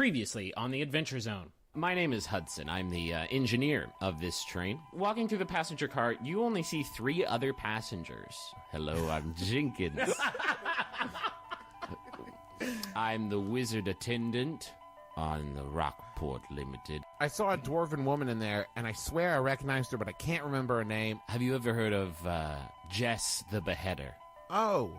Previously on the Adventure Zone. My name is Hudson. I'm the engineer of this train. Walking through the passenger car, you only see 3 other passengers. Hello, I'm Jenkins. I'm the wizard attendant on the Rockport Limited. I saw a dwarven woman in there, and I swear I recognized her, but I can't remember her name. Have you ever heard of Jess the Beheader? Oh.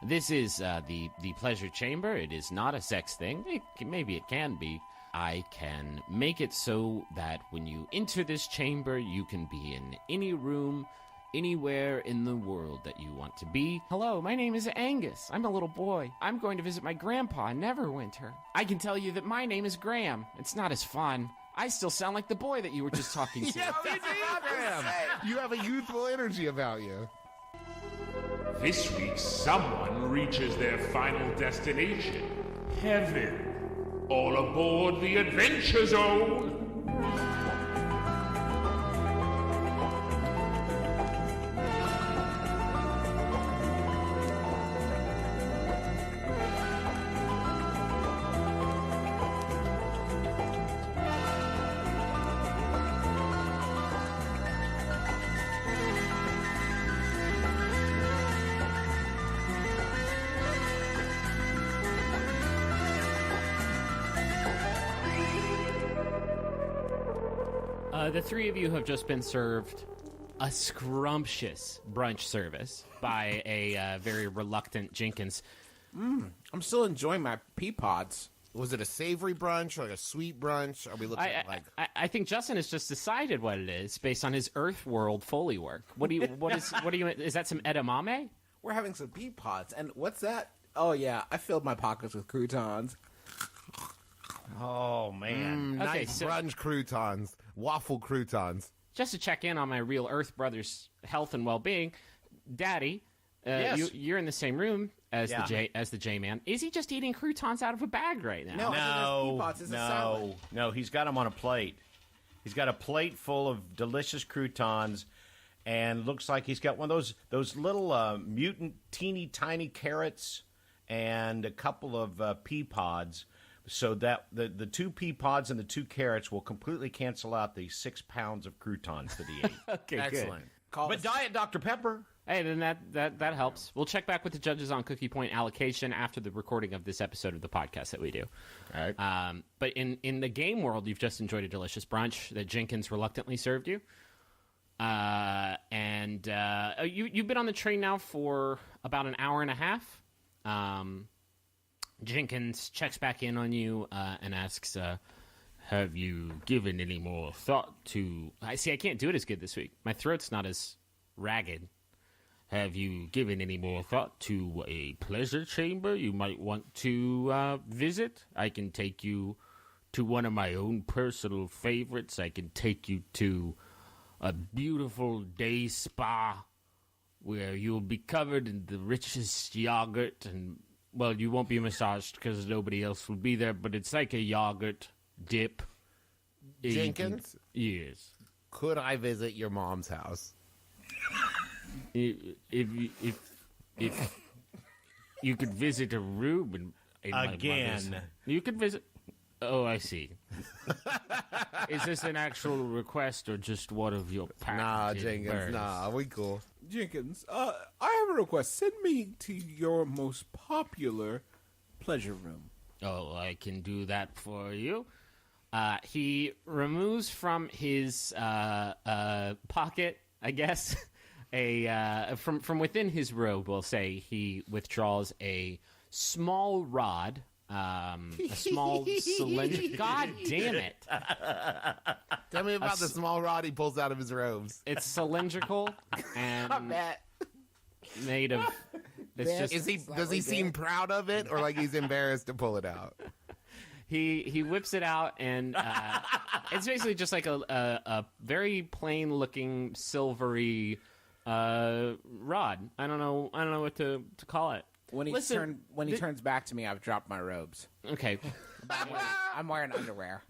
This is the pleasure chamber. It is not a sex thing. Maybe it can be. I can make it so that when you enter this chamber, you can be in any room, anywhere in the world that you want to be. Hello, my name is Angus. I'm a little boy. I'm going to visit my grandpa in Neverwinter. I can tell you that my name is Graham. It's not as fun. I still sound like the boy that you were just talking to. Yes, Graham. You have a youthful energy about you. This week, someone reaches their final destination, heaven. All aboard the Adventure Zone! The 3 of you have just been served a scrumptious brunch service by a very reluctant Jenkins. I'm still enjoying my pea pods. Was it a savory brunch or like a sweet brunch? Are we looking at like... I think Justin has just decided what it is based on his Earth World Foley work. What do you? Is that some edamame? We're having some pea pods, and what's that? Oh yeah, I filled my pockets with croutons. Oh, man. Nice brunch croutons. Waffle croutons. Just to check in on my real Earth brother's health and well-being, Daddy, Yes. you're in the same room as the J-Man. Is he just eating croutons out of a bag right now? No, pea pods. It's a salad. No, he's got them on a plate. He's got a plate full of delicious croutons, and looks like he's got one of those little mutant teeny tiny carrots and a couple of pea pods. So that the 2 pea pods and the 2 carrots will completely cancel out the 6 pounds of croutons that he ate. Okay, Excellent. good. But Diet Dr. Pepper. Hey, then that helps. We'll check back with the judges on cookie point allocation after the recording of this episode of the podcast that we do. All right. But in the game world, you've just enjoyed a delicious brunch that Jenkins reluctantly served you. And you've been on the train now for about an hour and a half. Jenkins checks back in on you and asks, have you given any more thought to... I can't do it as good this week. My throat's not as ragged. Have you given any more thought to a pleasure chamber you might want to visit? I can take you to one of my own personal favorites. I can take you to a beautiful day spa where you'll be covered in the richest yogurt and... Well, you won't be massaged because nobody else will be there, but it's like a yogurt dip. Jenkins? Yes. Could I visit your mom's house? If you could visit a room in my Again. mother's... You could visit... Oh, I see. Is this an actual request or just one of your Nah, patented Jenkins. birds? Nah, we cool. Jenkins, I have a request. Send me to your most popular pleasure room. Oh, I can do that for you. He removes from his pocket, I guess, from within his robe, we'll say, he withdraws a small rod, a small cylinder. God damn it! Tell me about the small rod he pulls out of his robes. It's cylindrical and made of. It's just. Does he seem proud of it, or like he's embarrassed to pull it out? He whips it out, and it's basically just like a very plain looking silvery rod. I don't know what to call it. When he turns back to me, I've dropped my robes. Okay. I'm wearing underwear.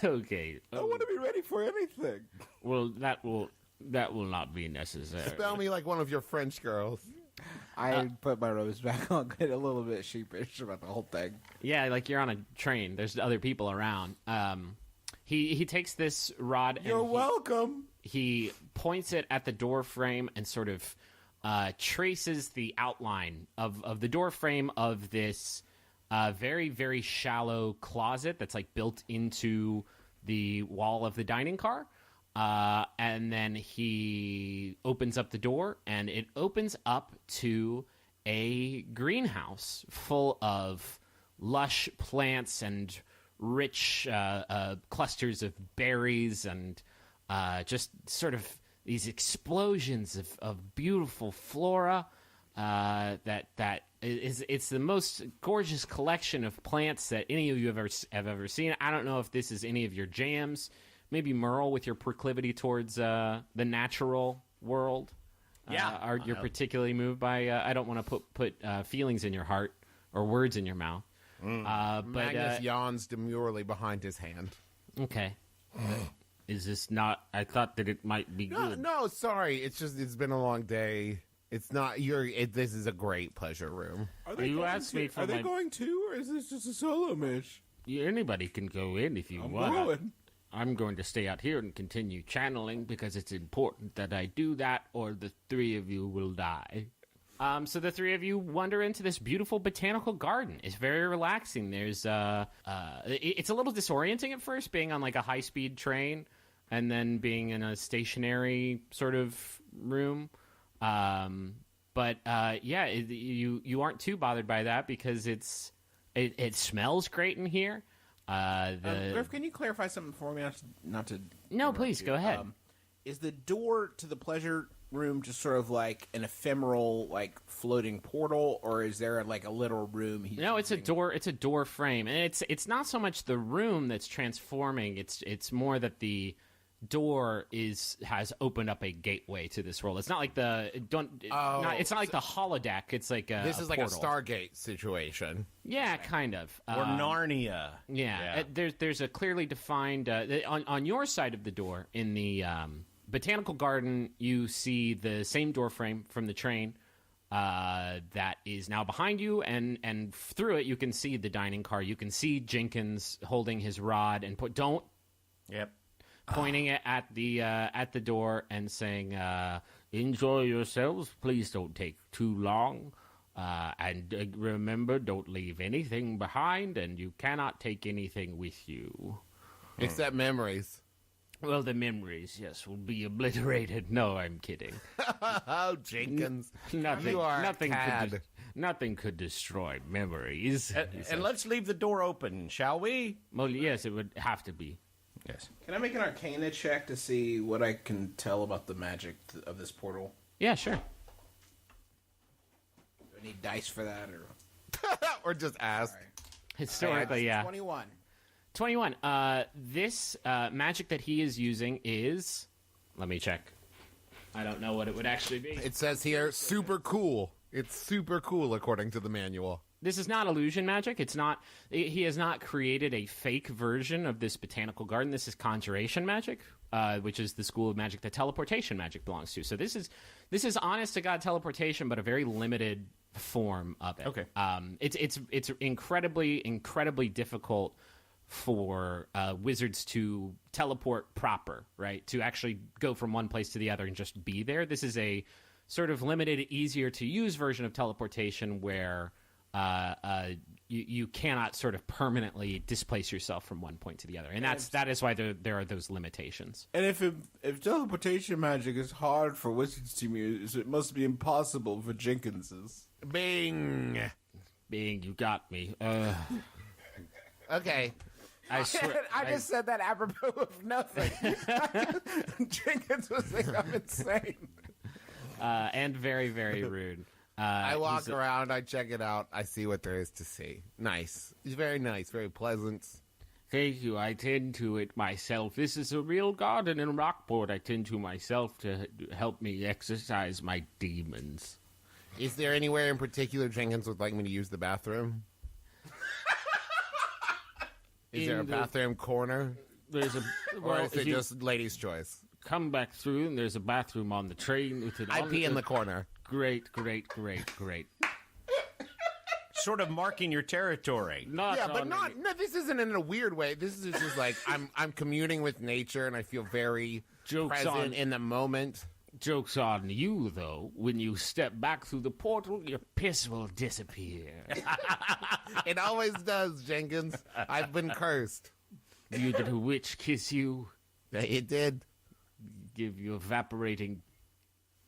Okay. I want to be ready for anything. Well, that will not be necessary. Spell me like one of your French girls. I put my robes back on, get a little bit sheepish about the whole thing. Yeah, like you're on a train. There's other people around. He takes this rod. You're and welcome. He points it at the door frame and sort of traces the outline of the door frame of this very, very shallow closet that's like built into the wall of the dining car. And then he opens up the door, and it opens up to a greenhouse full of lush plants and rich clusters of berries and just sort of these explosions of beautiful flora. It's the most gorgeous collection of plants that any of you have ever seen. I don't know if this is any of your jams. Maybe Merle, with your proclivity towards the natural world. Yeah. You're particularly moved by. I don't want to put feelings in your heart or words in your mouth. But Magnus yawns demurely behind his hand. okay. Is this not? I thought that it might be good. No, sorry. It's been a long day. It's not. This is a great pleasure room. Are they You going asked to, me for Are they my- going to, or is this just a solo mish? Anybody can go in if you I'm want. going. I'm going to stay out here and continue channeling because it's important that I do that, or the three of you will die. So the three of you wander into this beautiful botanical garden. It's very relaxing. There's it's a little disorienting at first, being on like a high-speed train and then being in a stationary sort of room. But you aren't too bothered by that because it smells great in here. Griff, can you clarify something for me? Not to No, interrupt please, you. go ahead. Is the door to the pleasure room just sort of like an ephemeral, like floating portal, or is there like a literal room? No, it's a door. It's a door frame, and it's not so much the room that's transforming. It's more that the door has opened up a gateway to this world. It's not like it's not like the holodeck. It's like This is like a portal. Stargate situation. Yeah, kind of. Or Narnia. Yeah, there's a clearly defined on your side of the door in the botanical garden. You see the same door frame from the train that is now behind you, and through it you can see the dining car. You can see Jenkins holding his rod and pointing it at the door and saying, "Enjoy yourselves. Please don't take too long." And remember, don't leave anything behind, and you cannot take anything with you. Except memories. Well, the memories, yes, will be obliterated. No, I'm kidding. Oh, Jenkins. Nothing, You are a nothing, cad. nothing could destroy memories. And let's leave the door open, shall we? Well, yes, it would have to be. Yes. Can I make an Arcana check to see what I can tell about the magic of this portal? Yeah, sure. Do I need dice for that, or Or just ask. Historically, yeah. 21. 21. This magic that he is using is... Let me check. I don't know what it would actually be. It says here, super cool. It's super cool according to the manual. This is not illusion magic. It's not. He has not created a fake version of this botanical garden. This is conjuration magic, which is the school of magic that teleportation magic belongs to. So this is honest to God teleportation, but a very limited form of it. Okay. It's incredibly difficult for wizards to teleport proper, right? To actually go from one place to the other and just be there. This is a sort of limited, easier to use version of teleportation where you cannot sort of permanently displace yourself from one point to the other, and that is why there are those limitations. And if teleportation magic is hard for wizards to use, it must be impossible for Jenkins's. Bing. You got me. Okay. I swear. I just said that apropos of nothing. Jenkins was like, I'm insane. And very, very rude. I walk around, I check it out, I see what there is to see. Nice. It's very nice, very pleasant. Thank you. I tend to it myself. This is a real garden in Rockport. I tend to myself to help me exercise my demons. Is there anywhere in particular Jenkins would like me to use the bathroom? Is there a bathroom corner? There's a. Or is it just ladies' choice? Come back through, and there's a bathroom on the train. With I pee in the corner. Great. Sort of marking your territory. Not Yeah, but on not. No, this isn't in a weird way. This is just like I'm communing with nature, and I feel very Joke's present on- in the moment. Joke's on you, though. When you step back through the portal, your piss will disappear. It always does, Jenkins. I've been cursed. Did a witch kiss you? It did. Give you evaporating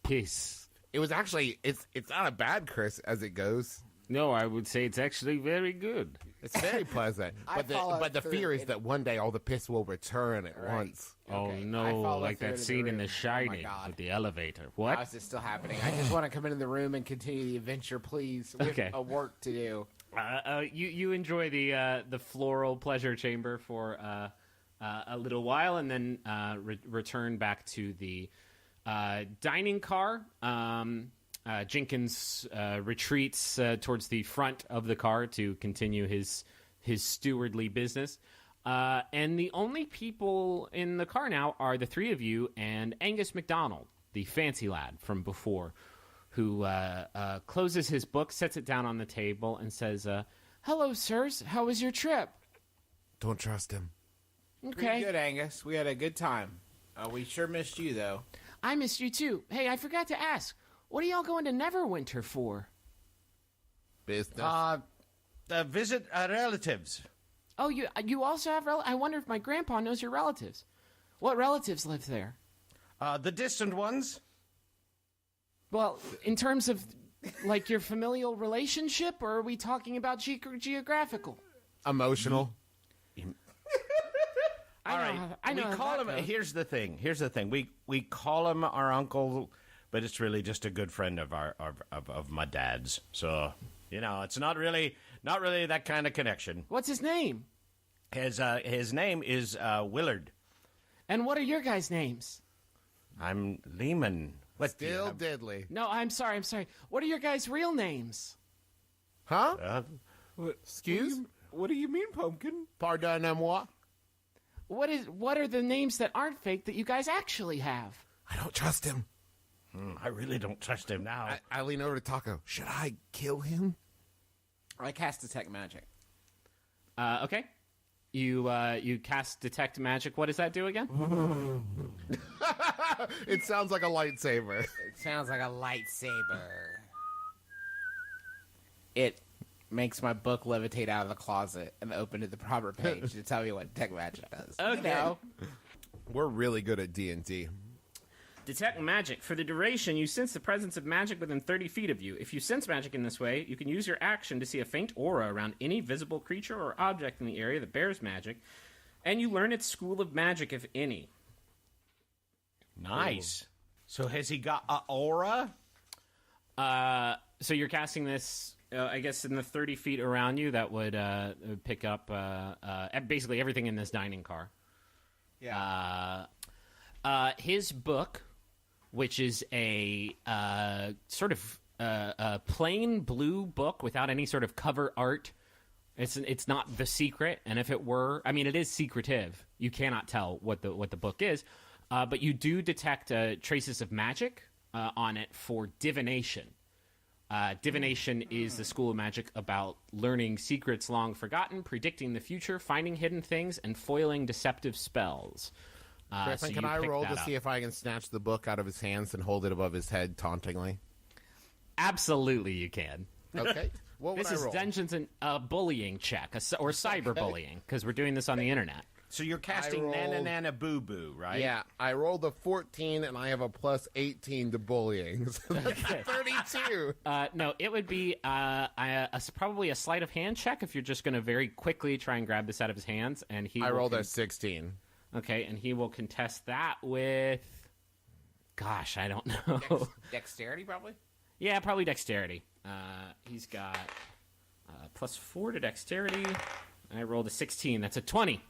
piss? It was actually. It's not a bad curse as it goes. No, I would say it's actually very good. It's very pleasant. But the fear is that one day all the piss will return at once. Oh Okay, I no, follow like through that to the scene in room. The Oh, Shining my God. with the elevator. How What? is this still happening? I just want to come into the room and continue the adventure, please. We Okay. have a work to do. You enjoy the floral pleasure chamber for a little while, and then return back to the dining car. Jenkins retreats towards the front of the car to continue his stewardly business. And the only people in the car now are the three of you and Angus MacDonald, the fancy lad from before, who closes his book, sets it down on the table, and says, "Hello, sirs. How was your trip?" Don't trust him. Pretty Okay. good, Angus. We had a good time. We sure missed you, though. I missed you, too. Hey, I forgot to ask. What are y'all going to Neverwinter for? Business. Visit relatives. Oh, you also have I wonder if my grandpa knows your relatives. What relatives live there? The distant ones. Well, in terms of, like, your familial relationship, or are we talking about geographical? Emotional. All right. I know we call how him. that goes. Here's the thing. We call him our uncle, but it's really just a good friend of of my dad's. So it's not really that kind of connection. What's his name? His name is Willard. And what are your guys' names? I'm Lehman. What do you Still have? deadly. No, I'm sorry. What are your guys' real names? Huh? Excuse? What do you mean, Pumpkin? Pardonnez-moi. What are the names that aren't fake that you guys actually have? I don't trust him. I really don't trust him now. I lean over to Taco. Should I kill him? I cast Detect Magic. Okay. You cast Detect Magic. What does that do again? It sounds like a lightsaber. It sounds like a lightsaber. It makes my book levitate out of the closet and open to the proper page to tell me what Detect Magic does. Okay. We're really good at D&D. Detect magic. For the duration, you sense the presence of magic within 30 feet of you. If you sense magic in this way, you can use your action to see a faint aura around any visible creature or object in the area that bears magic, and you learn its school of magic, if any. Nice. So has he got an aura? So you're casting this, I guess, in the 30 feet around you. That would pick up basically everything in this dining car. Yeah. His book, which is a sort of a plain blue book without any sort of cover art. It's not The Secret, and if it were, I mean, it is secretive. You cannot tell what the book is, but you do detect traces of magic on it for divination. Divination is the school of magic about learning secrets long forgotten, predicting the future, finding hidden things, and foiling deceptive spells. Griffin, So can you I pick roll that to up. see if I can snatch the book out of his hands and hold it above his head tauntingly? Absolutely, you can. Okay. What would This I is roll? Dungeons and bullying check, or cyberbullying, because we're doing this on the internet. So you're casting rolled- Nana Nana Boo Boo, right? Yeah, I rolled a 14 and I have a plus 18 to bullying. So that's 32. No, it would be probably a sleight of hand check if you're just going to very quickly try and grab this out of his hands, and he. I will rolled a 16. Okay, and he will contest that with. Gosh, I don't know. Dexterity, probably? Yeah, probably dexterity. He's got +4 to dexterity. I rolled a 16. That's a 20.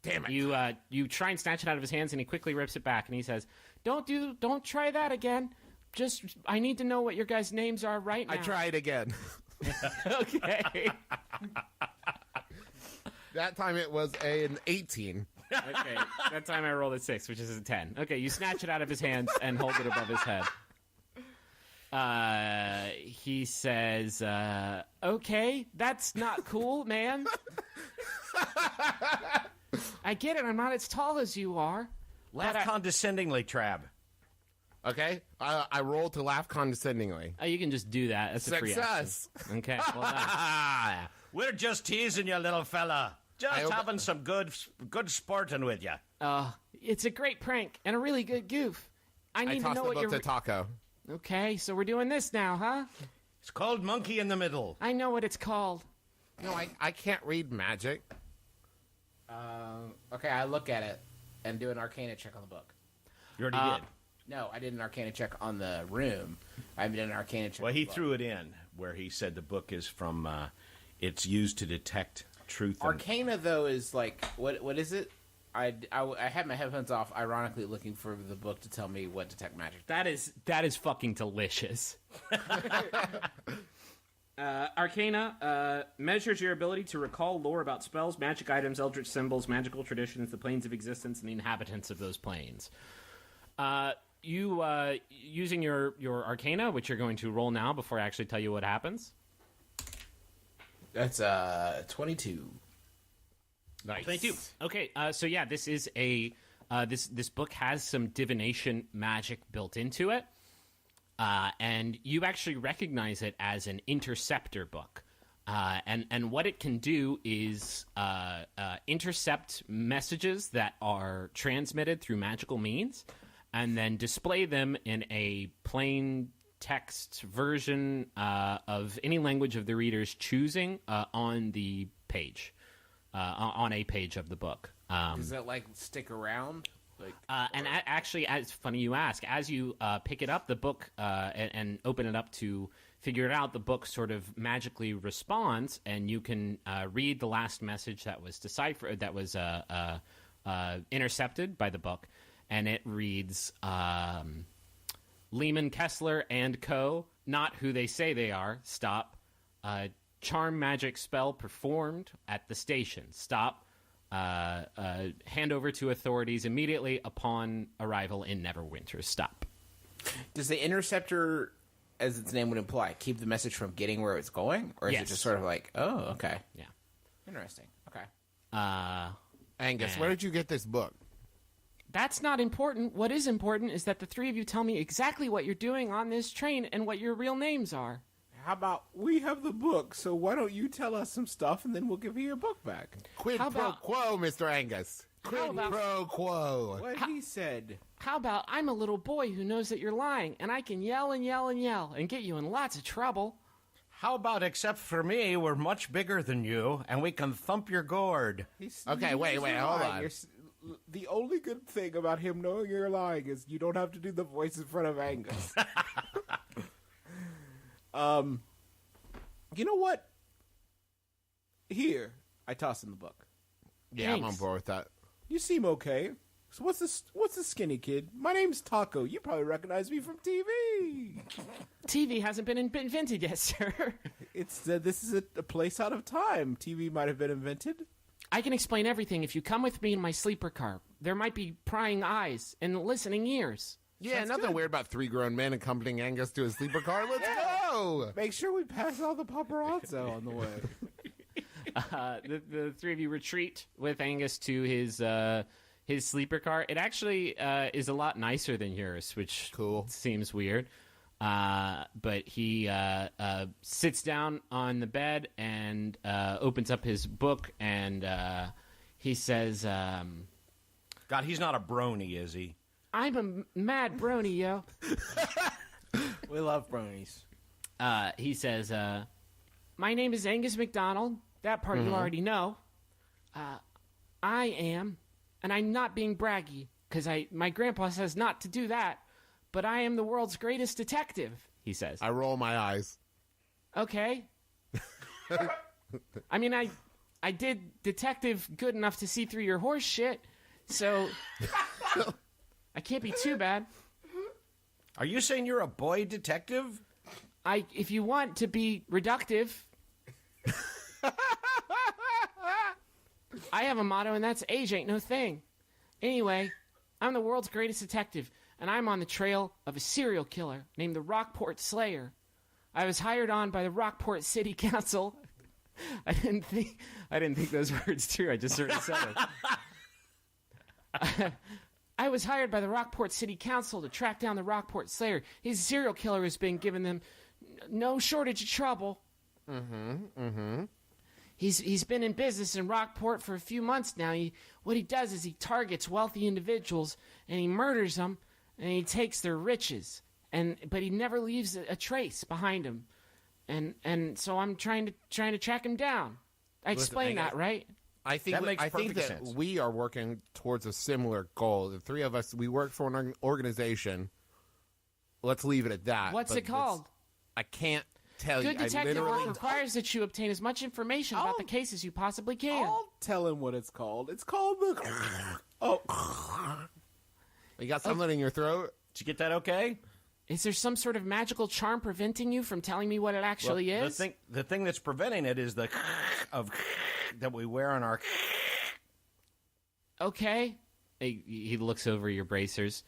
Damn it. You try and snatch it out of his hands, and he quickly rips it back, and he says, "Don't try that again. Just, I need to know what your guys' names are right now." I tried again. Okay. That time it was an 18. Okay. That time I rolled a 6, which is a 10. Okay, you snatch it out of his hands and hold it above his head. He says, okay, that's not cool, man. I get it. I'm not as tall as you are. Laugh condescendingly, Trab. Okay, I roll to laugh condescendingly. You can just do that. That's a free Success. action. Okay, well done. We're just teasing you, little fella. Just having some good sporting with you. It's a great prank and a really good goof. I need to toss know the what book you're... to Taco. Okay, so we're doing this now, huh? It's called Monkey in the Middle. I know what it's called. No, I can't read magic. Okay, I look at it and do an Arcana check on the book. You already did. No, I did an Arcana check on the room. I did an Arcana check. Well, on he the book. threw it in where he said the book is from. It's used to detect truth. Arcana, though, is like what is it? I had my headphones off, ironically looking for the book to tell me what detect magic. That is fucking delicious. Arcana measures your ability to recall lore about spells, magic items, eldritch symbols, magical traditions, the planes of existence, and the inhabitants of those planes. You using your Arcana, which you're going to roll now before I actually tell you what happens. That's 22. Nice. 22. Okay, so yeah, this is a this book has some divination magic built into it, and you actually recognize it as an interceptor book. And what it can do is intercept messages that are transmitted through magical means, and then display them in a plain text version of any language of the reader's choosing on the page, on a page of the book. Does that like stick around? Actually, it's funny you ask. As you pick it up, the book and open it up to figure it out, the book sort of magically responds, and you can read the last message that was deciphered, that was intercepted by the book, and it reads, Lehman, Kessler, and Co., not who they say they are, stop. Charm magic spell performed at the station, stop. Hand over to authorities immediately upon arrival in Neverwinter, stop. Does the interceptor, as its name would imply, keep the message from getting where it's going? Or is it just sort of like, oh, okay. Yeah. Interesting. Okay. Angus, where did you get this book? That's not important. What is important is that the three of you tell me exactly what you're doing on this train and what your real names are. How about we have the book, so why don't you tell us some stuff and then we'll give you your book back? Quid pro quo, Mr. Angus. Quid pro quo. What he said. How about I'm a little boy who knows that you're lying, and I can yell and yell and yell and get you in lots of trouble. How about, except for me, we're much bigger than you, and we can thump your gourd. Okay, wait, hold on. The only good thing about him knowing you're lying is you don't have to do the voice in front of Angus. You know what? Here, I toss in the book. Yeah, Thanks. I'm on board with that. You seem okay. So what's this skinny kid? My name's Taco. You probably recognize me from TV. TV hasn't been invented yet, sir. This is a place out of time. TV might have been invented. I can explain everything if you come with me in my sleeper car. There might be prying eyes and listening ears. Yeah, nothing weird about three grown men accompanying Angus to a sleeper car. Let's go! Make sure we pass all the paparazzo on the way. The three of you retreat with Angus to his sleeper car. It actually is a lot nicer than yours, which seems weird. But he sits down on the bed and opens up his book, and he says, God, he's not a brony, is he? I'm a mad brony, yo. We love bronies. He says, my name is Angus McDonald. That part you already know. I am, and I'm not being braggy, because my grandpa says not to do that, but I am the world's greatest detective, he says. I roll my eyes. Okay. I mean, I did detective good enough to see through your horse shit, so I can't be too bad. Are you saying you're a boy detective? If you want to be reductive, I have a motto, and that's age ain't no thing. Anyway, I'm the world's greatest detective, and I'm on the trail of a serial killer named the Rockport Slayer. I was hired on by the Rockport City Council. I didn't think those words through. I just sort of said it. I was hired by the Rockport City Council to track down the Rockport Slayer. He's a serial killer who's been giving them no shortage of trouble. He's been in business in Rockport for a few months now. What he does is he targets wealthy individuals and he murders them and he takes their riches. But he never leaves a trace behind him. And so I'm trying to track him down. I explained that, right? I think That makes perfect that sense. we are working towards a similar goal. The three of us, we work for an organization. Let's leave it at that. What's it called? I can't tell you. Good detective I work literally requires that you obtain as much information about the case as you possibly can. I'll tell him what it's called. It's called the... Oh. You got something in your throat? Did you get that okay? Is there some sort of magical charm preventing you from telling me what it actually Well, is? The thing that's preventing it is the of that we wear on our. Okay. He looks over your bracers.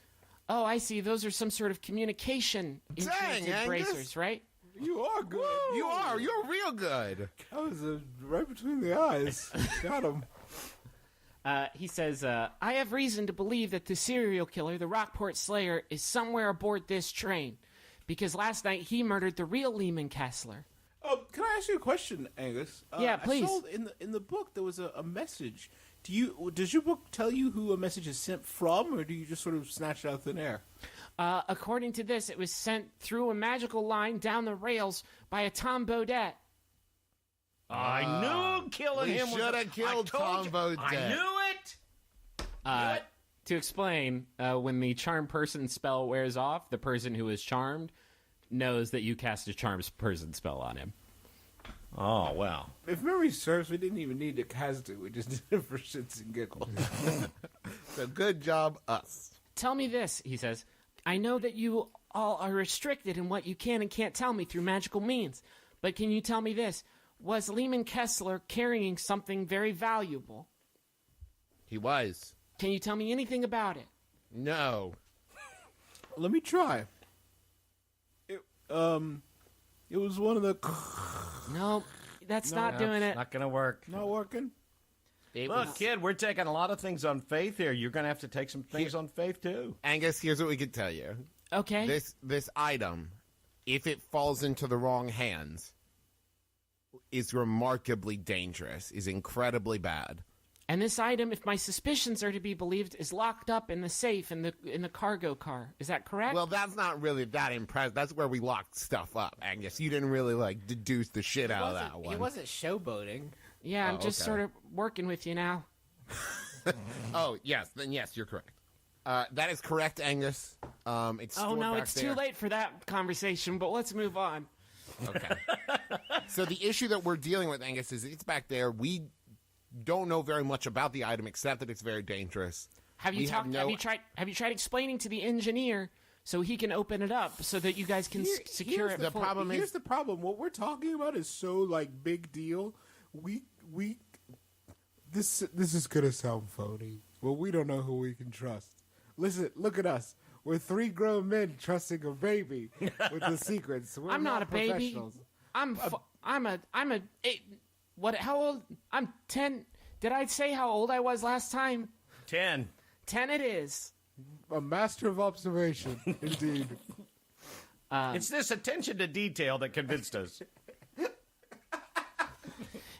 Oh, I see. Those are some sort of communication implanted Angus. bracers, right? You are good. You are. You're real good. That was right between the eyes. Got him. He says, I have reason to believe that the serial killer, the Rockport Slayer, is somewhere aboard this train. Because last night he murdered the real Lehman Kessler. Oh, can I ask you a question, Angus? Yeah, please. I saw in the book there was a message. Does your book tell you who a message is sent from, or do you just sort of snatch it out of thin air? According to this, it was sent through a magical line down the rails by a Tom Bodette. I knew killing we him was should have killed I told Tom you. Bodette. I knew it. To explain, when the charm person spell wears off, the person who is charmed knows that you cast a charm person spell on him. Oh, well. If memory serves, we didn't even need to cast it. We just did it for shits and giggles. So good job, us. Tell me this, he says. I know that you all are restricted in what you can and can't tell me through magical means. But can you tell me this? Was Lehman Kessler carrying something very valuable? He was. Can you tell me anything about it? No. Let me try. It was one of the... No, that's not doing it. Not going to work. Not working? Look, kid, we're taking a lot of things on faith here. You're going to have to take some things on faith, too. Angus, here's what we can tell you. Okay. This item, if it falls into the wrong hands, is remarkably dangerous, is incredibly bad. And this item, if my suspicions are to be believed, is locked up in the safe in the cargo car. Is that correct? Well, that's not really that impressive. That's where we locked stuff up, Angus. You didn't really, deduce the shit out of that one. He wasn't showboating. yeah, I'm just okay. sort of working with you now. Oh, yes. Then yes, you're correct. That is correct, Angus. It's Oh stored no, back it's there. too late for that conversation, but let's move on. Okay. So the issue that we're dealing with, Angus, is it's back there. We don't know very much about the item except that it's very dangerous. Have you We have talked? no- Have you tried explaining to the engineer so he can open it up so that you guys can secure it? the before- problem is- Here's the problem. What we're talking about is so big deal. This is gonna sound phony, but we don't know who we can trust. Listen, look at us. We're three grown men trusting a baby with the secrets. We're I'm not a baby. professionals. How old? I'm 10. Did I say how old I was last time? 10. 10 it is. A master of observation, indeed. It's this attention to detail that convinced us.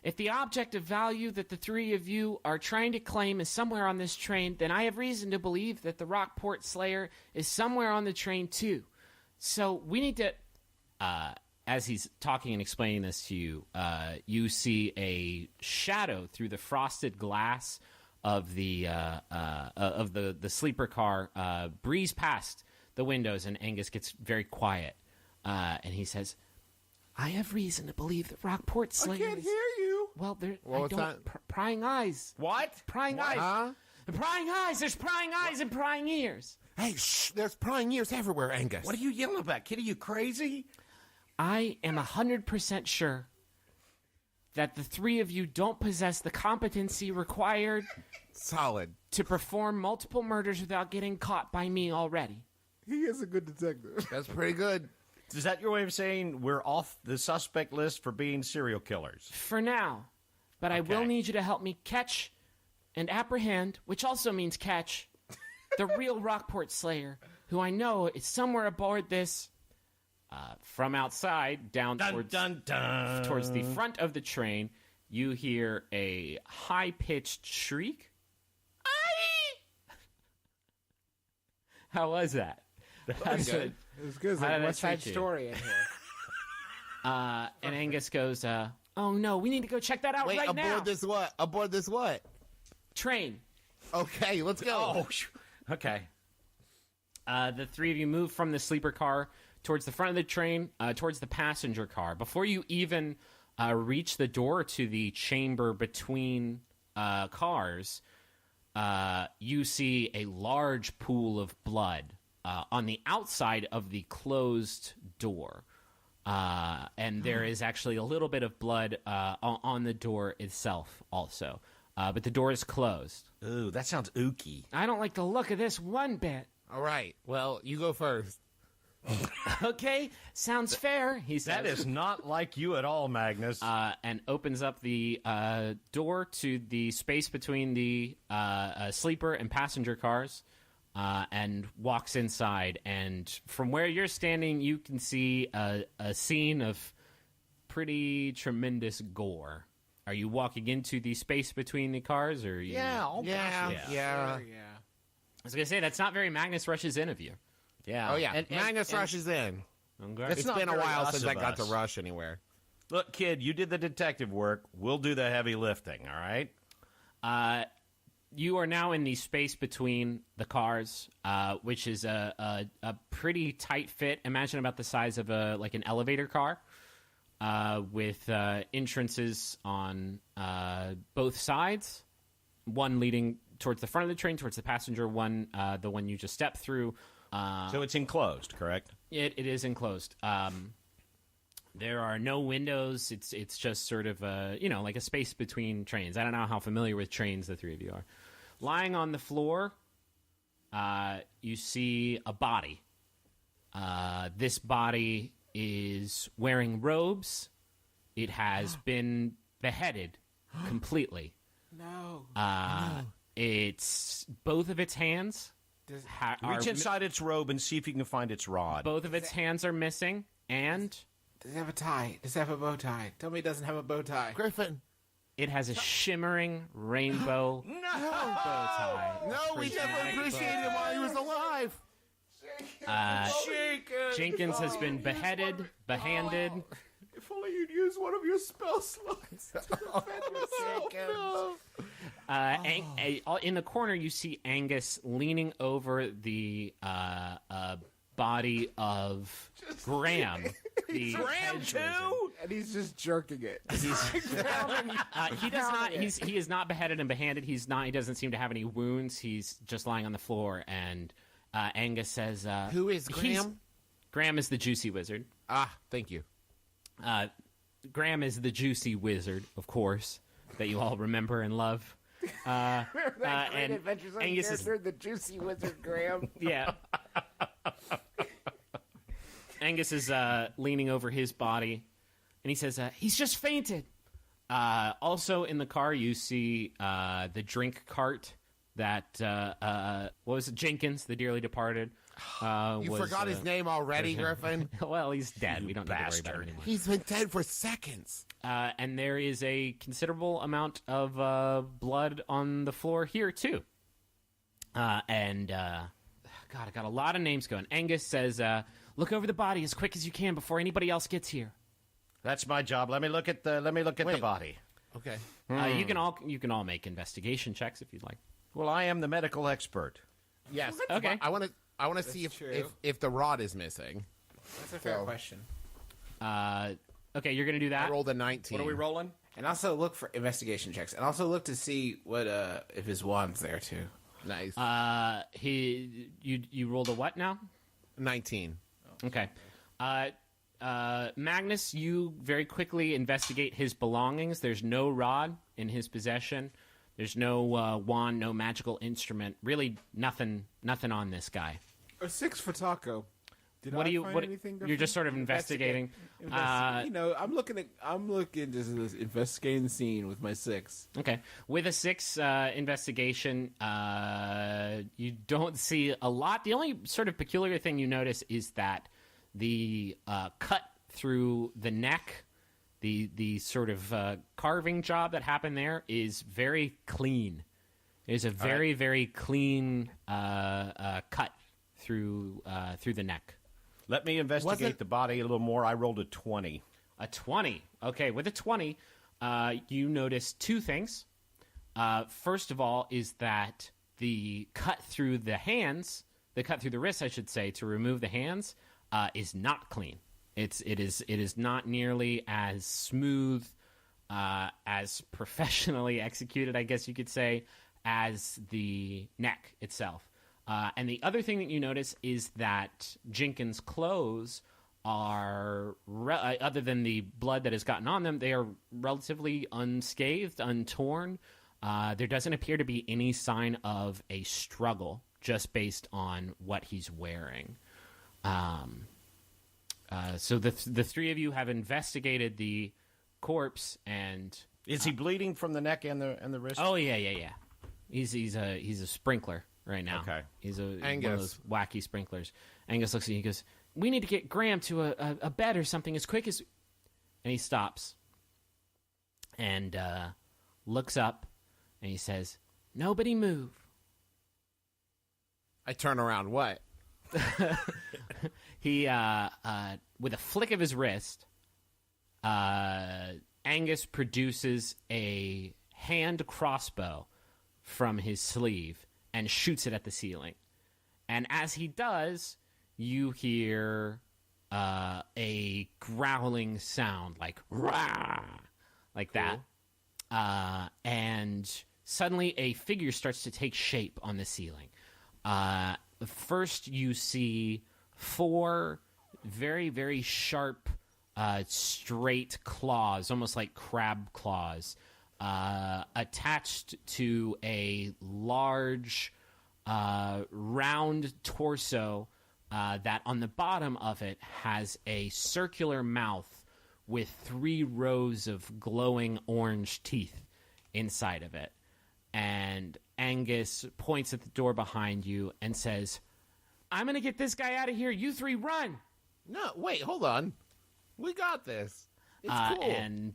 If the object of value that the three of you are trying to claim is somewhere on this train, then I have reason to believe that the Rockport Slayer is somewhere on the train too. So we need to, as he's talking and explaining this to you, you see a shadow through the frosted glass of the sleeper car breeze past the windows, and Angus gets very quiet, and he says, I have reason to believe that Rockport Slayer I can't hear you. Well, there. what's I don't. that? Prying eyes. What? Prying eyes. Huh? Prying eyes. There's prying eyes and prying ears. Hey, shh! There's prying ears everywhere, Angus. What are you yelling about? Kid, are you crazy? I am 100% sure that the three of you don't possess the competency required Solid. to perform multiple murders without getting caught by me already. He is a good detective. That's pretty good. Is that your way of saying we're off the suspect list for being serial killers? For now. But I will need you to help me catch and apprehend, which also means catch, the real Rockport Slayer, who I know is somewhere aboard this. From outside, down towards the front of the train, you hear a high-pitched shriek. How was that? That's good. It was good. It's How like did I West Side treat you? Story in here. And Angus goes, oh no, we need to go check that out Wait, right now. Aboard this what? Train. Okay, let's go. Oh, okay. The three of you move from the sleeper car towards the front of the train, towards the passenger car. Before you even reach the door to the chamber between cars, you see a large pool of blood on the outside of the closed door. And there is actually a little bit of blood on the door itself also. But the door is closed. Ooh, that sounds ooky. I don't like the look of this one bit. All right. Well, you go first. Okay, sounds fair, he says. That is not like you at all, Magnus. And opens up the door to the space between the sleeper and passenger cars and walks inside. And from where you're standing, you can see a scene of pretty tremendous gore. Are you walking into the space between the cars? Or you... Yeah. I was going to say, that's not very Magnus Rush's in of you. Yeah. Oh, yeah. And Magnus rushes in. Okay. It's not been a very while us since of I got to us. rush anywhere. Look, kid, you did the detective work. We'll do the heavy lifting, all right? You are now in the space between the cars, which is a pretty tight fit. Imagine about the size of an elevator car, with entrances on both sides. One leading towards the front of the train, towards the passenger one, the one you just stepped through. So it's enclosed, correct? It is enclosed. There are no windows. It's just sort of like a space between trains. I don't know how familiar with trains the three of you are. Lying on the floor, you see a body. This body is wearing robes. It has been beheaded completely. No. It's both of its hands. Reach inside its robe and see if you can find its rod. Both of its hands are missing, and Does it have a tie? Does it have a bow tie? Tell me it doesn't have a bow tie. Griffin. it has a shimmering rainbow bow tie. No, we never appreciated him while he was alive. Jenkins has been beheaded, behanded. If only you'd use one of your spell slots to defend yourself. In the corner, you see Angus leaning over the body of Graham. The Graham, too? And he's just jerking it. he does not. He is not beheaded and behanded. He's not. He doesn't seem to have any wounds. He's just lying on the floor. And Angus says, Who is Graham? Graham is the Juicy Wizard. Ah, thank you. Graham is the Juicy Wizard, of course, that you all remember and love. Remember that great and Adventures on Angus is- character, the Juicy Wizard Graham? Yeah. Angus is leaning over his body, and he says, he's just fainted. Also in the car, you see the drink cart that, what was it, Jenkins, the dearly departed. You forgot his name already, Griffin? Well, he's dead. We don't need to worry about him anymore. He's been dead for seconds. And there is a considerable amount of blood on the floor here, too. God, I got a lot of names going. Angus says, look over the body as quick as you can before anybody else gets here. That's my job. Let me look at the body. Okay. You can all make investigation checks if you'd like. Well, I am the medical expert. Yes. Okay. I want to see if the rod is missing. That's a fair question. Okay, you're gonna do that. I rolled a 19. What are we rolling? And also look for investigation checks. And also look to see what if his wand's there, too. Nice. You rolled a what now? 19. Okay. Magnus, you very quickly investigate his belongings. There's no rod in his possession. There's no wand, no magical instrument. Really, nothing on this guy. A 6 for Taco. Did What I do you? find What anything you're just sort of investigating. I'm looking just investigating the scene with my 6. Okay, with a 6 investigation, you don't see a lot. The only sort of peculiar thing you notice is that the cut through the neck, the sort of carving job that happened there is very clean. There's a very clean cut through the neck. Let me investigate the body a little more. I rolled a 20. A 20. Okay, with a 20, you notice 2 things. First of all is that the cut through the hands, the cut through the wrists, I should say, to remove the hands, is not clean. It is not nearly as smooth, as professionally executed, I guess you could say, as the neck itself. And the other thing that you notice is that Jenkins' clothes are, other than the blood that has gotten on them, they are relatively unscathed, untorn. There doesn't appear to be any sign of a struggle just based on what he's wearing. So the 3 of you have investigated the corpse, and is he bleeding from the neck and the wrist? Oh yeah. He's a sprinkler right now. Okay. He's one of those wacky sprinklers. Angus looks at you and goes, "We need to get Graham to a bed or something as quick as..." And he stops and looks up and he says, "Nobody move." I turn around. What? He, with a flick of his wrist, Angus produces a hand crossbow from his sleeve and shoots it at the ceiling. And as he does, you hear a growling sound like "rah," like that. And suddenly a figure starts to take shape on the ceiling. First you see 4 very, very sharp, straight claws, almost like crab claws, attached to a large, round torso that on the bottom of it has a circular mouth with 3 rows of glowing orange teeth inside of it. And Angus points at the door behind you and says, "I'm going to get this guy out of here. You 3 run." No, wait, hold on. We got this. It's cool. And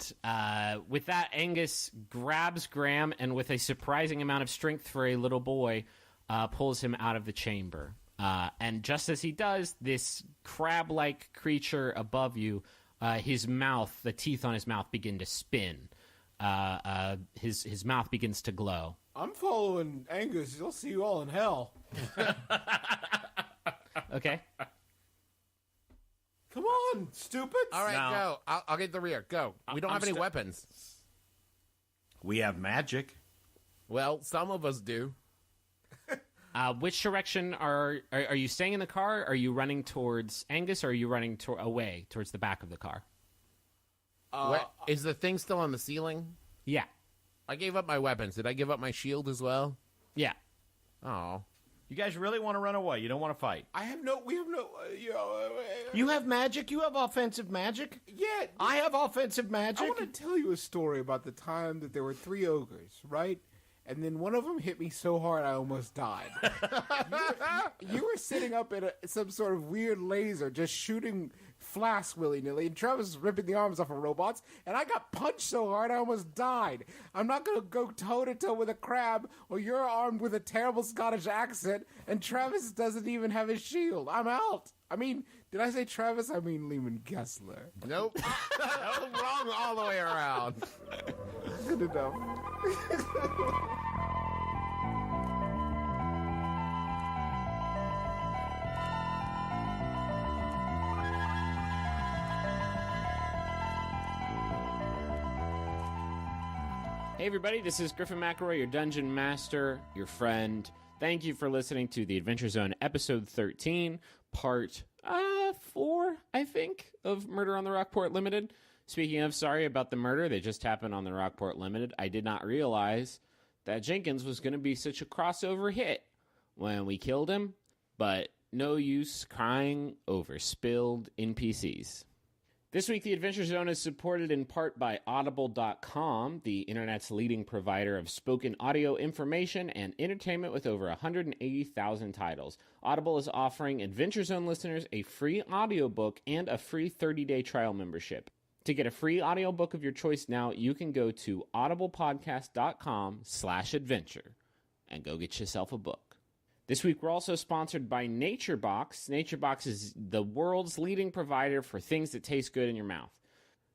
with that, Angus grabs Graham and with a surprising amount of strength for a little boy, pulls him out of the chamber. And just as he does, this crab-like creature above you, his mouth, the teeth on his mouth begin to spin. His mouth begins to glow. I'm following Angus. You'll see you all in hell. Okay. Come on, stupid. All right, Now- go. I'll get the rear. Go. We don't have any weapons. We have magic. Well, some of us do. Which direction are you staying in the car? Are you running towards Angus, or are you running away towards the back of the car? Is the thing still on the ceiling? Yeah. I gave up my weapons. Did I give up my shield as well? Yeah. Oh. You guys really want to run away? You don't want to fight? We have no. You have magic? You have offensive magic? Yeah. I have offensive magic? I want to tell you a story about the time that there were 3 ogres, right? And then one of them hit me so hard I almost died. you were sitting up at some sort of weird laser, just shooting flasks willy-nilly, and Travis was ripping the arms off of robots, and I got punched so hard I almost died. I'm not going to go toe-to-toe with a crab, or you're armed with a terrible Scottish accent, and Travis doesn't even have his shield. I'm out. I mean, did I say Travis? I mean Lehman Kessler. Nope. Wrong all the way around. Good enough. Hey everybody, this is Griffin McElroy, your Dungeon Master, your friend. Thank you for listening to the Adventure Zone episode 13, part 4, I think, of Murder on the Rockport Limited. Speaking of, sorry about the murder that just happened on the Rockport Limited. I did not realize that Jenkins was going to be such a crossover hit when we killed him, but no use crying over spilled NPCs. This week, the Adventure Zone is supported in part by Audible.com, the internet's leading provider of spoken audio information and entertainment with over 180,000 titles. Audible is offering Adventure Zone listeners a free audiobook and a free 30-day trial membership. To get a free audiobook of your choice now, you can go to audiblepodcast.com/adventure and go get yourself a book. This week, we're also sponsored by NatureBox. NatureBox is the world's leading provider for things that taste good in your mouth.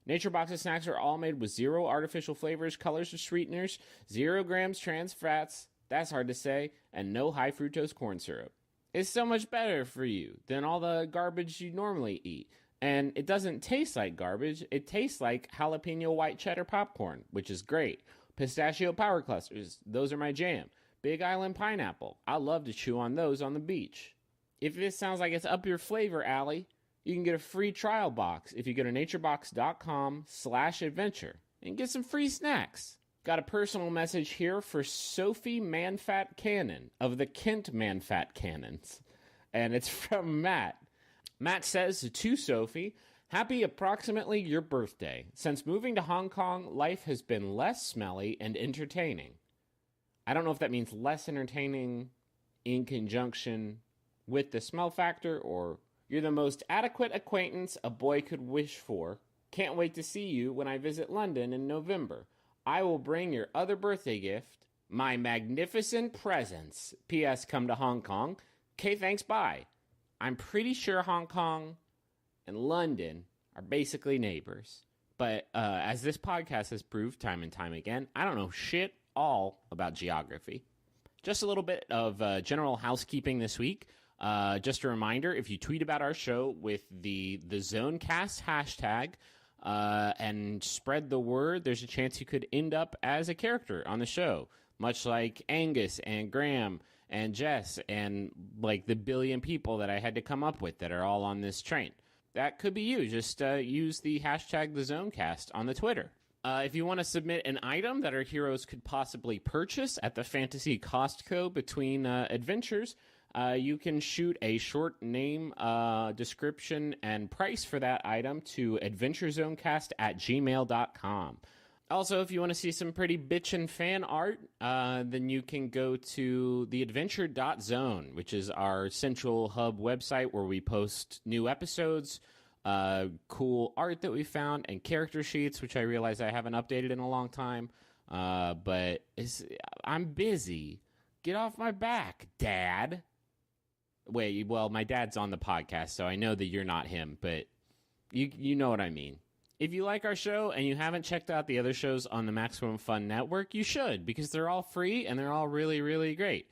NatureBox's snacks are all made with 0 artificial flavors, colors, or sweeteners, 0 grams trans fats, that's hard to say, and no high fructose corn syrup. It's so much better for you than all the garbage you normally eat. And it doesn't taste like garbage. It tastes like jalapeno white cheddar popcorn, which is great. Pistachio power clusters, those are my jam. Big Island pineapple. I love to chew on those on the beach. If this sounds like it's up your flavor alley, you can get a free trial box if you go to naturebox.com/adventure and get some free snacks. Got a personal message here for Sophie Manfat Cannon of the Kent Manfat Cannons. And it's from Matt. Matt says to Sophie, "Happy approximately your birthday. Since moving to Hong Kong, life has been less smelly and entertaining." I don't know if that means less entertaining in conjunction with the smell factor, or you're the most adequate acquaintance a boy could wish for. Can't wait to see you when I visit London in November. I will bring your other birthday gift, my magnificent presents. P.S. Come to Hong Kong. Okay, thanks, bye. I'm pretty sure Hong Kong and London are basically neighbors. But as this podcast has proved time and time again, I don't know shit all about geography. Just a little bit of general housekeeping this week. Just a reminder, if you tweet about our show with the Zonecast hashtag and spread the word, there's a chance you could end up as a character on the show, much like Angus and Graham and Jess and like the billion people that I had to come up with that are all on this train. That could be you. Just use the hashtag TheZonecast on the Twitter. If you want to submit an item that our heroes could possibly purchase at the Fantasy Costco between adventures, you can shoot a short name, description, and price for that item to adventurezonecast@gmail.com. Also, if you want to see some pretty bitchin' fan art, then you can go to theadventure.zone, which is our central hub website where we post new episodes, cool art that we found, and character sheets, which I realize I haven't updated in a long time. But I'm busy. Get off my back, Dad. Wait, well, my dad's on the podcast, so I know that you're not him, but you know what I mean. If you like our show and you haven't checked out the other shows on the Maximum Fun Network, you should, because they're all free and they're all really, really great.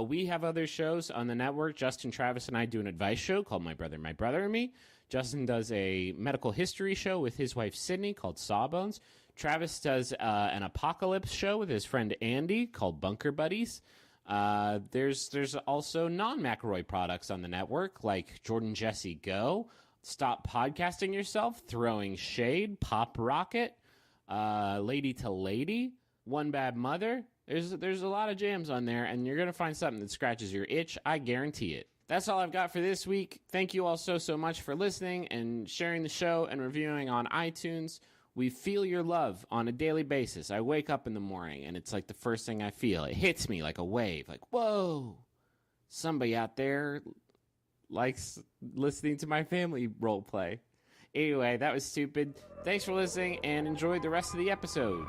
We have other shows on the network. Justin, Travis, and I do an advice show called My Brother and Me. Justin does a medical history show with his wife, Sydney, called Sawbones. Travis does an apocalypse show with his friend Andy called Bunker Buddies. There's also non-McElroy products on the network, like Jordan Jesse Go, Stop Podcasting Yourself, Throwing Shade, Pop Rocket, Lady to Lady, One Bad Mother. There's a lot of jams on there, and you're going to find something that scratches your itch. I guarantee it. That's all I've got for this week. Thank you all so much for listening and sharing the show and reviewing on iTunes. We feel your love on a daily basis. I wake up in the morning, and it's like the first thing I feel. It hits me like a wave, like, whoa, somebody out there likes listening to my family role play. Anyway, that was stupid. Thanks for listening, and enjoy the rest of the episode.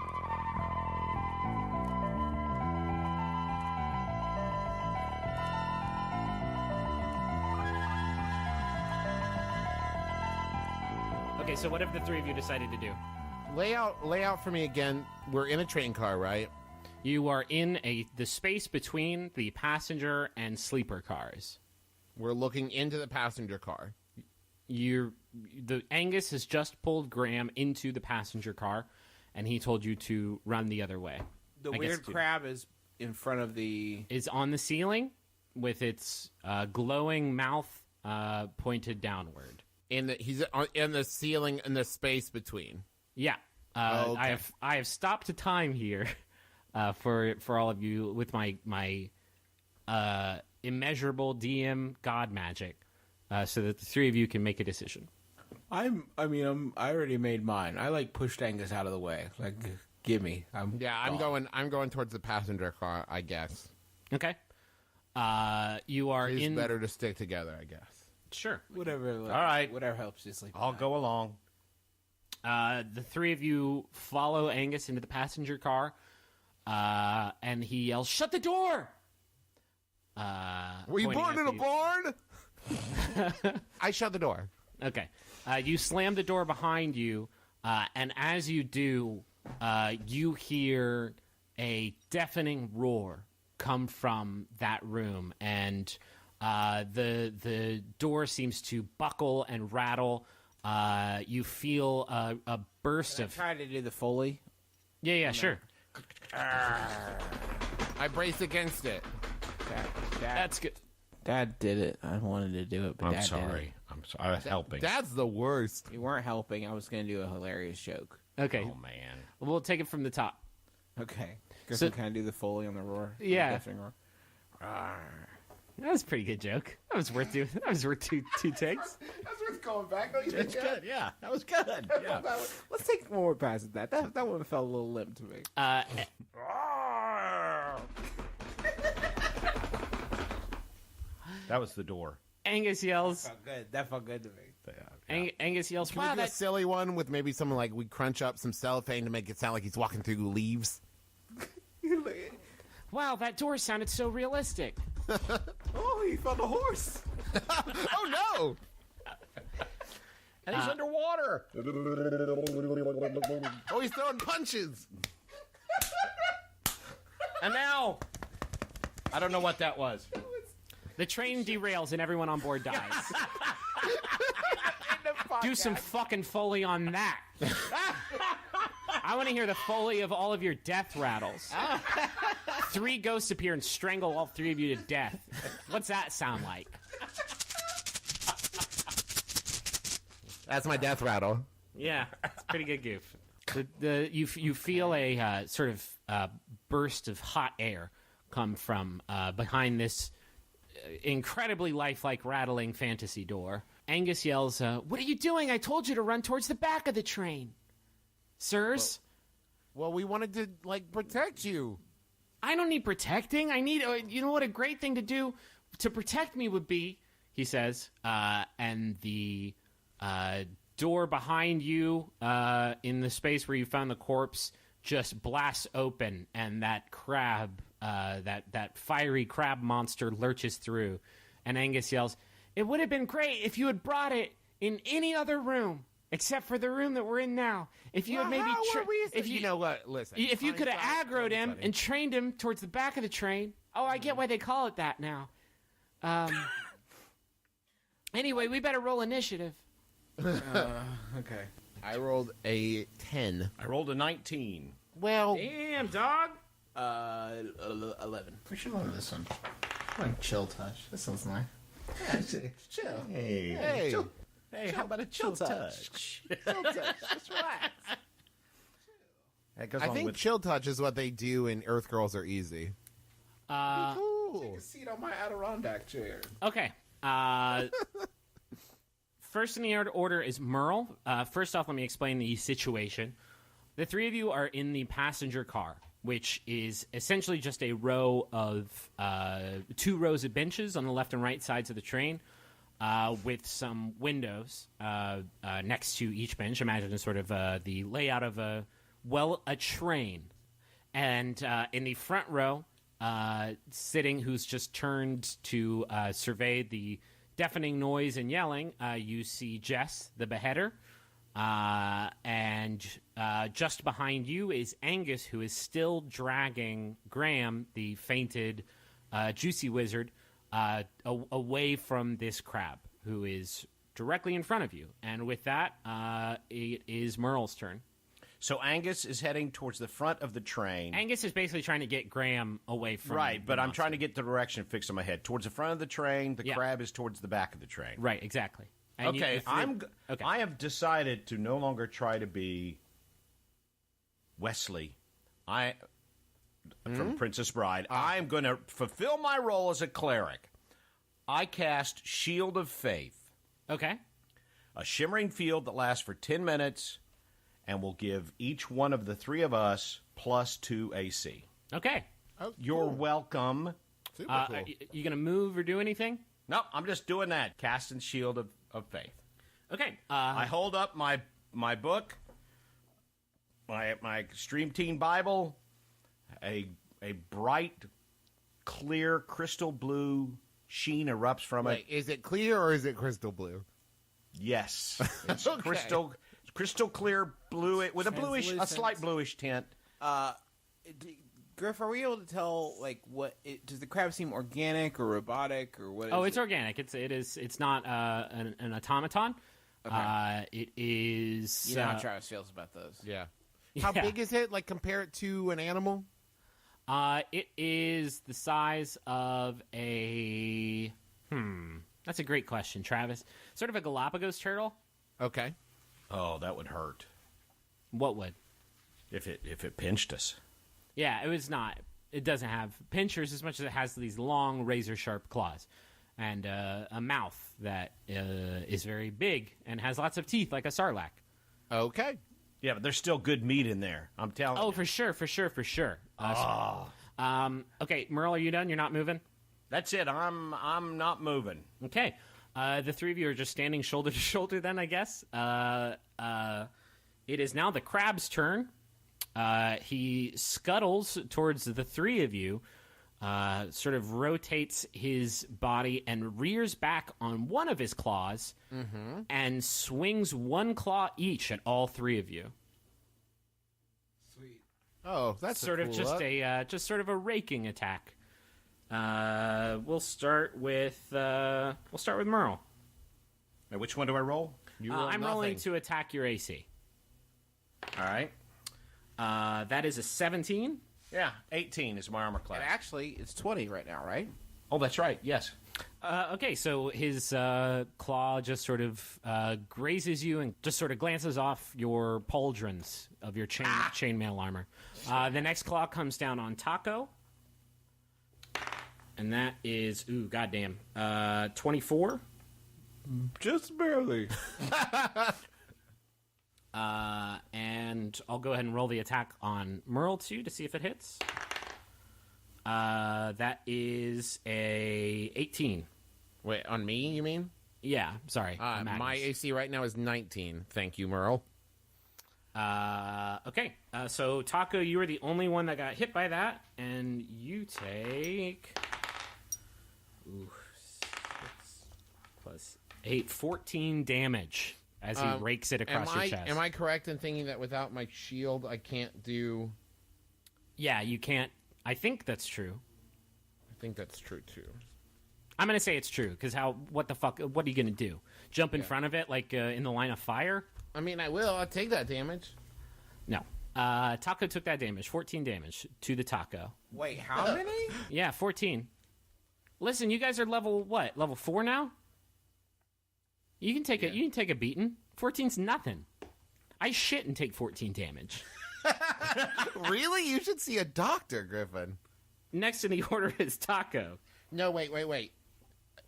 Okay, so what have the three of you decided to do? Lay out for me again. We're in a train car, right? You are in the space between the passenger and sleeper cars. We're looking into the passenger car. The Angus has just pulled Graham into the passenger car, and he told you to run the other way. The weird crab is in front of is on the ceiling with its glowing mouth pointed downward. He's in the ceiling in the space between. Yeah. Okay. I have stopped time here for all of you with my immeasurable DM god magic, so that the three of you can make a decision. I already made mine. I pushed Angus out of the way. Gimme. I'm going towards the passenger car, I guess. Okay. You are It's in. better to stick together, I guess. Sure. whatever. All right. Whatever helps you sleep. I'll go along. The three of you follow Angus into the passenger car, and he yells, "Shut the door!" Were you pointing born at in a the- barn? I shut the door. Okay. You slam the door behind you, and as you do, you hear a deafening roar come from that room, and the door seems to buckle and rattle. You feel a burst of... Try to do the Foley. Yeah, sure. I brace against it. That's good. Dad did it. I wanted to do it, but I'm Dad did sorry. it. I'm sorry. I was helping. That's the worst. You weren't helping. I was going to do a hilarious joke. Okay. Oh, man. We'll take it from the top. Okay. Griffin, So- can I do the Foley on the roar? Yeah. The deafening roar. That was a pretty good joke. That was worth two takes. That's worth going back. Don't you That's good. Yeah, that was good. Yeah. Let's take one more pass at that. That one felt a little limp to me. That was the door. Angus yells. Good. That felt good to me. Angus yells. Can we Wow, do a that's silly one with maybe someone we crunch up some cellophane to make it sound like he's walking through leaves? wow. That door sounded so realistic. Oh, he found a horse. Oh no! And he's underwater. Oh, he's throwing punches. And now, I don't know what that was. The train derails and everyone on board dies. Do some fucking Foley on that. I want to hear the Foley of all of your death rattles. 3 ghosts appear and strangle all 3 of you to death. What's that sound like? That's my death rattle. Yeah, it's a pretty good goof. You feel a sort of burst of hot air come from behind this incredibly lifelike rattling fantasy door. Angus yells, "What are you doing? I told you to run towards the back of the train, sirs." Well, we wanted to protect you. I don't need protecting. I need, you know what a great thing to do to protect me would be, he says. And the door behind you in the space where you found the corpse just blasts open, and that crab, that fiery crab monster lurches through. And Angus yells, "It would have been great if you had brought it in any other room except for the room that we're in now. If you had maybe... if you know what? Listen. If you could have aggroed him and trained him towards the back of the train. Oh, I get why they call it that now. Anyway, we better roll initiative. Okay. I rolled a 10. I rolled a 19. Well, Damn, dog. 11. We should love this one. Chill touch. This one's nice. Yeah, chill. hey. Hey, how about a chill touch? Chill touch. Just relax. That goes I along think with chill touch is what they do in Earth Girls Are Easy. Cool. Take a seat on my Adirondack chair. Okay. First in the order is Merle. First off, let me explain the situation. The 3 of you are in the passenger car, which is essentially just a row of 2 rows of benches on the left and right sides of the train, with some windows next to each bench. Imagine it's sort of the layout of a train. And in the front row, sitting, who's just turned to survey the deafening noise and yelling, you see Jess, the beheader. And just behind you is Angus, who is still dragging Graham, the fainted juicy wizard, away from this crab, who is directly in front of you. And with that, it is Merle's turn. So Angus is heading towards the front of the train. Angus is basically trying to get Graham away from Right, the but I'm monster. trying to get the direction fixed in my head. Towards the front of the train, the Yeah. crab is towards the back of the train. Right, exactly. And Okay, okay. I have decided to no longer try to be Wesley. from Princess Bride. I'm going to fulfill my role as a cleric. I cast Shield of Faith, Okay. a shimmering field that lasts for 10 minutes and will give each one of the three of us +2 AC. Okay. Oh, You're cool. welcome. Super cool. You gonna move or do anything? No, I'm just doing that. Casting Shield of Faith. Okay. I hold up my book, my Stream Team Bible, a bright, clear, crystal blue sheen erupts from Wait, it. is it clear or is it crystal blue? Yes, it's Okay. crystal clear blue with a slight bluish tint. Griff, are we able to tell does the crab seem organic or robotic or what? Oh, it's organic. It's not an automaton. Okay. It is. You know how Travis feels about those. Yeah. How Yeah. big is it? Like, compare it to an animal? It is the size of a. That's a great question, Travis. Sort of a Galapagos turtle. Okay. Oh, that would hurt What would? if it pinched us. Yeah, it was not. It doesn't have pinchers as much as it has these long, razor-sharp claws, and a mouth that is very big and has lots of teeth like a sarlacc. Okay. Yeah, but there's still good meat in there. I'm telling Oh, you. for sure. Okay, Merle, are you done? You're not moving? That's it. I'm not moving. Okay. The three of you are just standing shoulder to shoulder then, I guess. It is now the crab's turn. He scuttles towards the three of you, sort of rotates his body and rears back on one of his claws and swings one claw each at all three of you. Sweet. Oh, that's Sort a of cool just look. just sort of a raking attack. We'll start with Merle. Now, which one do I roll? You roll I'm rolling nothing. to attack your AC. All right. That is a 17. Yeah, 18 is my armor class. And actually, it's 20 right now, right? Oh, that's right. Yes. Okay, so his claw just sort of grazes you and just sort of glances off your pauldrons of your chainmail armor. The next claw comes down on Taco. And that is, goddamn, 24. Just barely. And I'll go ahead and roll the attack on Merle, too, to see if it hits. That is a 18. Wait, on me, you mean? Yeah, sorry. on My Magnus. AC right now is 19. Thank you, Merle. Okay, so Taco, you were the only one that got hit by that, and you take 6 plus 8, 14 damage as he rakes it across your chest. Am I correct in thinking that without my shield, I can't do... Yeah, you can't. I think that's true. I think that's true, too. I'm gonna say it's true because what the fuck? What are you gonna do? Jump in front of it like in the line of fire? I mean, I will. I'll take that damage. No. Taco took that damage. 14 damage to the Taco. Wait, how many? Yeah, 14. Listen, you guys are level what? Level 4 now? You can take a beating. 14's nothing. I shit and take 14 damage. Really? You should see a doctor, Griffin. Next in the order is Taco. No, wait.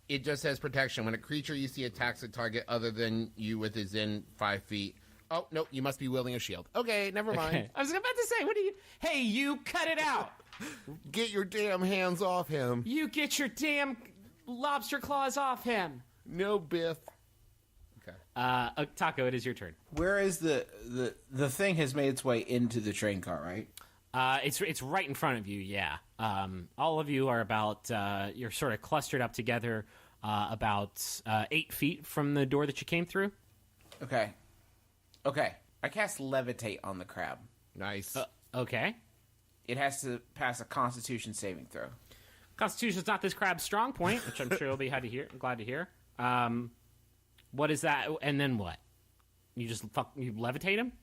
It just says protection. When a creature you see attacks a target other than you within 5 feet. Oh, no, you must be wielding a shield. Okay, never mind. Okay. I was about to say, hey, you cut it out. Get your damn hands off him. You get your damn lobster claws off him. No, Biff. Okay. Taco, it is your turn. Where is the thing has made its way into the train car, right? It's right in front of you, yeah. All of you are about, you're sort of clustered up together about 8 feet from the door that you came through. Okay. I cast levitate on the crab. Nice. Okay. It has to pass a Constitution saving throw. Constitution's not this crab's strong point, which I'm sure you'll be glad to hear. What is that? And then what? You just you levitate him?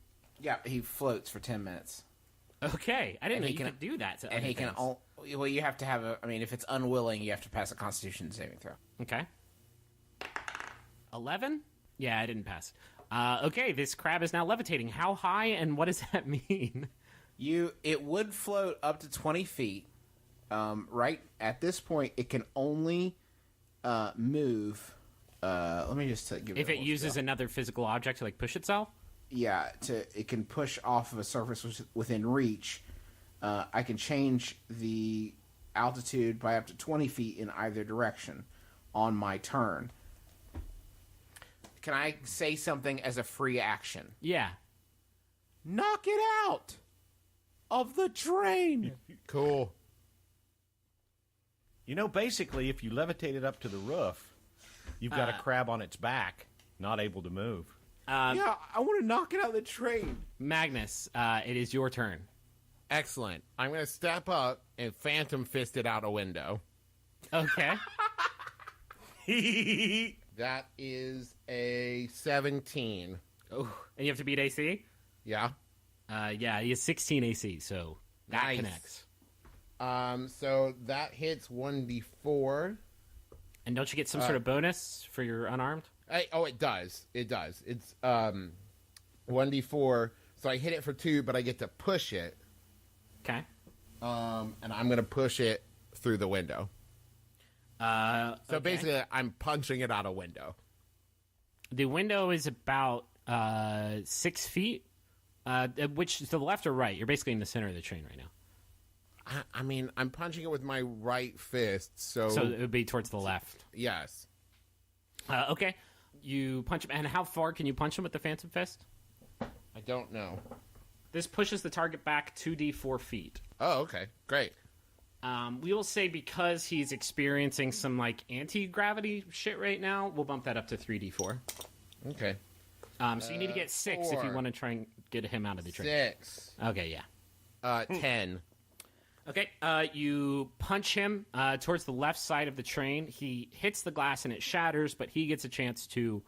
Yeah, he floats for 10 minutes. Okay, I didn't know he you can- could do that. To And other he can... things. Well, you have to have if it's unwilling, you have to pass a Constitution saving throw. Okay. 11? Yeah, I didn't pass. Okay, this crab is now levitating. How high and what does that mean? It would float up to 20 feet. Right at this point, it can only move. Let me just give it. If a it whole uses spell. another physical object to like push itself. Yeah, it can push off of a surface within reach. I can change the altitude by up to 20 feet in either direction on my turn. Can I say something as a free action? Yeah. Knock it out of the train. Cool. Basically, if you levitate it up to the roof, you've got a crab on its back, not able to move. Yeah, I want to knock it out of the train. Magnus, it is your turn. Excellent. I'm going to step up and phantom fist it out a window. Okay. That is a 17. Oh, and you have to beat AC? Yeah. Yeah, he has 16 AC, so that Nice. connects. So that hits 1d4. And don't you get some sort of bonus for your unarmed? It does. It does. It's 1d4. So I hit it for 2, but I get to push it. Okay. And I'm going to push it through the window. So basically, I'm punching it out a window. The window is about 6 feet, which to the left or right? You're basically in the center of the train right now. I mean, I'm punching it with my right fist, so it would be towards the left. yes. Okay. You punch him. And how far can you punch him with the Phantom Fist? I don't know. This pushes the target back 2d4 feet. Oh, okay. Great. We will say because he's experiencing some like anti-gravity shit right now, we'll bump that up to 3d4. Okay. So you need to get 6 if you 4. want to try and get him out of the train. 6. Okay, yeah. 10. Okay, you punch him towards the left side of the train. He hits the glass and it shatters, but he gets a chance to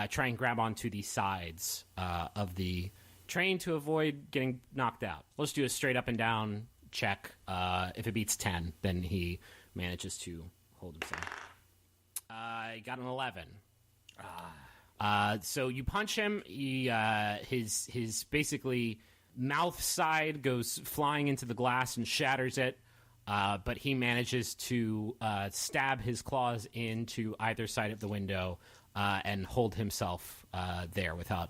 try and grab onto the sides of the train to avoid getting knocked out. Let's do a straight up and down check. If it beats 10, then he manages to hold himself. He got an 11. So you punch him. He his basically mouth side goes flying into the glass and shatters it. But he manages to stab his claws into either side of the window and hold himself there without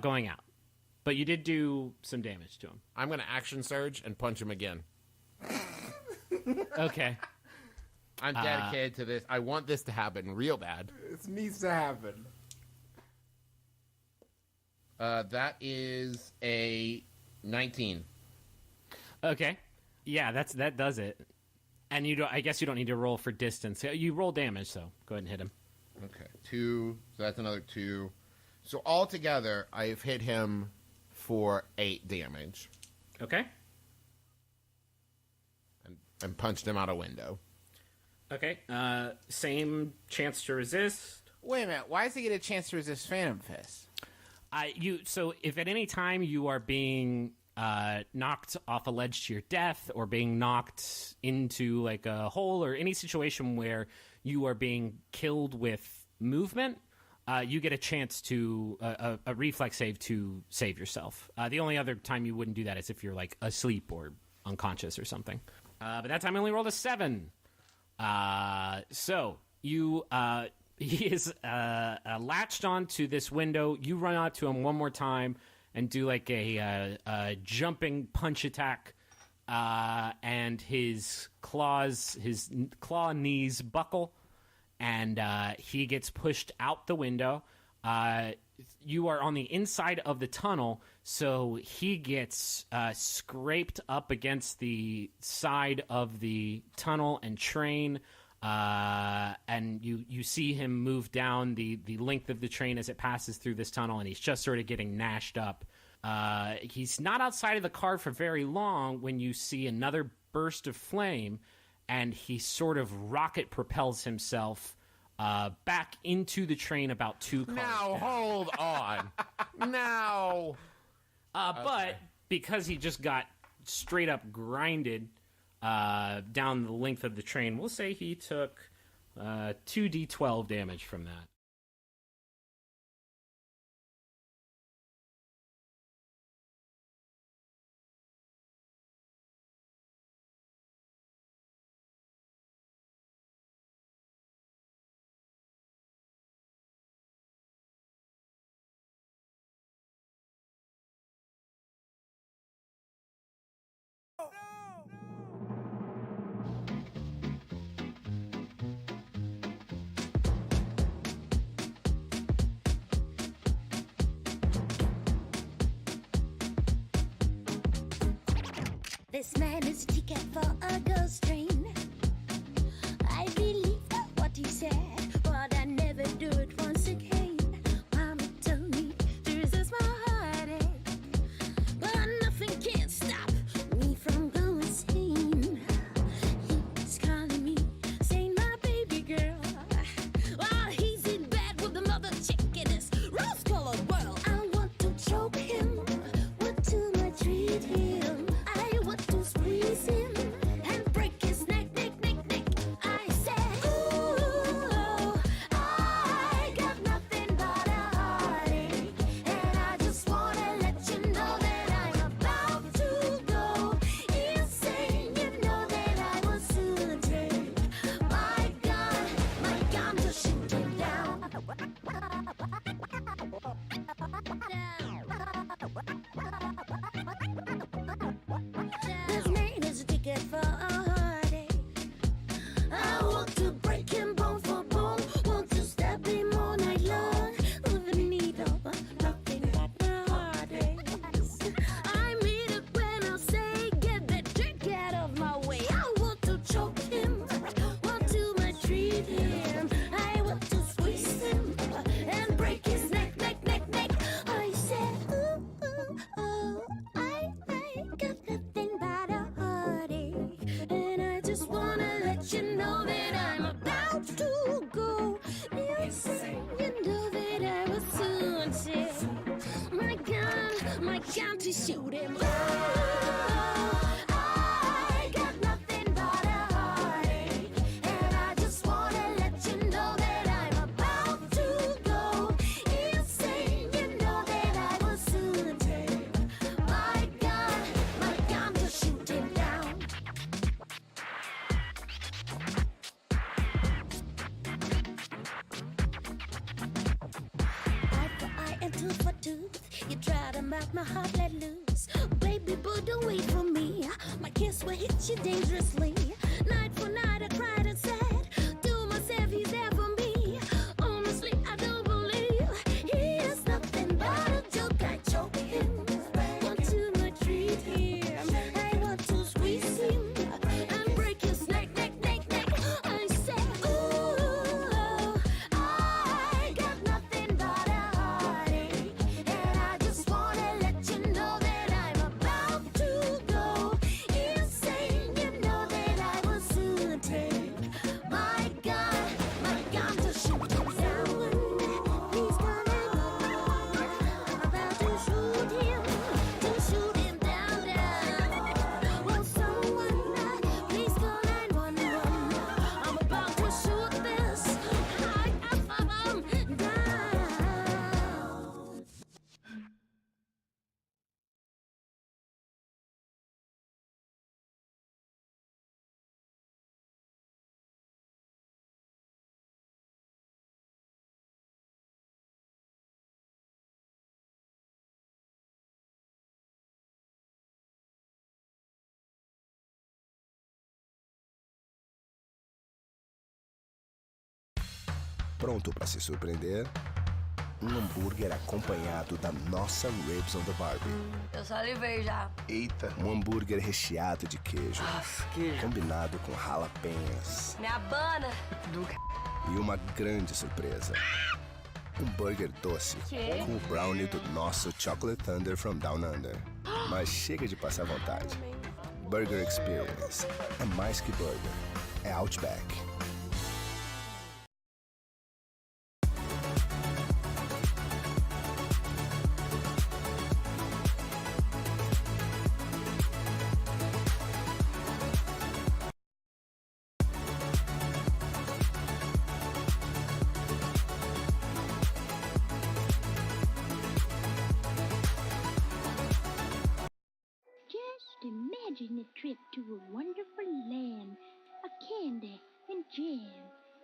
going out. But you did do some damage to him. I'm going to action surge and punch him again. Okay. I'm dedicated to this. I want this to happen real bad. This needs to happen. That is a 19. Okay. Yeah, that does it. And I guess you don't need to roll for distance. You roll damage, so go ahead and hit him. Okay. 2. So that's another 2. So altogether, I've hit him for 8 damage. Okay. And punched him out a window. Okay. Same chance to resist. Wait a minute. Why does he get a chance to resist Phantom Fist? So if at any time you are being knocked off a ledge to your death or being knocked into like a hole or any situation where you are being killed with movement, you get a chance to a reflex save to save yourself. The only other time you wouldn't do that is if you're like asleep or unconscious or something. But that time I only rolled a 7. So you he is latched onto this window. You run out to him one more time and do like a jumping punch attack, and his claw knees buckle, and he gets pushed out the window. You are on the inside of the tunnel, so he gets scraped up against the side of the tunnel and train. And you see him move down the length of the train as it passes through this tunnel, and he's just sort of getting gnashed up. He's not outside of the car for very long when you see another burst of flame, and he sort of rocket propels himself back into the train about 2 cars Now, down. hold on. Now. But because he just got straight up grinded down the length of the train, we'll say he took 2d12 damage from that. This man is a ticket for a ghost train. I believe what he said, but I never do it once again. Mama told me this is my heartache, but nothing can stop me from going insane. He's calling me, saying my baby girl, while he's in bed with another chick in his rose-colored world. I want to choke him, want to maltreat him. I want to squeeze him and break his neck, neck, neck, neck. I said, ooh, I got nothing but a heartache, and I just wanna let you know that I'm about to go insane. You know that I will soon take my gun to shoot him down. This man is a ticket for a heartache. I want to break him bone for bone. Want to stab him all night long with a needle. Nothing but my heartaches. I mean it when I say get that drink out of my way. I want to choke him. Want to maltreat him. I want to squeeze him and break his neck, neck, neck, neck. I said, ooh, ooh, oh, I got nothing but a heartache, and I just wanna let you know that I'm about to go insane. You know that I will soon take my gun to shoot him. Ooh, I got nothing but a heartache, and I just wanna let you know that I'm about to go insane. You know that I will soon take my gun to shoot him down. Eye for eye and tooth for tooth. You try to melt my heart, let loose. Baby boo, don't wait for me. My kiss will hit you dangerously. Night for night, I cried and said to myself, he's there for me. Honestly, I don't believe he is nothing but a joke. I choke him, want to maltreat him. I want to squeeze him and break his neck, neck, neck, neck. I said, ooh, I got nothing but a heartache, and I just wanna let you know that I'm about to go insane. You know that I will soon take my gun to shoot him down. He's coming on, about to shoot him down, down. Will someone please call 911? I'm about to shoot this down. Pronto para se surpreender? Um hambúrguer acompanhado da nossa Ribs on the Barbie. Eu salivei já. Eita! Um hambúrguer recheado de queijo. Nossa, queijo. Combinado com jalapenos. Me abana. E uma grande surpresa. Um burger doce com o brownie do nosso Chocolate Thunder from Down Under. Mas chega de passar vontade. Burger Experience é mais que burger. É Outback. Just imagine a trip to a wonderful land, a candy and jam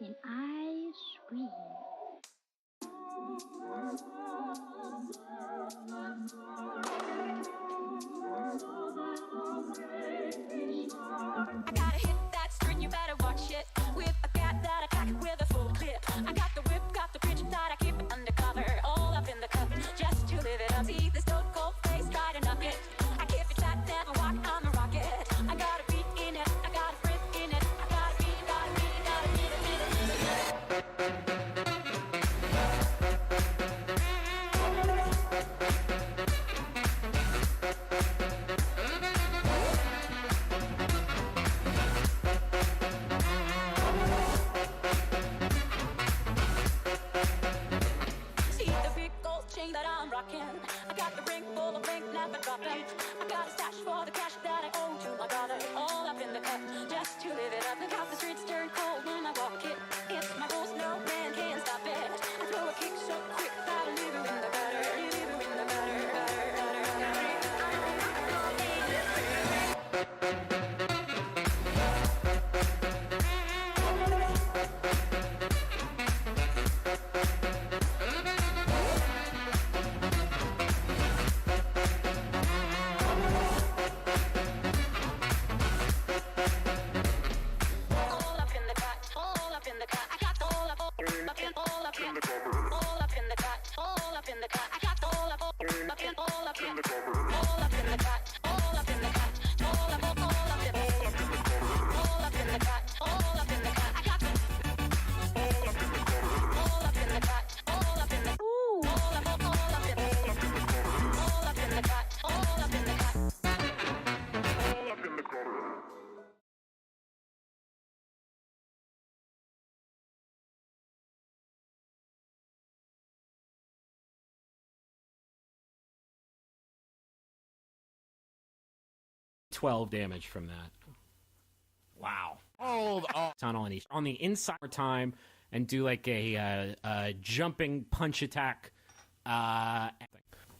and ice cream. I gotta hit that string, you better watch it. With a cat that I crack with a full clip. I got the whip, got the bridge that I keep it undercover. All up in the cup, just to live it up. See this stone cold face, try to knock it. I keep it tight, never walk, I'm a rocket. See the big gold chain that I'm rocking. I got the ring full of ring, never dropping. I got a stash for the cash that I owe to my brother. All up in the cut, just to live it up. Look how the streets turn cold when I walk it. It's my rules, no man can stop it. I throw a kick so quick that I leave her in the gutter. Leave her in the gutter, gutter, gutter, gutter. All up in the cut, all up in the cut. I got the all up in the all up in the cut, all up in the cut. I got the all up in all up in all up in the cut, all up in the cut, all up in the cut, all up in the cut, all up in the cut. I got the all up in the cut, all up in the cut, all up in the all up in the cut, all up in the cut. $12 damage from that. Wow. Hold on. Tunnel, and he's on the inside time and do like a jumping punch attack. But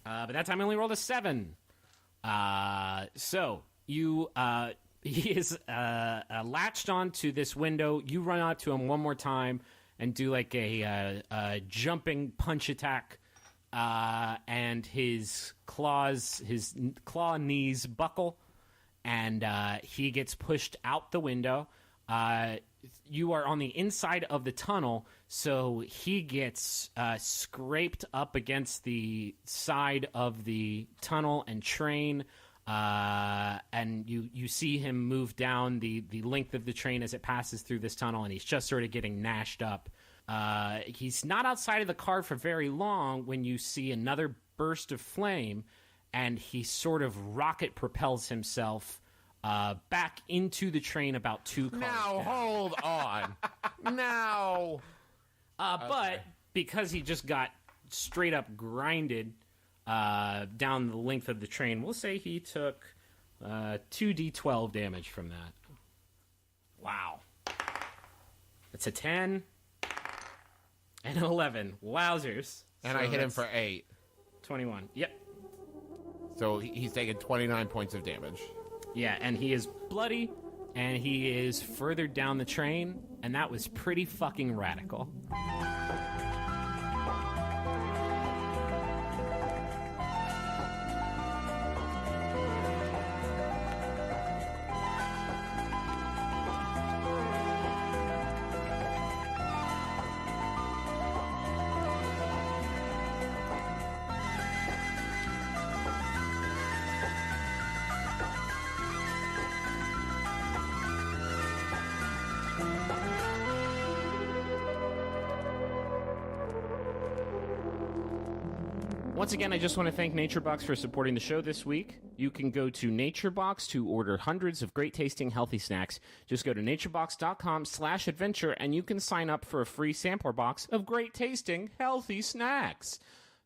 that time I only rolled a 7. So you he is latched onto this window. You run out to him one more time and do like a jumping punch attack. And his claw knees buckle, and he gets pushed out the window. You are on the inside of the tunnel, so he gets scraped up against the side of the tunnel and train, and you see him move down the length of the train as it passes through this tunnel, and he's just sort of getting gnashed up. He's not outside of the car for very long when you see another burst of flame, and he sort of rocket propels himself back into the train about 2 cars Now, down. hold on. Now. But because he just got straight up grinded down the length of the train, we'll say he took 2d12 damage from that. Wow. It's a 10 and an 11. Wowzers. And So I hit him that's for 8. 21. Yep. So he's taken 29 points of damage. Yeah, and he is bloody, and he is further down the train, and that was pretty fucking radical. Once again, I just want to thank NatureBox for supporting the show this week. You can go to NatureBox to order hundreds of great-tasting healthy snacks. Just go to naturebox.com/adventure, and you can sign up for a free sampler box of great-tasting healthy snacks.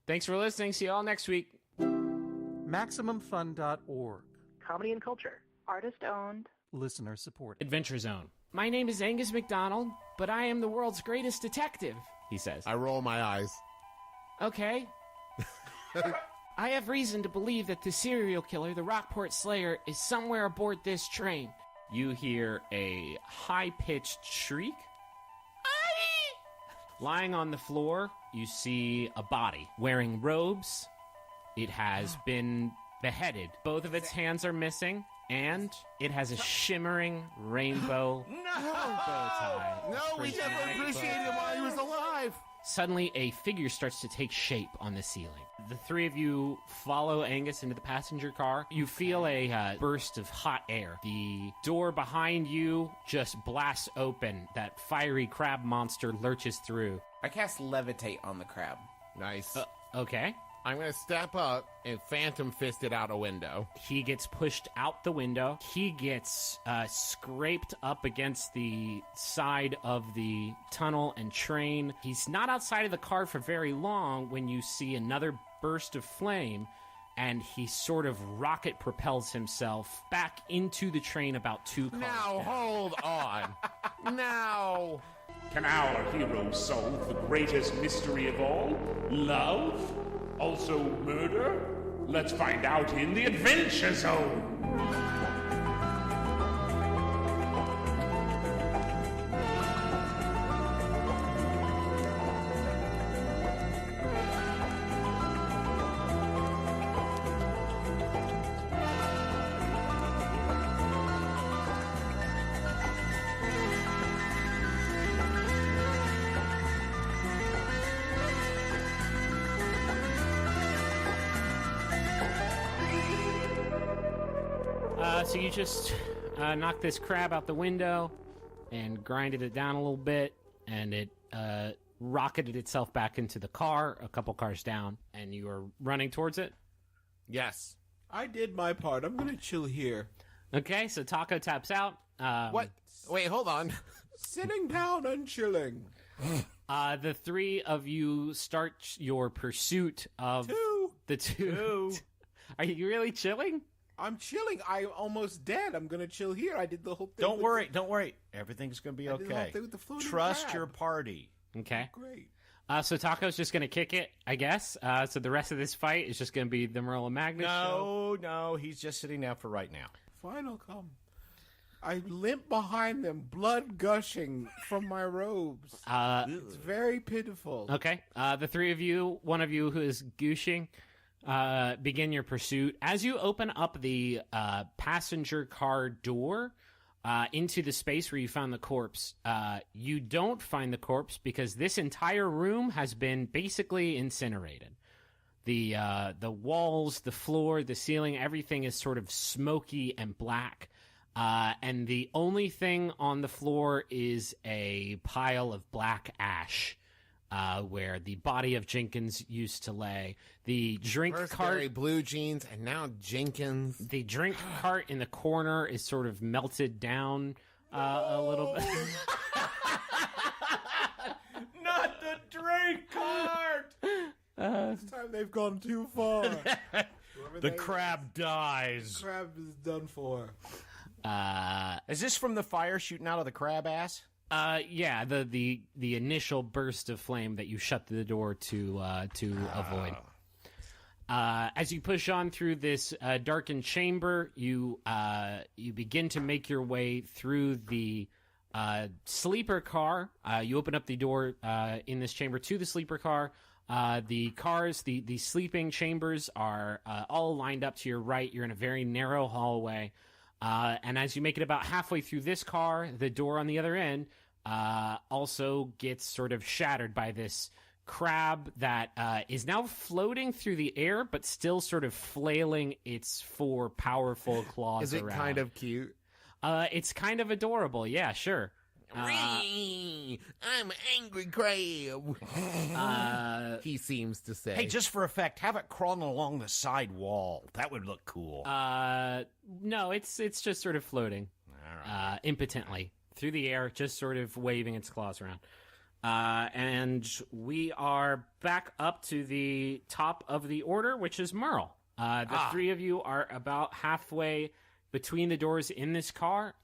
Thanks for listening. See you all next week. MaximumFun.org. Comedy and culture. Artist owned. Listener supported. Adventure Zone. My name is Angus MacDonald, but I am the world's greatest detective, he says. I roll my eyes. Okay. I have reason to believe that the serial killer, the Rockport Slayer, is somewhere aboard this train. You hear a high-pitched shriek. Lying on the floor, you see a body wearing robes. It has been beheaded. Both of its hands are missing, and it has a shimmering rainbow bow tie. No, we never appreciated him while he was alive. suddenly a figure starts to take shape on the ceiling. The three of you follow Angus into the passenger car. You feel a burst of hot air. The door behind you just blasts open. That fiery crab monster lurches through. I cast levitate on the crab. Nice. Okay. I'm going to step up and phantom fist it out a window. He gets pushed out the window. He gets scraped up against the side of the tunnel and train. He's not outside of the car for very long when you see another burst of flame, and he sort of rocket propels himself back into the train about 2 cars Now, down. hold on. Now. Can our heroes solve the greatest mystery of all? Love? Also murder? Let's find out in the Adventure Zone! So you just knocked this crab out the window and grinded it down a little bit, and it rocketed itself back into the car, a couple cars down, and you are running towards it? Yes. I did my part. I'm going to chill here. Okay, so Taco taps out. What? Wait, hold on. Sitting down and chilling. The three of you start your pursuit of the two. Are you really chilling? I'm chilling. I'm almost dead. I'm going to chill here. I did the whole thing. Don't worry. Everything's going to be I did the whole okay. thing with the floating Trust crab. your party. Okay. Great. So Taco's just going to kick it, I guess. So the rest of this fight is just going to be the Merle and Magnus show. No, he's just sitting down for right now. Final come. I limp behind them, blood gushing from my robes. It's very pitiful. Okay. The three of you, one of you who is gooshing, begin your pursuit. As you open up the passenger car door into the space where you found the corpse, you don't find the corpse because this entire room has been basically incinerated. The walls, the floor, the ceiling, everything is sort of smoky and black. And the only thing on the floor is a pile of black ash. Where the body of Jenkins used to lay. The drink First cart, Barry Blue Jeans, and now Jenkins. the drink cart in the corner is sort of melted down a little bit. Not the drink cart! This time they've gone too far. The crab dies. Crab is done for. Is this from the fire shooting out of the crab ass? Yeah, the initial burst of flame that you shut the door to avoid. As you push on through this darkened chamber, you begin to make your way through the sleeper car. You open up the door in this chamber to the sleeper car. The cars, the sleeping chambers are all lined up to your right. You're in a very narrow hallway. And as you make it about halfway through this car, the door on the other end also gets sort of shattered by this crab that is now floating through the air, but still sort of flailing its 4 powerful claws Is it around. kind of cute? It's kind of adorable, yeah, sure. I'm angry crab. He seems to say. Hey, just for effect, have it crawling along the side wall. That would look cool. No, it's just sort of floating, impotently through the air, just sort of waving its claws around. And we are back up to the top of the order, which is Merle. The three of you are about halfway between the doors in this car,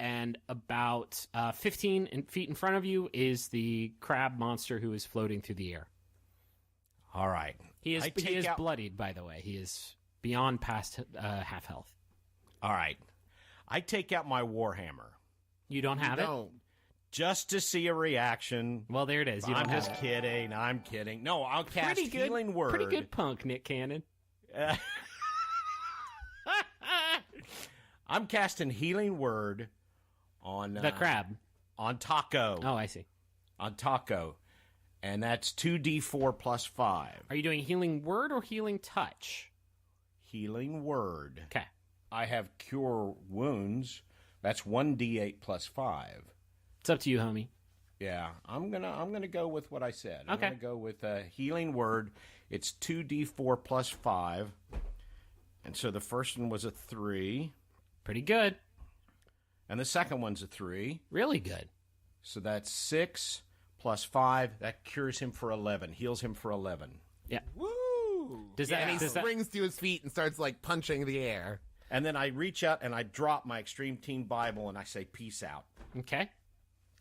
and about 15 feet in front of you is the crab monster who is floating through the air. All right. He is bloodied, by the way. He is beyond past half health. All right. I take out my Warhammer. You don't have it? Just to see a reaction. Well, there it is. You I'm don't have just it. kidding. I'm kidding. No, I'll cast Pretty good, Healing Word. Pretty good punk, Nick Cannon. I'm casting Healing Word on... The crab. On Taco. Oh, I see. On Taco. And that's 2d4 plus 5. Are you doing healing word or healing touch? Healing word. Okay. I have cure wounds. That's 1d8 plus 5. It's up to you, homie. Yeah, I'm gonna go with what I said. I'm Okay. gonna go with healing word. It's 2d4 plus 5. And so the first one was a 3. Pretty good. And the second one's a 3. Really good. So that's 6 plus 5. That cures him for 11. Heals him for 11. Yeah. Woo! Does that? And he Does that? springs to his feet and starts like punching the air. And then I reach out and I drop my Extreme Team Bible and I say, peace out. Okay.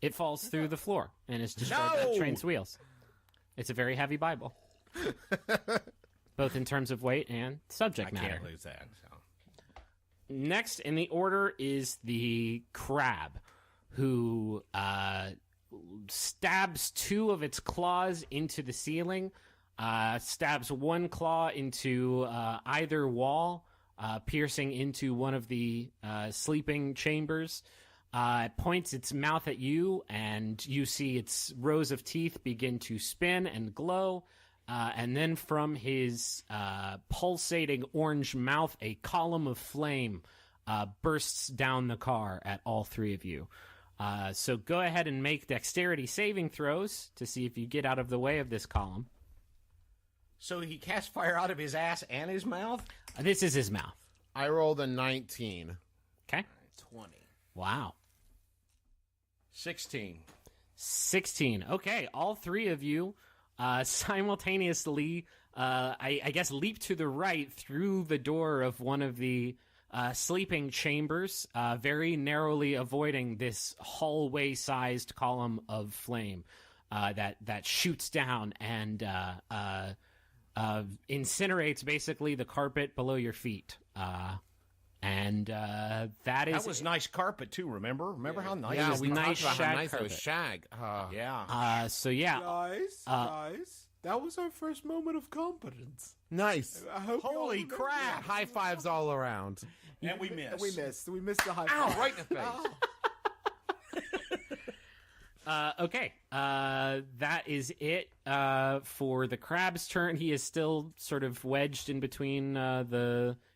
It falls through the floor and is destroyed No! by train's wheels. It's a very heavy Bible, both in terms of weight and subject I matter. can't lose that. So. Next in the order is the crab, who stabs 2 of its claws into the ceiling, stabs 1 claw into either wall, piercing into one of the sleeping chambers. It points its mouth at you, and you see its rows of teeth begin to spin and glow. And then from his pulsating orange mouth, a column of flame bursts down the car at all 3 of you. So go ahead and make dexterity saving throws to see if you get out of the way of this column. So he casts fire out of his ass and his mouth? This is his mouth. I rolled a 19. Okay. 20. Wow. 16. 16. Okay, all 3 of you simultaneously, I guess, leap to the right through the door of one of the sleeping chambers, very narrowly avoiding this hallway-sized column of flame that shoots down and incinerates basically the carpet below your feet. That was nice carpet too. Remember how nice? Yeah, was we nice talked about how shag nice it was carpet. shag. Yeah. So yeah, Guys, that was our first moment of competence. Nice. I hope you all Holy remember crap! High fives all around. And we missed. We missed the high Ow, five. right in the face. okay, that is it for the crab's turn. He is still sort of wedged in between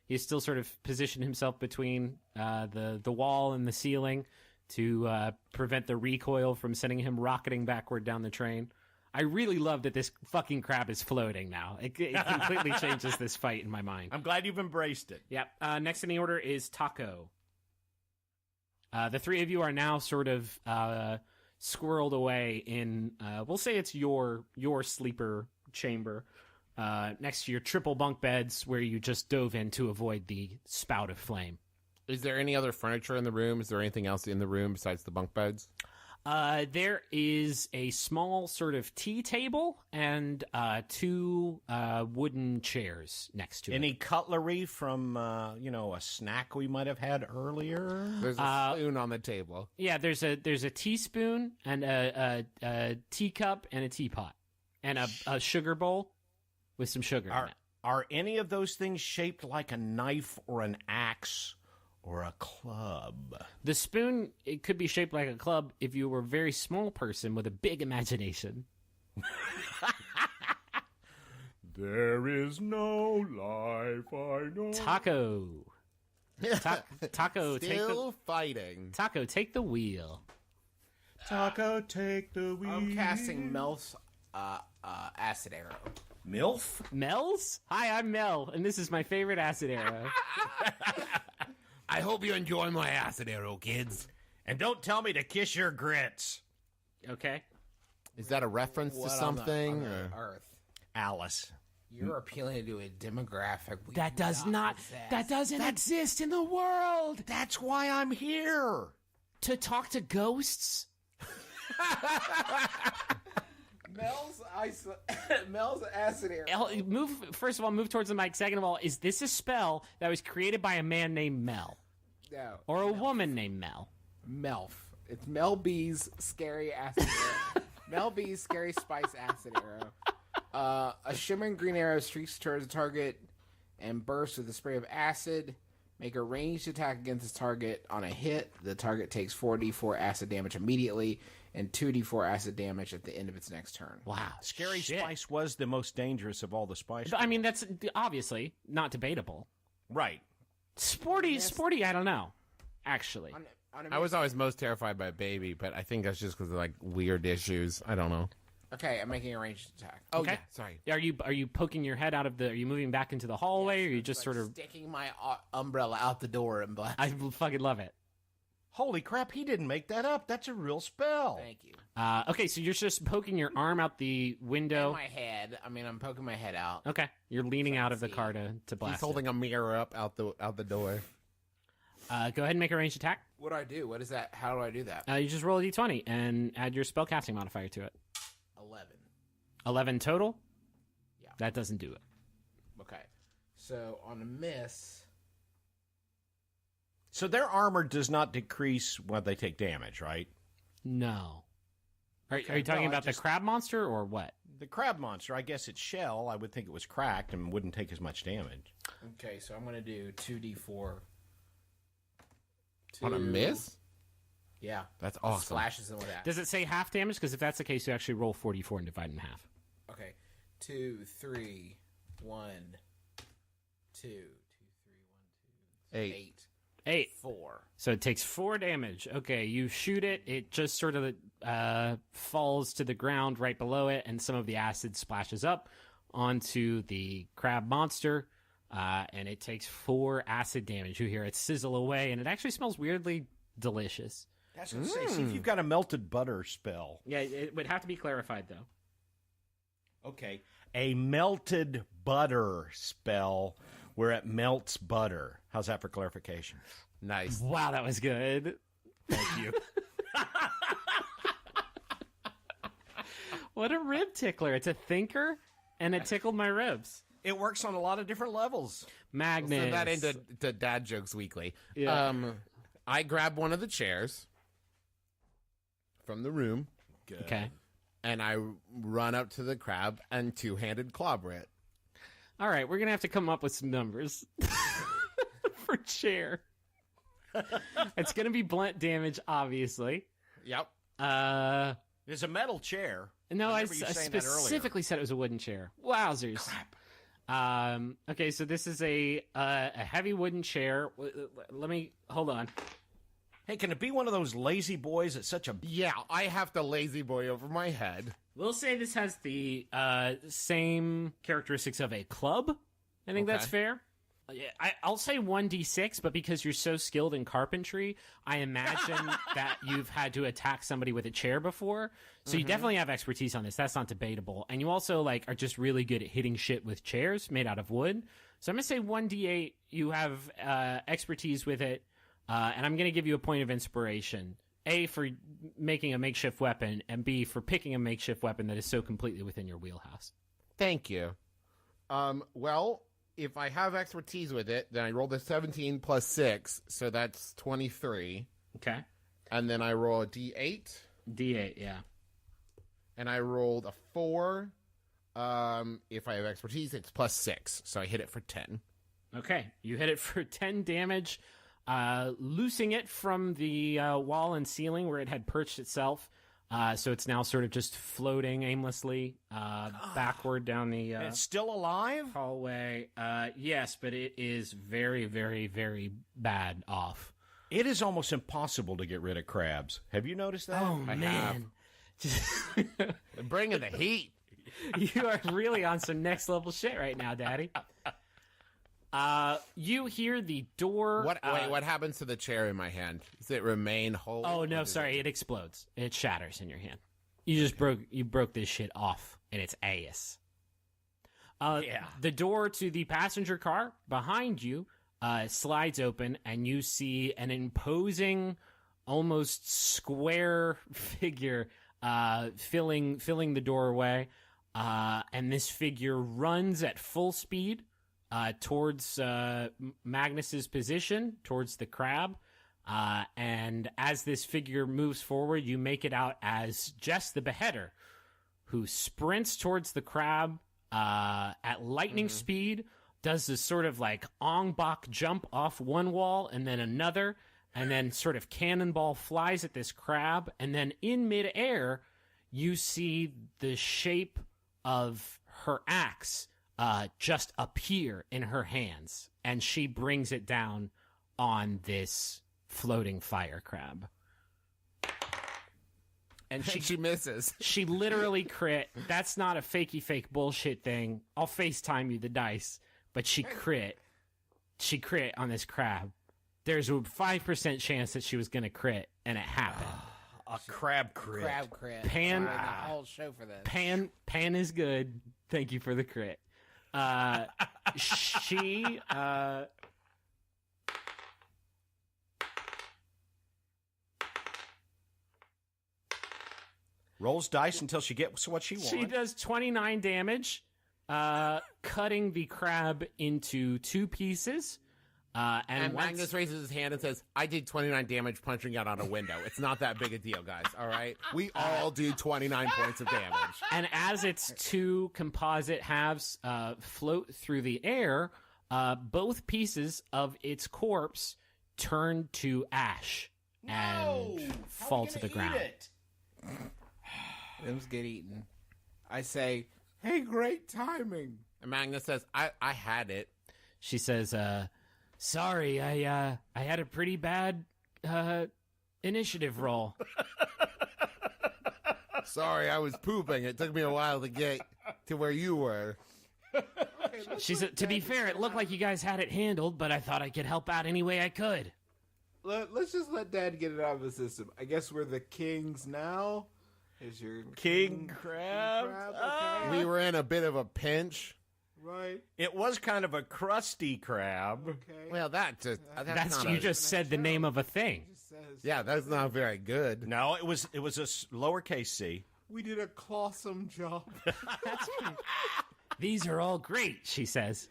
He's still sort of positioned himself between the wall and the ceiling to prevent the recoil from sending him rocketing backward down the train. I really love that this fucking crab is floating now. It completely changes this fight in my mind. I'm glad you've embraced it. Yep. Next in the order is Taco. The 3 of you are now sort of squirreled away in, we'll say it's your sleeper chamber, next to your triple bunk beds where you just dove in to avoid the spout of flame. Is there any other furniture in the room? Is there anything else in the room besides the bunk beds? There is a small sort of tea table and 2 wooden chairs next to it. Any cutlery from, a snack we might have had earlier? There's a spoon on the table. Yeah, there's a teaspoon and a teacup and a teapot and a sugar bowl with some sugar in it. Are any of those things shaped like a knife or an axe or a club? The spoon, it could be shaped like a club if you were a very small person with a big imagination. There is no life I know. Taco. Taco, Still fighting. Taco, take the wheel. Taco, take the wheel. I'm casting Mel's acid arrow. MILF? Mel's? Hi, I'm Mel, and this is my favorite acid arrow. I hope you enjoy my acid arrow, kids. And don't tell me to kiss your grits. Okay. Is that a reference to something? On the or- Earth. Alice. You're appealing to a demographic we That do does not, possess. that doesn't exist in the world. That's why I'm here. To talk to ghosts? Mel's acid arrow. First of all, move towards the mic. Second of all, is this a spell that was created by a man named Mel? No. Or a woman named Mel? Melf. It's Mel B's scary acid arrow. Mel B's scary spice acid arrow. A shimmering green arrow streaks towards the target and bursts with a spray of acid. Make a ranged attack against this target. On a hit, the target takes 4d4 acid damage immediately and 2d4 acid damage at the end of its next turn. Wow. Scary Shit. Spice was the most dangerous of all the spice. But, I mean, that's obviously not debatable. Right. Sporty, I don't know, actually. I was always most terrified by Baby, but I think that's just because of, like, weird issues. I don't know. Okay, I'm making a ranged attack. Oh, Okay. yeah, sorry. Are you poking your head out of the... Are you moving back into the hallway, or are you just sort of... Sticking my umbrella out the door and blast. I fucking love it. Holy crap, he didn't make that up. That's a real spell. Thank you. Okay, so you're just poking your arm out the window. And my head. I mean, I'm poking my head out. Okay, you're leaning out of the car to blast He's holding a mirror up out the door. it. Go ahead and make a ranged attack. What do I do? What is that? How do I do that? You just roll a d20 and add your spellcasting modifier to it. 11. 11 total? Yeah. That doesn't do it. Okay. So on a miss... So their armor does not decrease when they take damage, right? No. Are you talking No, I about just- the crab monster or what? The crab monster, I guess its shell, I would think it was cracked and wouldn't take as much damage. Okay, so I'm going to do 2d4. On a miss? Yeah. That's awesome. Slashes them with that. Does it say half damage? Because if that's the case, you actually roll 44 and divide in half. Okay. 2, 3, 1, 2, 2, 3, 1, 2, 8. 8. 4. So it takes 4 damage. Okay, you shoot it. It just sort of falls to the ground right below it, and some of the acid splashes up onto the crab monster, and it takes 4 acid damage. You hear it sizzle away, and it actually smells weirdly delicious. That's what I say. See if you've got a melted butter spell. Yeah, it would have to be clarified, though. Okay. A melted butter spell where it melts butter. How's that for clarification? Nice. Wow, that was good. Thank you. What a rib tickler. It's a thinker, and it tickled my ribs. It works on a lot of different levels. Magnets. Send that into to Dad Jokes Weekly. Yeah. I grab one of the chairs from the room. Okay. And I run up to the crab and two-handed clobber it. All right, we're going to have to come up with some numbers for chair. It's going to be blunt damage, obviously. Yep. There's a metal chair. No, I remember you saying that earlier. specifically said it was a wooden chair. Wowzers. Crap. Okay, so this is a heavy wooden chair. Let me hold on. Hey, can it be one of those lazy boys that's such a... Yeah, I have to lazy boy over my head. We'll say this has the same characteristics of a club. I think that's fair. I'll say 1d6, but because you're so skilled in carpentry, I imagine that you've had to attack somebody with a chair before. So you definitely have expertise on this. That's not debatable. And you also are just really good at hitting shit with chairs made out of wood. So I'm going to say 1d8. You have expertise with it. And I'm going to give you a point of inspiration. A, for making a makeshift weapon, and B, for picking a makeshift weapon that is so completely within your wheelhouse. Thank you. Well, if I have expertise with it, then I roll the 17 plus 6, so that's 23. Okay. And then I roll a d8. D8, yeah. And I rolled a 4. If I have expertise, it's plus 6, so I hit it for 10. Okay, you hit it for 10 damage, loosing it from the wall and ceiling where it had perched itself. So it's now sort of just floating aimlessly backward down the it's still alive? hallway. Yes, but it is very, very, very bad off. It is almost impossible to get rid of crabs. Have you noticed that? Oh, man. They're bringing the heat. You are really on some next level shit right now, Daddy. You hear the door. Wait, what happens to the chair in my hand? Does it remain whole? Oh no, sorry, it explodes. It shatters in your hand. You broke this shit off, and it's ass. Yeah. The door to the passenger car behind you slides open, and you see an imposing, almost square figure filling the doorway. And this figure runs at full speed towards Magnus's position, towards the crab. And as this figure moves forward, you make it out as Jess the Beheader, who sprints towards the crab at lightning speed, does this sort of like Ong Bak jump off one wall and then another, and then sort of cannonball flies at this crab, and then in midair, you see the shape of her axe just appear in her hands, and she brings it down on this floating fire crab. And she misses. She literally crit. That's not a fakey fake bullshit thing. I'll FaceTime you the dice, but she crit. She crit on this crab. There's a 5% chance that she was going to crit, and it happened. A crab crit. Crab crit. Pan, The whole show for that. Pan is good. Thank you for the crit. She rolls dice until she gets what she wants. She does 29 damage, cutting the crab into 2 pieces. And Magnus raises his hand and says, I did 29 damage punching out on a window. It's not that big a deal, guys, all right? We all do 29 points of damage. And as its 2 composite halves float through the air, both pieces of its corpse turn to ash and fall to the ground. Them's get eaten. I say, hey, great timing. And Magnus says, I had it. She says, sorry, I had a pretty bad initiative roll. Sorry, I was pooping. It took me a while to get to where you were. She said, to be fair, it looked like you guys had it handled, but I thought I could help out any way I could. Let's just let Dad get it out of the system. I guess we're the kings now. Is your King Crab? Okay. We were in a bit of a pinch. Right. It was kind of a crusty crab. Okay. Well, that's That's not you just said the name of a thing. Yeah, that's not very good. No, it was a lowercase c. We did a clawsome job. That's fine. These are all great, she says.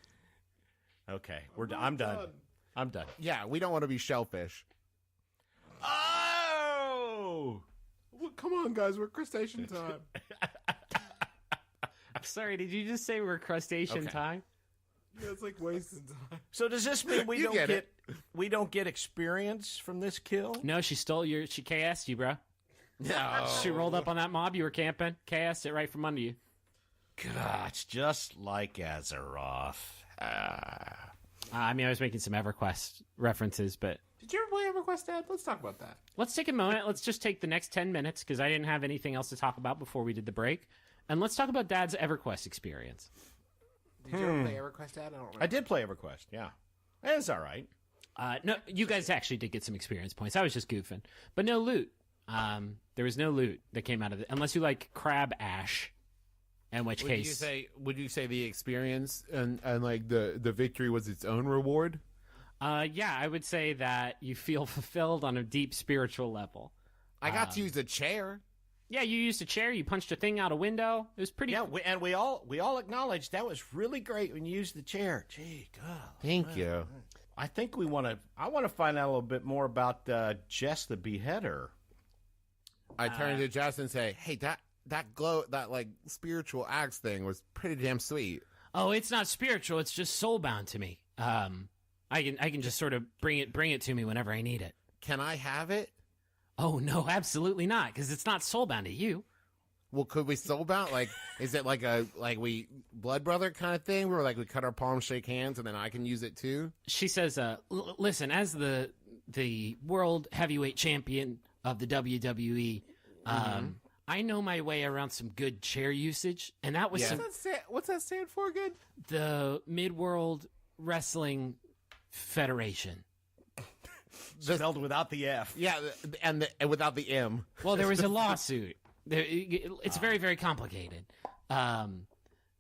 Okay, I'm done. I'm done. Yeah, we don't want to be shellfish. Oh! Well, come on, guys. We're crustacean time. Sorry, did you just say we're crustacean time? Yeah, it's like wasting time. So does this mean we don't get experience from this kill? No, she stole she KS'd you, bro. No. She rolled up on that mob you were camping, KS'd it right from under you. God, it's just like Azeroth. I mean, I was making some EverQuest references, but... Did you ever play EverQuest, Dad? Let's talk about that. Let's take a moment. Let's just take the next 10 minutes, because I didn't have anything else to talk about before we did the break. And let's talk about Dad's EverQuest experience. Did you ever play EverQuest, Dad? I don't remember. I did play EverQuest, yeah. It's all right. No, you guys actually did get some experience points. I was just goofing. But no loot. There was no loot that came out of it, unless you like crab ash. In which case... Would you say the experience and like the victory was its own reward? Yeah, I would say that you feel fulfilled on a deep spiritual level. I got to use a chair. Yeah, you used a chair. You punched a thing out a window. It was pretty. Yeah, we all acknowledged that was really great when you used the chair. Gee, God. Thank you. I think I want to find out a little bit more about Jess the Beheader. I turn to Jess and say, "Hey, that like spiritual axe thing was pretty damn sweet." Oh, it's not spiritual. It's just soulbound to me. I can just sort of bring it to me whenever I need it. Can I have it? Oh no, absolutely not, because it's not soulbound to you. Well, could we soulbound? Like, is it like we blood brother kind of thing, where like we cut our palms, shake hands, and then I can use it too? She says, "Listen, as the world heavyweight champion of the WWE, I know my way around some good chair usage, and that was What's that stand for again? The Mid-World Wrestling Federation." Spelled without the F. Yeah, and without the M. Well, there was a lawsuit. It's very, very complicated.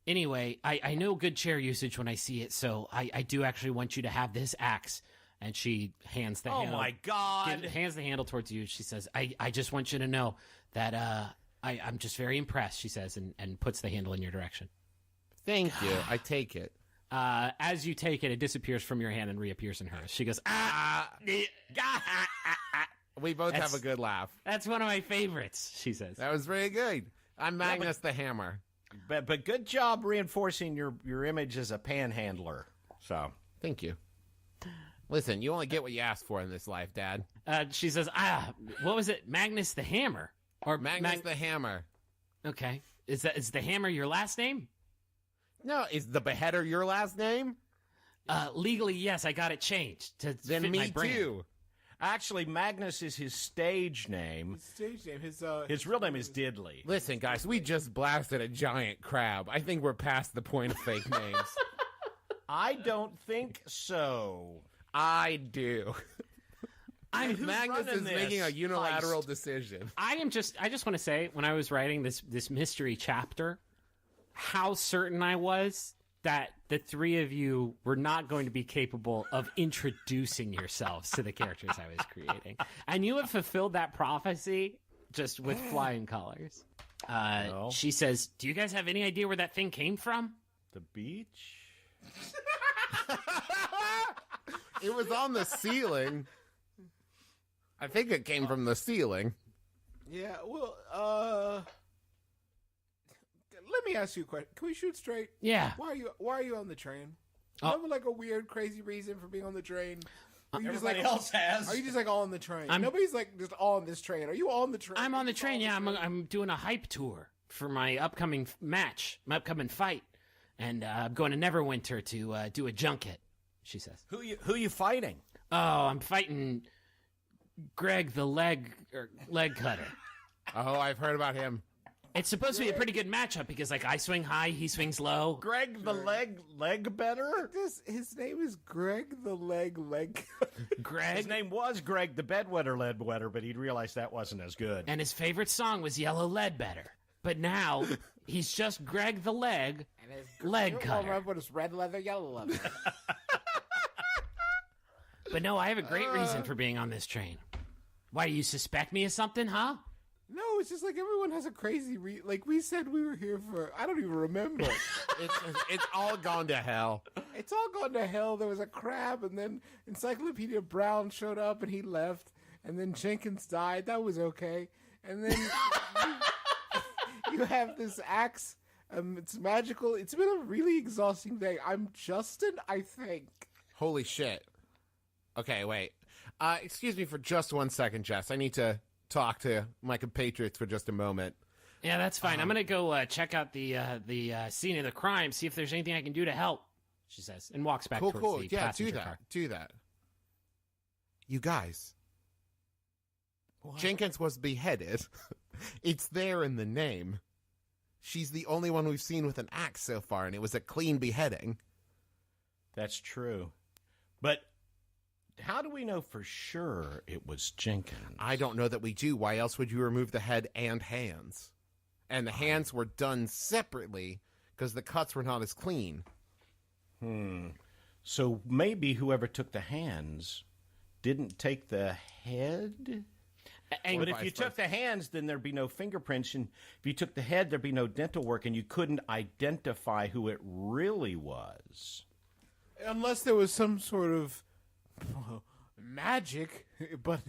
Anyway, I know good chair usage when I see it, so I do actually want you to have this axe. And she hands the handle. Oh, my God. Hands the handle towards you. She says, I just want you to know that I'm just very impressed, she says, and puts the handle in your direction. Thank you. I take it. As you take it, it disappears from your hand and reappears in hers. She goes, We both have a good laugh. That's one of my favorites, she says. That was very good. I'm Magnus the Hammer. But good job reinforcing your image as a panhandler. So, Thank you. Listen, you only get what you ask for in this life, Dad. She says, what was it? Magnus the Hammer. Or Magnus the Hammer. Okay. Is the Hammer your last name? No, is the Beheader your last name? Legally, yes. I got it changed to Then fit me my brand. too. actually, Magnus is his stage name. His stage name. His real name is Diddley. Listen, guys, we just blasted a giant crab. I think we're past the point of fake names. I don't think so. I do. Who's Magnus is running this making a unilateral heist? decision. I just want to say, when I was writing this mystery chapter, how certain I was that the three of you were not going to be capable of introducing yourselves to the characters I was creating. And you have fulfilled that prophecy just with flying colors. She says, do you guys have any idea where that thing came from? The beach? It was on the ceiling. I think it came from the ceiling. Yeah, well, let me ask you a question. Can we shoot straight? Yeah. Why are you on the train? Do you have like a weird, crazy reason for being on the train? Are you Everybody just, like, else has. Are you just like all on the train? Nobody's like just all on this train. Are you on the train? I'm on the train, yeah. I'm doing a hype tour for my upcoming match, my upcoming fight. And I'm going to Neverwinter to do a junket, she says. Who you fighting? Oh, I'm fighting Greg the leg cutter. Oh, I've heard about him. It's supposed to be a pretty good matchup because, like, I swing high, he swings low. Greg the leg better? His name is Greg the leg. Greg. His name was Greg the bedwetter ledwetter, but he'd realized that wasn't as good. And his favorite song was Yellow Ledbetter. But now he's just Greg the leg cutter. But it's red leather, yellow leather. But no, I have a great reason for being on this train. Why, do you suspect me of something, huh? No, it's just like everyone has a crazy like we said we were here for. I don't even remember. It's all gone to hell. It's all gone to hell. There was a crab, and then Encyclopedia Brown showed up, and he left, and then Jenkins died. That was okay. And then you have this axe. It's magical. It's been a really exhausting day. I'm Justin, I think. Holy shit. Okay, wait. Excuse me for just 1 second, Jess. I need to talk to my compatriots for just a moment. Yeah, that's fine. I'm going to go check out the scene of the crime, see if there's anything I can do to help, she says, and walks back towards the passenger car. Do that. You guys. What? Jenkins was beheaded. It's there in the name. She's the only one we've seen with an axe so far, and it was a clean beheading. That's true. But how do we know for sure it was Jenkins? I don't know that we do. Why else would you remove the head and hands? And the hands were done separately because the cuts were not as clean. So maybe whoever took the hands didn't take the head? But if you took the hands, then there'd be no fingerprints. And if you took the head, there'd be no dental work, and you couldn't identify who it really was. Unless there was some sort of magic, but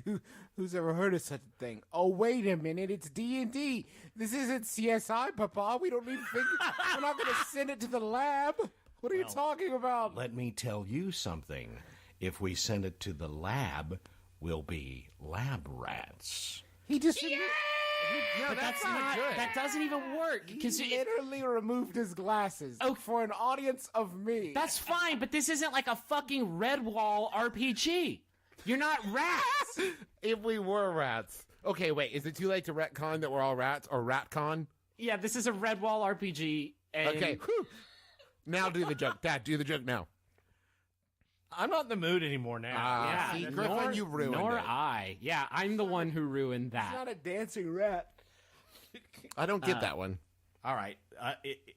who's ever heard of such a thing? Oh, wait a minute, it's D&D. This isn't CSI, Papa. We don't need fingers. We're not going to send it to the lab. What are you talking about? Let me tell you something. If we send it to the lab, we'll be lab rats. He just... But that's not good. That doesn't even work. He literally removed his glasses for an audience of me. That's fine, but this isn't like a fucking Redwall RPG. You're not rats. If we were rats. Okay, wait. Is it too late to retcon that we're all rats or ratcon? Yeah, this is a Redwall RPG. And... Okay. Whew. Now do the joke. Dad, do the joke now. I'm not in the mood anymore now. Yeah, see, Griffin, you ruined nor it. I. Yeah, I'm the one who ruined that. It's not a dancing rat. I don't get that one. All right.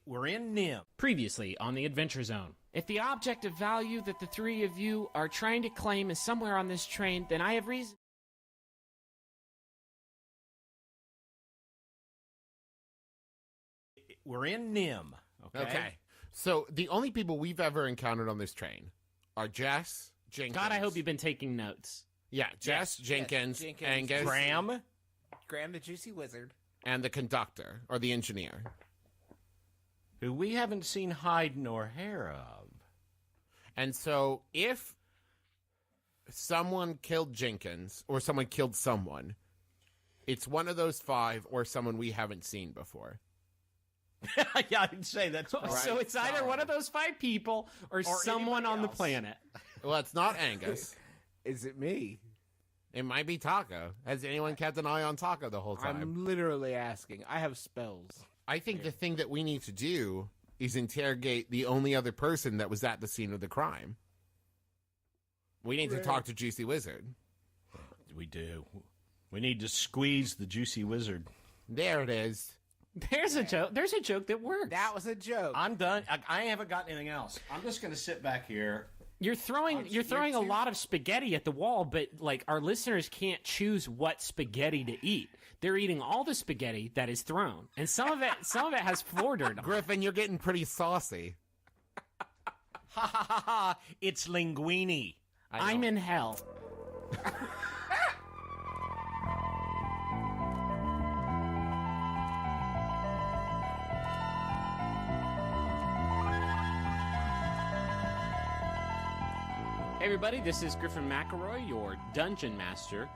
We're in NIM. Previously on the Adventure Zone. If the object of value that the three of you are trying to claim is somewhere on this train, then I have reason... We're in NIM. Okay. So the only people we've ever encountered on this train are Jess, Jenkins. God, I hope you've been taking notes. Yeah, Jess, Jenkins, Angus, Graham the Juicy Wizard. And the conductor, or the engineer. who we haven't seen hide nor hair of. And so if someone killed Jenkins or someone killed someone, it's one of those 5 or someone we haven't seen before. Yeah, I'd say that's right. So it's either one of those 5 people or someone on the planet. Well, it's not Angus. Is it me? It might be Taco. Has anyone kept an eye on Taco the whole time? I'm literally asking. I have spells. I think the thing that we need to do is interrogate the only other person that was at the scene of the crime. We need to talk to Juicy Wizard. We do. We need to squeeze the Juicy Wizard. There it is. There's a joke. There's a joke that works. That was a joke. I'm done. I haven't got anything else. I'm just going to sit back here. You're throwing a lot of spaghetti at the wall, but like our listeners can't choose what spaghetti to eat. They're eating all the spaghetti that is thrown, and some of it has floor dirt on it. Griffin, you're getting pretty saucy. Ha ha ha ha! It's linguine. I'm in hell. Hey everybody, this is Griffin McElroy, your Dungeon Master.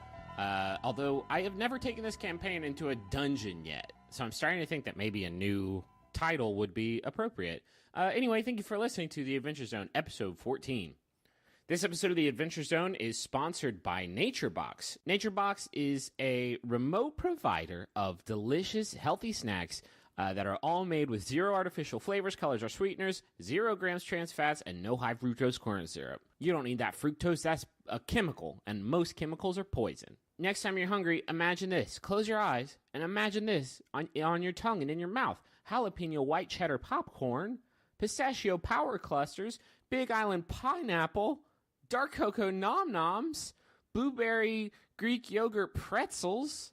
Although I have never taken this campaign into a dungeon yet, so I'm starting to think that maybe a new title would be appropriate. Anyway, thank you for listening to The Adventure Zone, episode 14. This episode of The Adventure Zone is sponsored by NatureBox. NatureBox is a remote provider of delicious, healthy snacks that are all made with 0 artificial flavors, colors, or sweeteners, 0 grams trans fats, and no high fructose corn syrup. You don't need that fructose, that's a chemical, and most chemicals are poison. Next time you're hungry, imagine this. Close your eyes and imagine this on your tongue and in your mouth. Jalapeno white cheddar popcorn, pistachio power clusters, Big Island pineapple, dark cocoa nom-noms, blueberry Greek yogurt pretzels.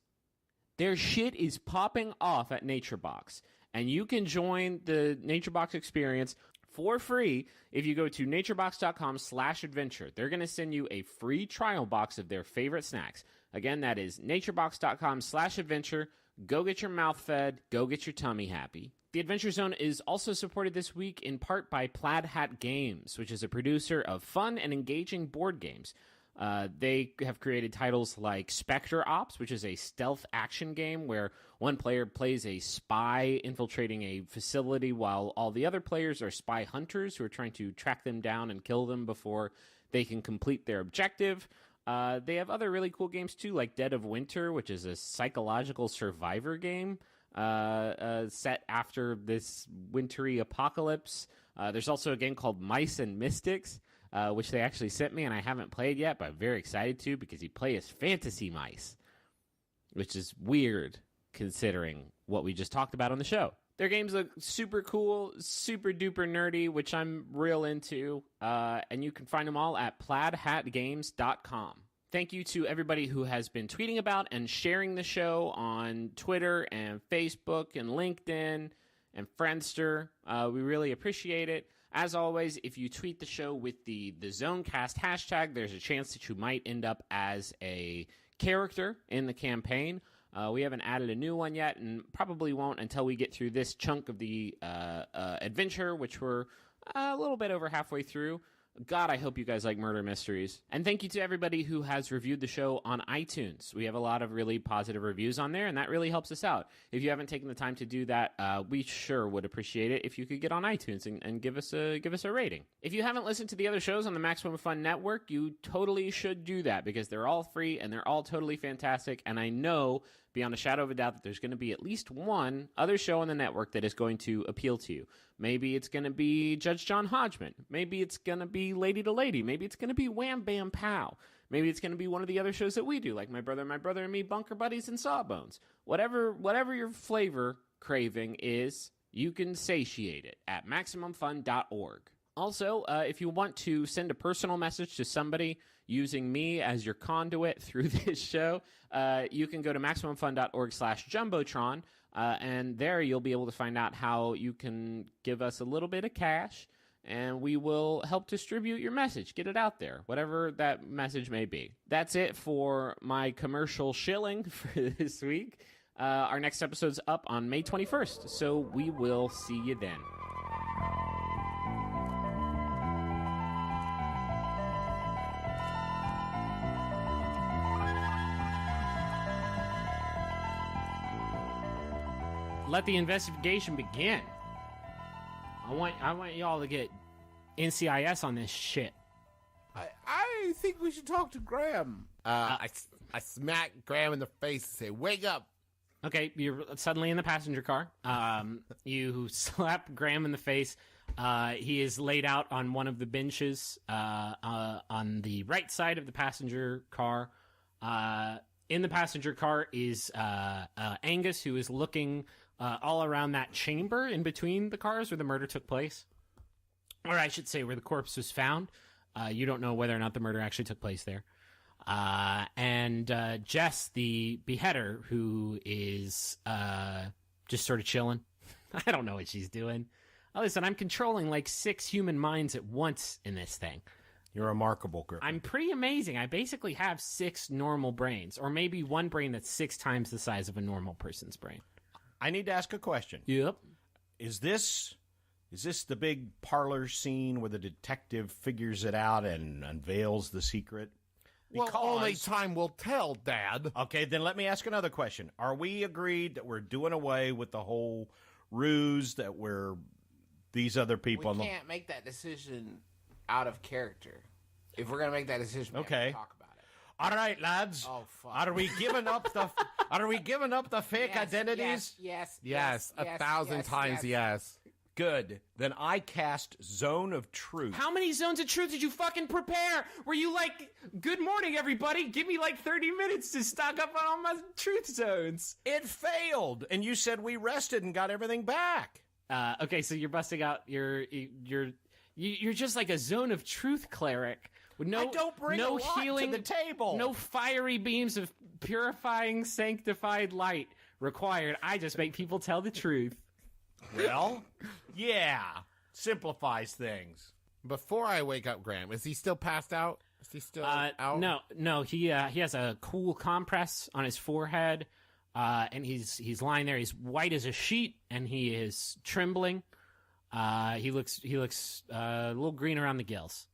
Their shit is popping off at NatureBox, and you can join the NatureBox experience for free if you go to naturebox.com/adventure. They're going to send you a free trial box of their favorite snacks. Again, that is naturebox.com/adventure. Go get your mouth fed. Go get your tummy happy. The Adventure Zone is also supported this week in part by Plaid Hat Games, which is a producer of fun and engaging board games. They have created titles like Spectre Ops, which is a stealth action game where one player plays a spy infiltrating a facility while all the other players are spy hunters who are trying to track them down and kill them before they can complete their objective. They have other really cool games too, like Dead of Winter, which is a psychological survivor game set after this wintry apocalypse. There's also a game called Mice and Mystics, which they actually sent me, and I haven't played yet, but I'm very excited to because you play as fantasy mice, which is weird considering what we just talked about on the show. Their games look super cool, super duper nerdy, which I'm real into, and you can find them all at plaidhatgames.com. Thank you to everybody who has been tweeting about and sharing the show on Twitter and Facebook and LinkedIn and Friendster. We really appreciate it. As always, if you tweet the show with the Zonecast hashtag, there's a chance that you might end up as a character in the campaign. We haven't added a new one yet and probably won't until we get through this chunk of the adventure, which we're a little bit over halfway through. God, I hope you guys like murder mysteries. And thank you to everybody who has reviewed the show on iTunes. We have a lot of really positive reviews on there, and that really helps us out. If you haven't taken the time to do that, we sure would appreciate it if you could get on iTunes and give us a rating. If you haven't listened to the other shows on the Maximum Fun Network, you totally should do that because they're all free and they're all totally fantastic. And I know beyond a shadow of a doubt that there's going to be at least one other show on the network that is going to appeal to you. Maybe it's going to be Judge John Hodgman. Maybe it's going to be Lady to Lady. Maybe it's going to be Wham Bam Pow. Maybe it's going to be one of the other shows that we do, like My Brother and Me, Bunker Buddies, and Sawbones. Whatever your flavor craving is, you can satiate it at MaximumFun.org. Also, if you want to send a personal message to somebody using me as your conduit through this show, you can go to MaximumFun.org/Jumbotron, and there you'll be able to find out how you can give us a little bit of cash, and we will help distribute your message, get it out there, whatever that message may be. That's it for my commercial shilling for this week. Our next episode's up on May 21st, so we will see you then. let the investigation begin. I want y'all to get NCIS on this shit. I think we should talk to Graham. I smack Graham in the face and say, "Wake up!" Okay, you're suddenly in the passenger car. You slap Graham in the face. He is laid out on one of the benches on the right side of the passenger car. In the passenger car is Angus, who is looking all around that chamber in between the cars where the murder took place. Or I should say where the corpse was found. You don't know whether or not the murder actually took place there. And Jess, the beheader, who is just sort of chilling. I don't know what she's doing. Oh, listen, I'm controlling like 6 human minds at once in this thing. You're remarkable, girl. I'm pretty amazing. I basically have 6 normal brains, or maybe one brain that's 6 times the size of a normal person's brain. I need to ask a question. Yep. Is this the big parlor scene where the detective figures it out and unveils the secret? Well, only time will tell, Dad. Okay, then let me ask another question. Are we agreed that we're doing away with the whole ruse that we're these other people? We can't make that decision out of character. If we're gonna make that decision, we have to talk about it. All right, lads. Oh, fuck. Are we giving up the fake identities? Yes. 1,000 times yes. Good. Then I cast Zone of Truth. How many zones of truth did you fucking prepare? Were you like, good morning, everybody. Give me like 30 minutes to stock up on all my truth zones. It failed, and you said we rested and got everything back. Okay, so you're busting out you're just like a zone of truth cleric with no I don't bring no a lot healing to the table. No fiery beams of purifying, sanctified light required. I just make people tell the truth. Well, yeah, simplifies things. Before I wake up Graham, is he still passed out? Is he still out? No. He has a cool compress on his forehead, and he's lying there. He's white as a sheet, and he is trembling. He looks a little green around the gills.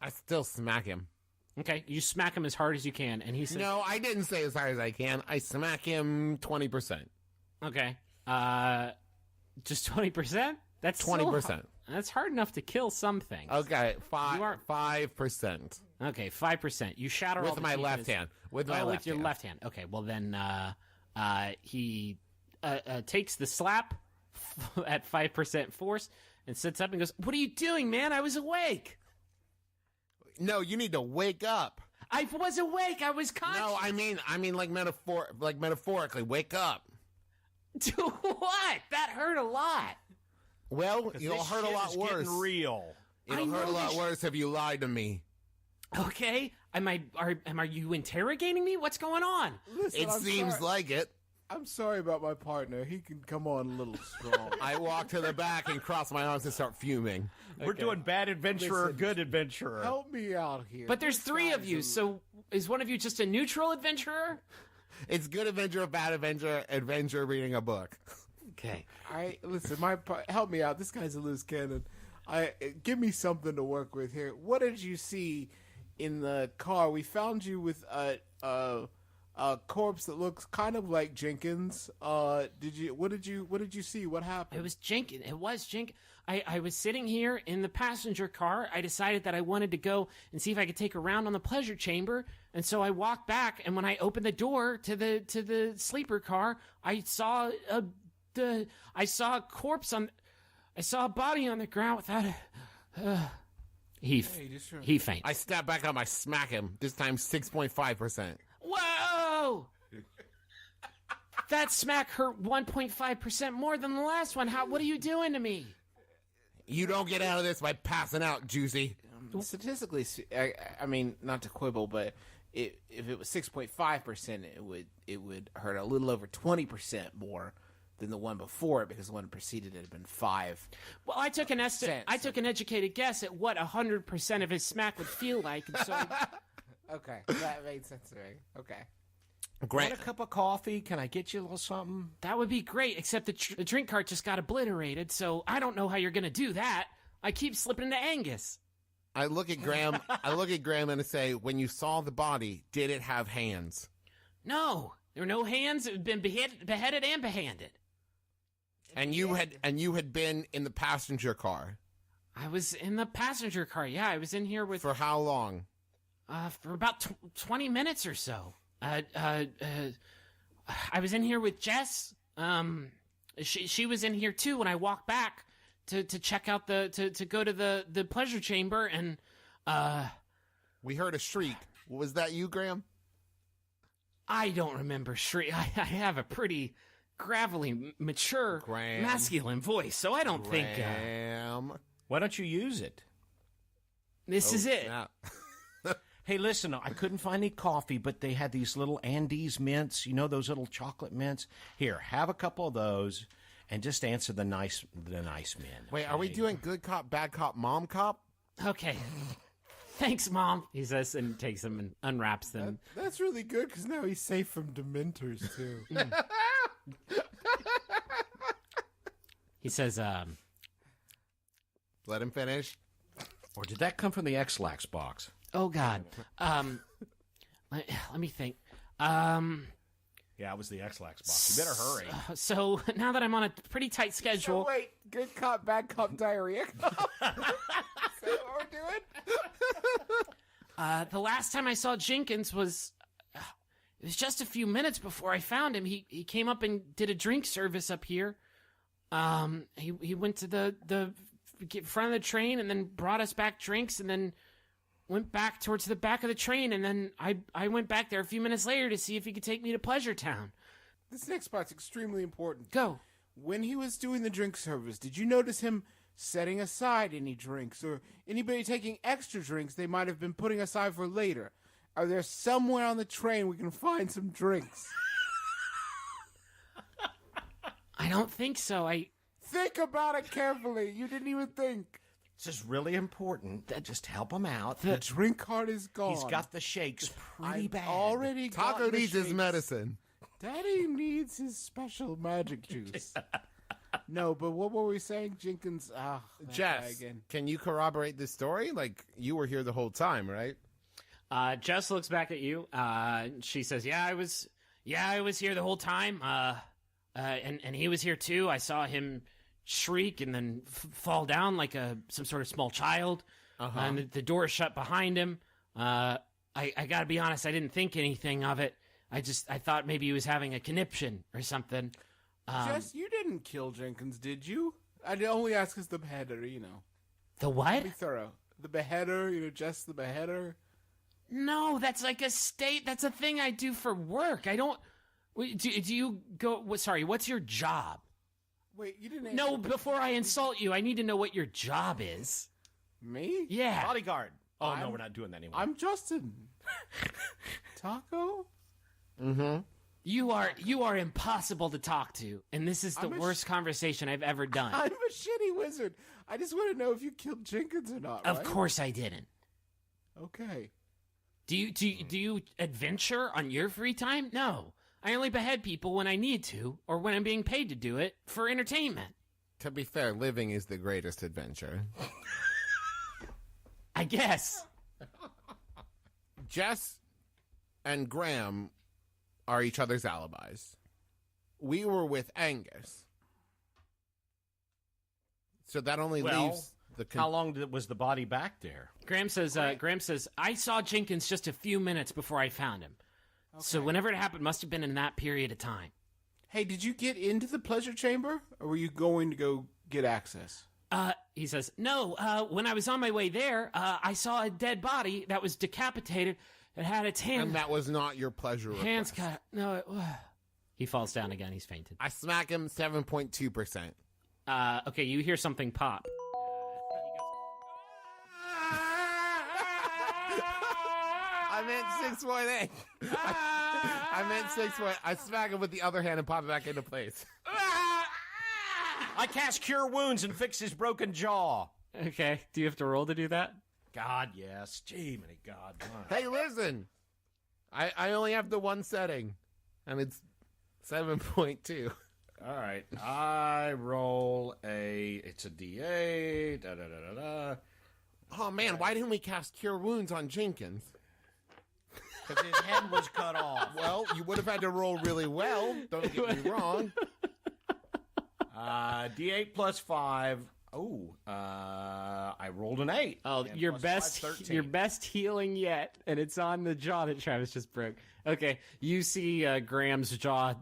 I still smack him. Okay, you smack him as hard as you can, and he says, "No, I didn't say as hard as I can. I smack him 20%." Okay, just 20%. That's 20%. That's hard enough to kill some things. Okay, 5%. Okay, 5%. You shatter all with the my pieces. left hand. With your left hand. Okay, well then, he takes the slap at 5% force and sits up and goes, "What are you doing, man? I was awake." No, you need to wake up. I was awake. I was conscious. No, I mean like metaphorically, wake up. To what? That hurt a lot. Well, you'll hurt a lot worse. Getting real. It'll hurt a lot worse if you lied to me. Okay. Are you interrogating me? What's going on? Listen, it seems like it. I'm sorry about my partner. He can come on a little strong. I walk to the back and cross my arms and start fuming. We're doing bad adventurer, good adventurer. Help me out here. But there's 3 of you, so is one of you just a neutral adventurer? It's good adventure, bad adventure reading a book. Okay. Listen, help me out. This guy's a loose cannon. Give me something to work with here. What did you see in the car? We found you with a corpse that looks kind of like Jenkins. What did you see? What happened? It was Jenkins. I was sitting here in the passenger car. I decided that I wanted to go and see if I could take a round on the pleasure chamber, and so I walked back. And when I opened the door to the sleeper car, I saw a corpse I saw a body on the ground without a. He fainted. I step back up. I smack him. This time 6.5%. Whoa! That smack hurt 1.5% more than the last one. What are you doing to me? You don't get out of this by passing out, Juicy. Statistically, I mean, not to quibble, but if it was 6.5%, it would hurt a little over 20% more than the one before it, because the one preceded it had been 5. Well, I took an educated guess at what 100% of his smack would feel like, and so. Okay, that made sense to me. Okay. Great. Want a cup of coffee? Can I get you a little something? That would be great, except the drink cart just got obliterated, so I don't know how you're going to do that. I keep slipping into Angus. I look at Graham and I say, when you saw the body, did it have hands? No, There were no hands. It had been beheaded and behanded. And you had been in the passenger car. I was in the passenger car. Yeah, I was in here with... For how long? For about 20 minutes or so. I was in here with Jess. She was in here too when I walked back to check out to go to the pleasure chamber, and we heard a shriek. Was that you, Graham? I don't remember shriek. I have a pretty gravelly, mature, masculine voice, so I don't think. Why don't you use it? This is it. Hey, listen, I couldn't find any coffee, but they had these little Andes mints, you know, those little chocolate mints. Here, have a couple of those, and just answer the nice men. Wait, are we doing good cop, bad cop, mom cop? Okay. Thanks, Mom, he says, and takes them and unwraps them. That's really good, because now he's safe from Dementors, too. He says, let him finish. Or did that come from the X-Lax box? Oh, God. Let me think. Yeah, it was the X-Lax box. You better hurry. So now that I'm on a pretty tight schedule... So wait, good cop, bad cop, diarrhea cop? Is that what we're doing? The last time I saw Jenkins was... it was just a few minutes before I found him. He came up and did a drink service up here. He went to the front of the train and then brought us back drinks, and then went back towards the back of the train, and then I went back there a few minutes later to see if he could take me to Pleasure Town. This next part's extremely important. Go. When he was doing the drink service, did you notice him setting aside any drinks, or anybody taking extra drinks they might have been putting aside for later? Are there somewhere on the train we can find some drinks? I don't think so. Think about it carefully. You didn't even think. This is really important. Just help him out. The drink card is gone. He's got the shakes pretty bad. Already Taco needs his medicine. Daddy needs his special magic juice. No, but what were we saying, Jenkins? Jess, can you corroborate this story? Like, you were here the whole time, right? Jess looks back at you. She says, "Yeah, I was here the whole time. And he was here too. I saw him shriek and then fall down like some sort of small child. And the door shut behind him. I gotta be honest, I didn't think anything of it. I thought maybe he was having a conniption or something." Jess, you didn't kill Jenkins, did you? I only ask as the beheader, you know. The what? Be thorough. The beheader, Jess the beheader. No, that's like that's a thing I do for work. I don't... Do you go... Sorry, what's your job? Wait, you didn't... No, before I insult you, I need to know what your job is. Me? Yeah. Bodyguard. Oh, no, we're not doing that anymore. I'm Justin. Taco? Mm-hmm. You are impossible to talk to, and this is the worst conversation I've ever done. I'm a shitty wizard. I just want to know if you killed Jenkins or not, Of course I didn't. Okay. Do you adventure on your free time? No. I only behead people when I need to, or when I'm being paid to do it for entertainment. To be fair, living is the greatest adventure. I guess. Jess and Graham are each other's alibis. We were with Angus. So that only leaves the... How long was the body back there? Graham says, I saw Jenkins just a few minutes before I found him. Okay. So whenever it happened, must have been in that period of time. Hey, did you get into the pleasure chamber, or were you going to go get access? He says, no, when I was on my way there, I saw a dead body that was decapitated. It had its hand... And that was not your pleasure hands request. cut. No, it was... He falls down again. He's fainted. I smack him 7.2%. Okay, you hear something pop. I meant 6.8. I meant 6.8. I smack him with the other hand and pop it back into place. I cast Cure Wounds and fix his broken jaw. Okay, do you have to roll to do that? God, yes. Gee, many God. Hey, listen. I only have the one setting, and it's 7.2. All right. I roll it's a D8. Da, da, da, da, da. Oh, man, why didn't we cast Cure Wounds on Jenkins? because his head was cut off. Well, you would have had to roll really well. Don't get me wrong. D8 plus 5. Oh, I rolled an 8. Oh, And your plus best 5, 13. your best healing yet, and it's on the jaw that Travis just broke. Okay, you see Graham's jaw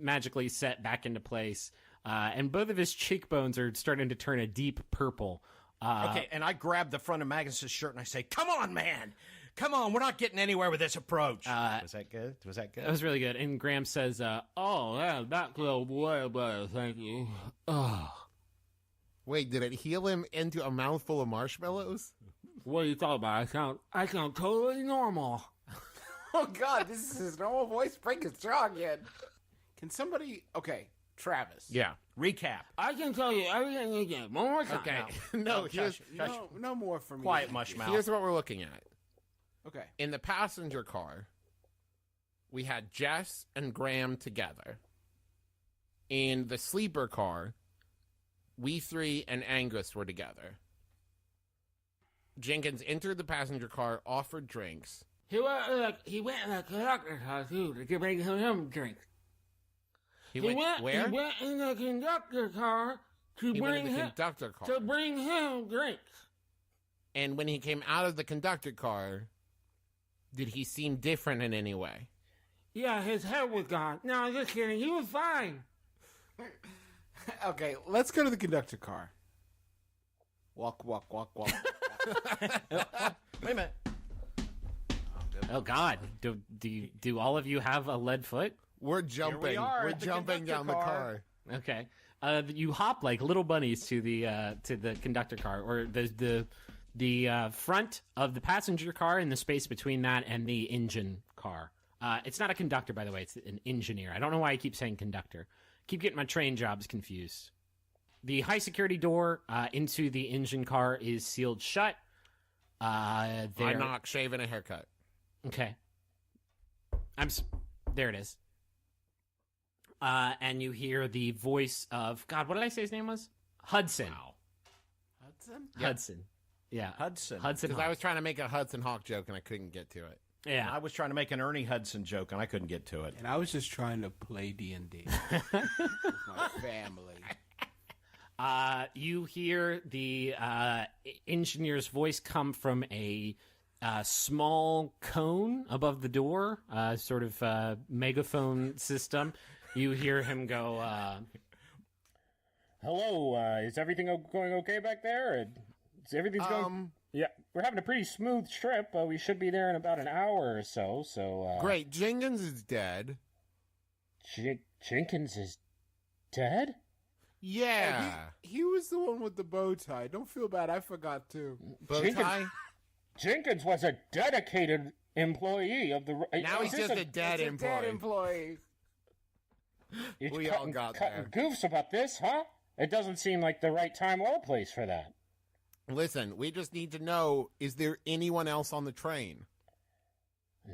magically set back into place, and both of his cheekbones are starting to turn a deep purple. Okay, and I grab the front of Magnus's shirt and I say, "Come on, man! Come on, we're not getting anywhere with this approach." Was that good? Was that good? That was really good. And Graham says, "Oh, yeah, that little way better, thank you." Oh. Wait, did it heal him into a mouthful of marshmallows? What do you thought about it? I sound totally normal. Oh, God, this is his normal voice. Break his jaw again. Can somebody... Okay, Travis. Yeah. Recap. I can tell you everything again. One more time. Okay. now. No more for me. Quiet, mushmouth. Here's what we're looking at. Okay. In the passenger car, we had Jess and Graham together. In the sleeper car, we three and Angus were together. Jenkins entered the passenger car, offered drinks. He went in the conductor car, too, to bring him drinks. He went where? He went in the conductor car to bring him drinks. And when he came out of the conductor car, did he seem different in any way? Yeah, his head was gone. No, I'm just kidding. He was fine. Okay, let's go to the conductor car. Walk, walk, walk, walk. Wait a minute. Oh God! Do all of you have a lead foot? We're jumping. We're jumping down the car. Okay. You hop like little bunnies to the conductor car, or the front of the passenger car, and the space between that and the engine car. It's not a conductor, by the way. It's an engineer. I don't know why I keep saying conductor. Keep getting my train jobs confused. The high security door into the engine car is sealed shut. I'm not shaving a haircut. Okay. There it is. And you hear the voice of, God, what did I say his name was? Hudson. Wow. Hudson? Yep. Hudson. Yeah. Hudson. Because I was trying to make a Hudson Hawk joke and I couldn't get to it. Yeah. I was trying to make an Ernie Hudson joke and I couldn't get to it. And I was just trying to play D&D with my family. You hear the engineer's voice come from a small cone above the door, sort of megaphone system. You hear him go, "Hello, is everything going okay back there? Is everything's going... Yeah, we're having a pretty smooth trip. We should be there in about an hour or so, Great, Jenkins is dead. Jenkins is dead? Yeah. He was the one with the bow tie. Don't feel bad, I forgot too. Bow tie? Jenkins was a dedicated employee of the... Now he's just a dead employee. We all got there. Goofs about this, huh? It doesn't seem like the right time or place for that. Listen, we just need to know, is there anyone else on the train?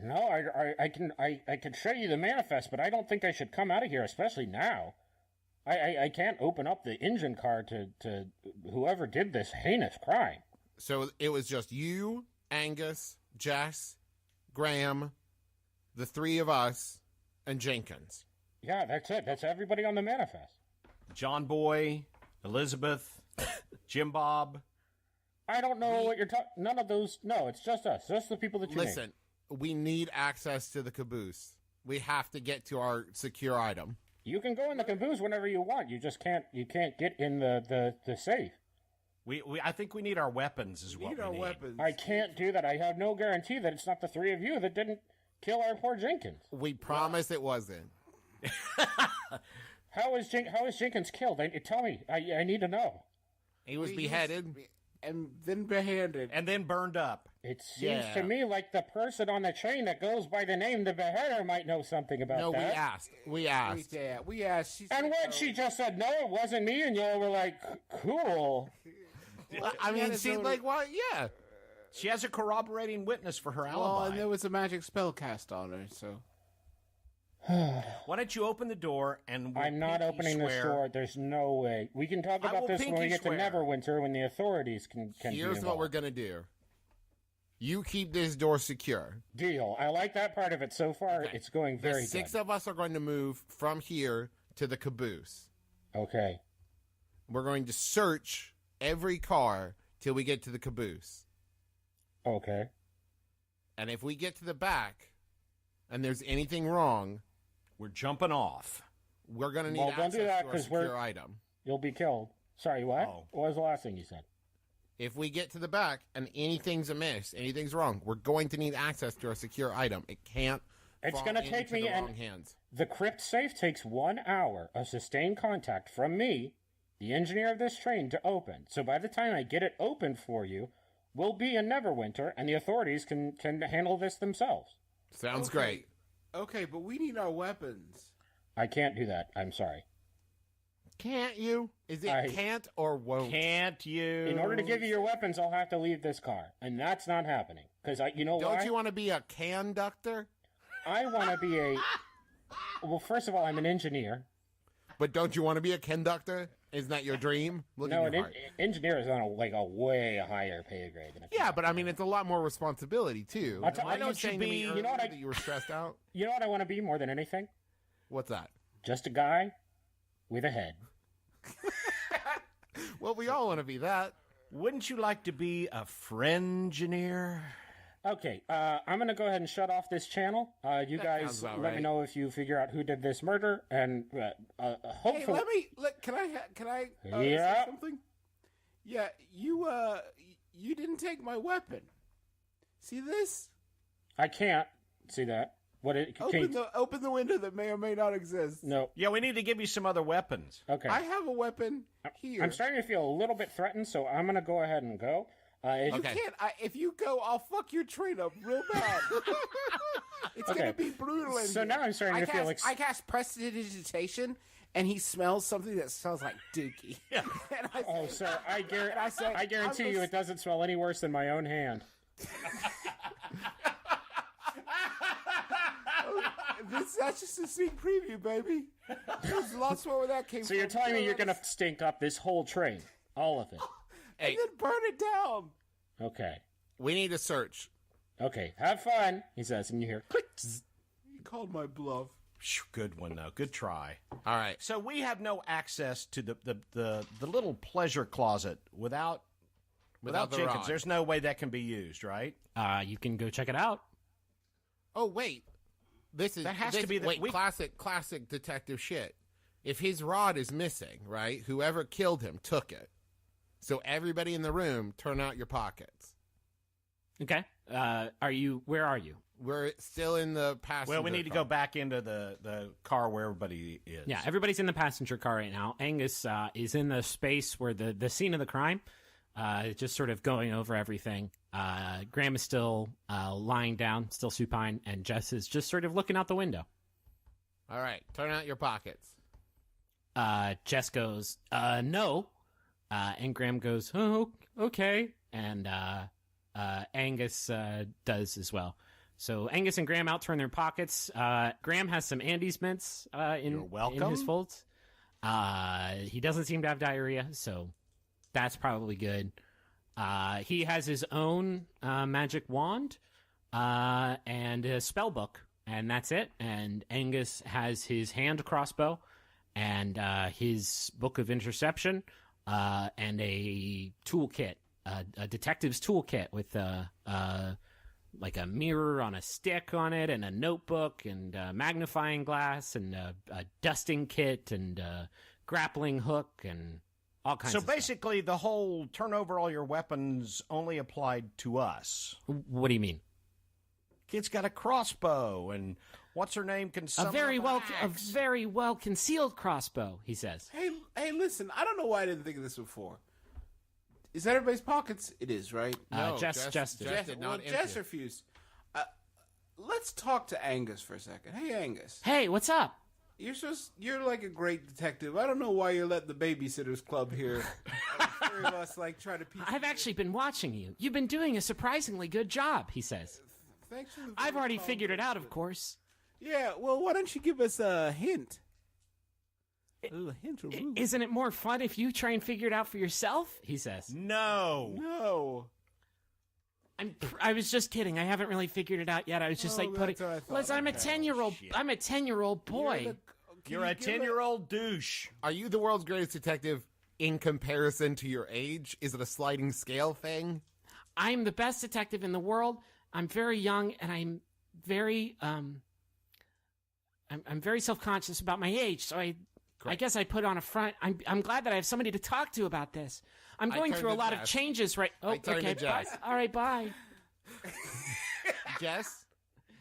No, I can show you the manifest, but I don't think I should come out of here, especially now. I can't open up the engine car to whoever did this heinous crime. So it was just you, Angus, Jess, Graham, the three of us, and Jenkins. Yeah, that's it. That's everybody on the manifest. John Boy, Elizabeth, Jim Bob. I don't know what you're talking... None of those... No, it's just us. Just the people that you Listen, we need access to the caboose. We have to get to our secure item. You can go in the caboose whenever you want. You just can't... You can't get in the safe. I think we need our weapons is what we need. Weapons. I can't do that. I have no guarantee that it's not the three of you that didn't kill our poor Jenkins. We promise it wasn't. How is Jenkins killed? Tell me. I need to know. He was beheaded. And then beheaded. And then burned up. It seems to me like the person on the train that goes by the name the beheader might know something about that. No, we asked. We asked. And what? She just said, no, it wasn't me, and y'all were like, cool. Well, I mean, she like, what? Yeah. She has a corroborating witness for her alibi. Well, and there was a magic spell cast on her, so... Why don't you open the door and we'll I'm not opening this door. There's no way. We can talk about this when we get to Neverwinter when the authorities can Here's what we're going to do. You keep this door secure. Deal. I like that part of it so far. Okay. It's going very The six good. of us are going to move from here to the caboose. Okay. We're going to search every car till we get to the caboose. Okay. And if we get to the back and there's anything wrong, we're jumping off. We're going to need Well, don't access do that to our 'cause secure item. You'll be killed. Sorry, what? Oh. What was the last thing you said? If we get to the back and anything's amiss, anything's wrong, we're going to need access to our secure item. It can't It's fall going to take into me the and wrong hands. the crypt safe takes 1 hour of sustained contact from me, the engineer of this train, to open. So by the time I get it open for you, we'll be in Neverwinter, and the authorities can handle this themselves. Sounds great. Okay, but we need our weapons. I can't do that. I'm sorry. Can't you? Is it can't or won't? Can't you? In order to give you your weapons, I'll have to leave this car, and that's not happening. Because you know why? Don't you want to be a conductor? I want to be a. Well, first of all, I'm an engineer. But don't you want to be a conductor? Isn't that your dream? Look No, at your heart. engineer is on a way higher pay grade than a Yeah, but I mean, it's a lot more responsibility too. I know you it should saying to be. me You know what? earlier that you were stressed out. You know what I want to be more than anything? What's that? Just a guy with a head. Well, we all want to be that. Wouldn't you like to be a friend-gineer? Okay, I'm going to go ahead and shut off this channel. You That guys sounds about let me right. know if you figure out who did this murder, and hopefully... Hey, can I Yeah. say something? Yeah, you didn't take my weapon. See this? I can't see that. What it Open the window that may or may not exist. No. Yeah, we need to give you some other weapons. Okay. I have a weapon here. I'm starting to feel a little bit threatened, so I'm going to go ahead and go. You can't. If you go, I'll fuck your train up real bad. It's Okay. gonna be brutal. In So here. now I'm starting to feel I cast prestidigitation, and he smells something that smells like dookie. Yeah. And I Oh, say, sir, I I'm guarantee you just- it doesn't smell any worse than my own hand. That's just a sneak preview, baby. There's lots more where that came So from. you're telling me you're going to stink up this whole train? All of it? and then burn it down. Okay. We need to search. Okay, have fun, he says, and you hear click. Zzz. You called my bluff. Good one, though. Good try. All right. So we have no access to the little pleasure closet without Without the Jenkins. rod. There's no way that can be used, right? You can go check it out. Oh wait, this is That has to be the- wait we- classic detective shit. If his rod is missing, right? Whoever killed him took it. So everybody in the room, turn out your pockets. Okay. Where are you? We're still in the passenger. Well, we need to car. go back into the car where everybody is. Yeah, everybody's in the passenger car right now. Angus is in the space where the scene of the crime, just sort of going over everything. Graham is still lying down, still supine, and Jess is just sort of looking out the window. All right, turn out your pockets. Jess goes, no. And Graham goes, oh, okay. And Angus does as well. So Angus and Graham out turn their pockets. Graham has some Andes mints in his folds. He doesn't seem to have diarrhea, so that's probably good. He has his own magic wand and a spell book, and that's it. And Angus has his hand crossbow and his book of interception and a toolkit, a detective's toolkit with like a mirror on a stick on it, and a notebook, and a magnifying glass, and a dusting kit, and a grappling hook, and all kinds So of stuff. basically, the whole turn over all your weapons only applied to us. What do you mean? Kid's got a crossbow, and what's her name can A summon very up well axe. concealed crossbow, he says. Hey, listen. I don't know why I didn't think of this before. Is that everybody's pockets? It is, right? No, Jess did. Jess did not empty Jess it. refused. Let's talk to Angus for a second. Hey, Angus. Hey, what's up? You're like a great detective. I don't know why you're letting the babysitters club here. Three of us like try to piece. I've actually been watching you. You've been doing a surprisingly good job, he says. Thanks for the I've already calm figured it out, question. of course. Yeah. Well, why don't you give us a hint? A little hint or rule. Isn't it more fun if you try and figure it out for yourself? He says. No. No. I was just kidding. I haven't really figured it out yet. I was just like putting. Listen, I'm a 10-year-old. I'm a 10-year-old boy. You're a 10-year-old douche. Are you the world's greatest detective in comparison to your age? Is it a sliding scale thing? I'm the best detective in the world. I'm very young, and I'm very I'm very self-conscious about my age. So I guess I put on a front. I'm glad that I have somebody to talk to about this. I'm going through a lot of changes right. Oh, okay. Bye. All right, bye. Jess,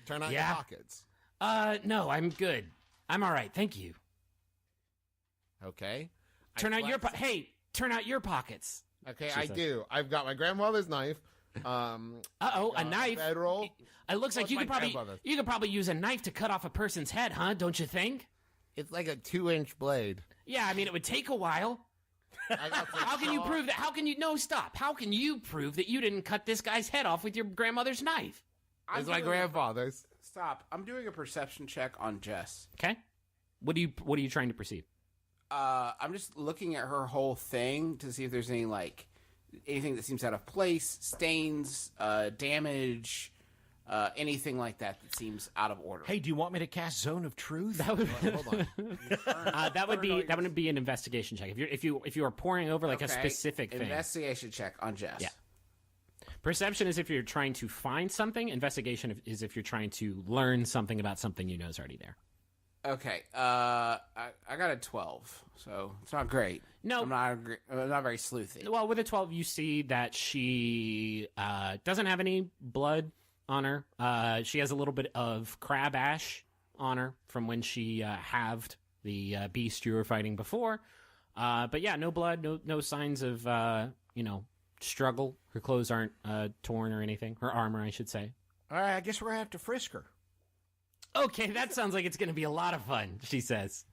turn out your pockets. No, I'm good. I'm all right. Thank you. Okay. Turn out your pockets. Okay, I do. I've got my grandmother's knife. A knife. Bedroll. It looks like you could probably use a knife to cut off a person's head, huh? Don't you think? It's like a 2-inch blade. Yeah, I mean it would take a while. How can you prove that? How can you? No, stop. How can you prove that you didn't cut this guy's head off with your grandmother's knife? It's my grandfather's. Stop. I'm doing a perception check on Jess. Okay. What are you trying to perceive? I'm just looking at her whole thing to see if there's anything that seems out of place, stains, damage, anything like that seems out of order. Hey, do you want me to cast Zone of Truth? Hold on. That would be an investigation check. If you are poring over a specific thing. Investigation check on Jess. Yeah. Perception is if you're trying to find something. Investigation is if you're trying to learn something about something you know is already there. Okay. I got a 12, so it's not great. No, I'm not very sleuthy. Well, with a 12, you see that she doesn't have any blood on her. She has a little bit of crab ash on her from when she halved the beast you were fighting before. But yeah, no blood, no signs of struggle. Her clothes aren't torn or anything. Her armor, I should say. All right, I guess we're gonna have to frisk her. Okay, that sounds like it's going to be a lot of fun, she says.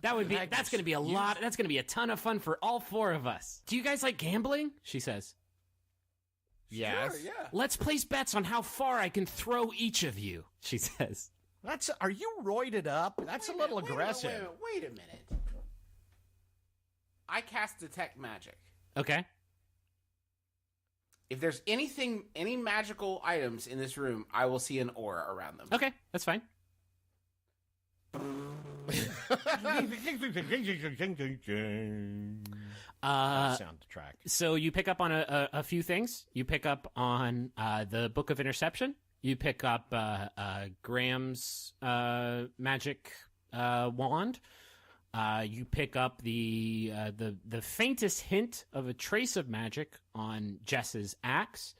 That's going to be a lot. That's going to be a ton of fun for all four of us. Do you guys like gambling? She says. Yes. Sure, yeah. Let's place bets on how far I can throw each of you, she says. Are you roided up? That's a little aggressive. Wait a minute. I cast Detect Magic. Okay. If there's any magical items in this room, I will see an aura around them. Okay, that's fine. Soundtrack. So you pick up on a few things. You pick up on the Book of Interception. You pick up Graham's magic wand. You pick up the faintest hint of a trace of magic on Jess's axe.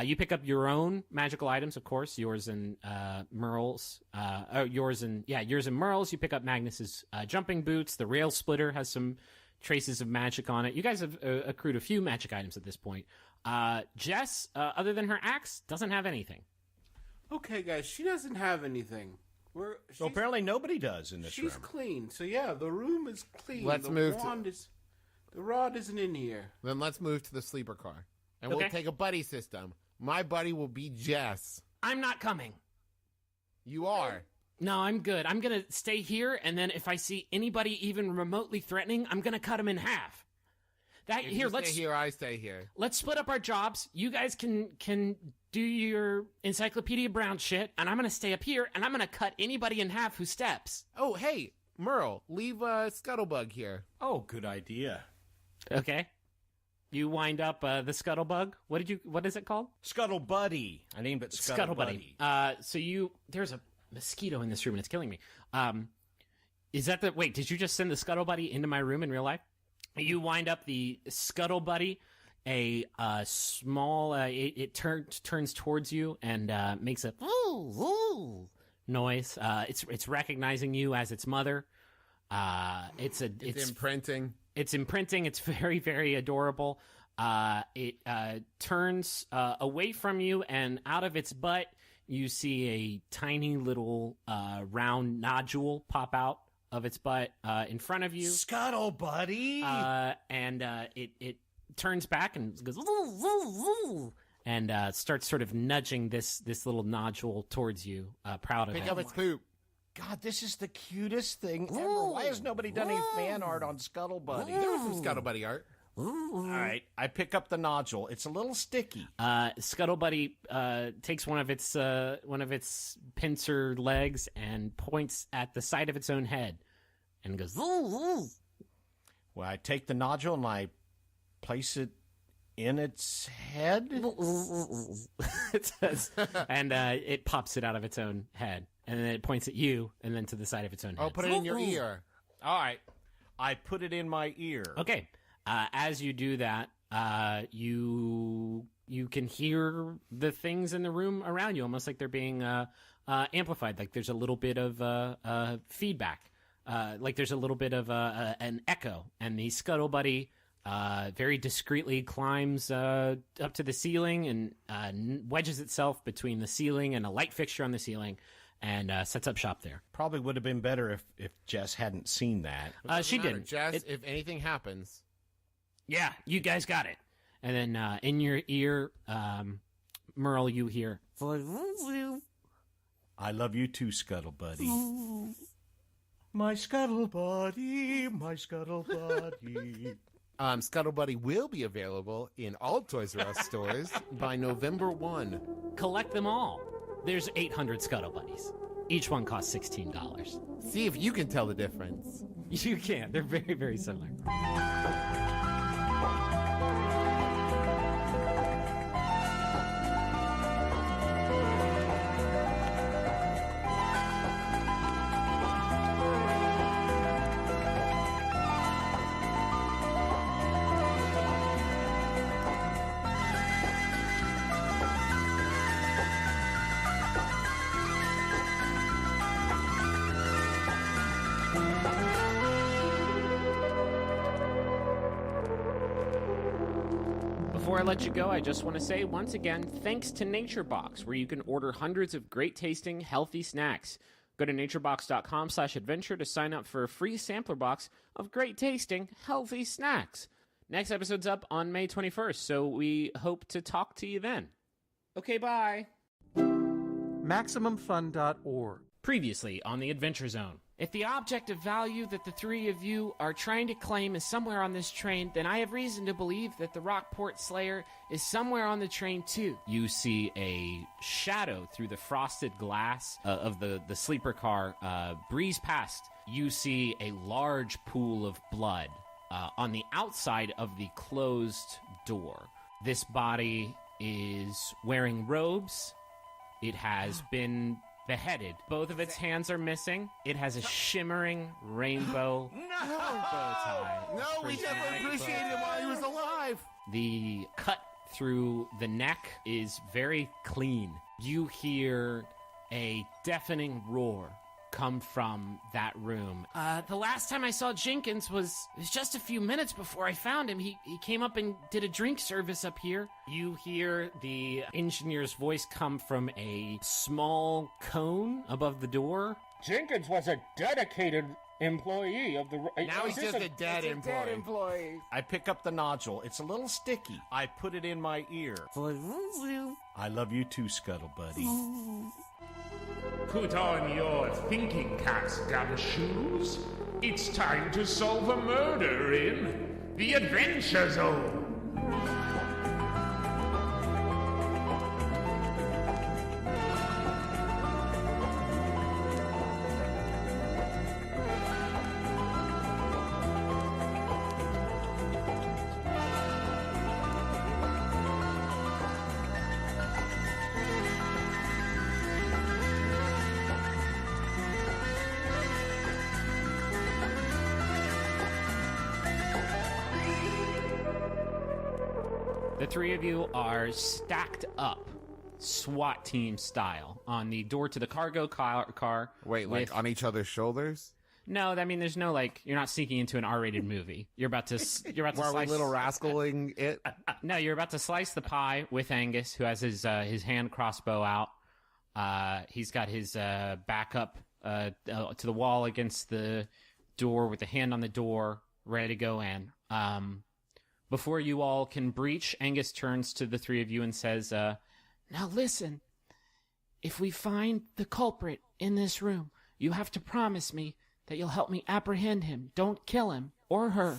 You pick up your own magical items, of course, yours and Merle's. Yours and Merle's. You pick up Magnus's jumping boots. The rail splitter has some traces of magic on it. You guys have accrued a few magic items at this point. Jess, other than her axe, doesn't have anything. Okay, guys, she doesn't have anything. So apparently nobody does in this room. She's clean. So yeah, the room is clean. The rod isn't in here. Then let's move to the sleeper car. And we'll take a buddy system. My buddy will be Jess. I'm not coming. You are. No, I'm good. I'm going to stay here, and then if I see anybody even remotely threatening, I'm going to cut them in half. Stay here, I stay here. Let's split up our jobs. You guys can do your Encyclopedia Brown shit, and I'm going to stay up here, and I'm going to cut anybody in half who steps. Oh, hey, Merle, leave Scuttlebug here. Oh, good idea. Okay. You wind up the Scuttlebug. What is it called? Scuttlebuddy. I named it Scuttlebuddy. There's a mosquito in this room, and it's killing me. Wait, did you just send the Scuttlebuddy into my room in real life? You wind up the Scuttlebuddy, a small. It turns towards you and makes a noise. It's recognizing you as its mother. It's imprinting. It's imprinting. It's very, very adorable. It turns away from you, and out of its butt, you see a tiny little round nodule pop out of its butt in front of you. Scuttle, buddy! And it turns back and goes and starts sort of nudging this little nodule towards you, proud of it. Pick up its poop. God, this is the cutest thing ever. Why has nobody done any fan art on Scuttle Buddy? There was some Scuttle Buddy art. All right, I pick up the nodule. It's a little sticky. Scuttle Buddy takes one of its pincer legs and points at the side of its own head, and goes. Well, I take the nodule and I place it in its head. It says, and it pops it out of its own head, and then it points at you, and then to the side of its own head. Oh, put it in your ear. All right, I put it in my ear. Okay. As you do that, you can hear the things in the room around you, almost like they're being amplified. Like there's a little bit of feedback, like there's a little bit of an echo. And the Scuttle Buddy very discreetly climbs up to the ceiling and wedges itself between the ceiling and a light fixture on the ceiling, and sets up shop there. Probably would have been better if Jess hadn't seen that. She didn't. Jess, if anything happens. Yeah, you guys got it. And then in your ear, Merle, you hear, I love you too, Scuttle Buddy. My Scuttle Buddy, my Scuttle Buddy. Scuttle Buddy will be available in all Toys R Us stores by November 1. Collect them all. There's 800 Scuttle Buddies. Each one costs $16. See if you can tell the difference. You can. They're very, very similar. Before I let you go, I just want to say once again, thanks to NatureBox, where you can order hundreds of great tasting, healthy snacks. Go to naturebox.com/adventure to sign up for a free sampler box of great tasting, healthy snacks. Next episode's up on May 21st, so we hope to talk to you then. Okay, bye. MaximumFun.org. Previously on the Adventure Zone. If the object of value that the three of you are trying to claim is somewhere on this train, then I have reason to believe that the Rockport Slayer is somewhere on the train too. You see a shadow through the frosted glass of the sleeper car breeze past. You see a large pool of blood on the outside of the closed door. This body is wearing robes. It has been beheaded. Both of its hands are missing. It has a shimmering rainbow bow tie. No, we never appreciated him while he was alive. The cut through the neck is very clean. You hear a deafening roar come from that room. The last time I saw Jenkins was just a few minutes before I found him. He came up and did a drink service up here. You hear the engineer's voice come from a small cone above the door. Jenkins was a dedicated employee of the... Now he's just a dead employee. I pick up the nodule. It's a little sticky. I put it in my ear. I love you too, Scuttle Buddy. Put on your thinking caps, gumshoes. It's time to solve a murder in the Adventure Zone. The three of you are stacked up, SWAT team style, on the door to the cargo car. Wait, like on each other's shoulders? No, I mean, there's no, like, you're not sneaking into an R-rated movie. You're about to Are we slice... little rascaling it? No, you're about to slice the pie with Angus, who has his hand crossbow out. He's got his back up to the wall against the door with the hand on the door, ready to go in. Before you all can breach, Angus turns to the three of you and says, now listen, if we find the culprit in this room, you have to promise me that you'll help me apprehend him. Don't kill him or her.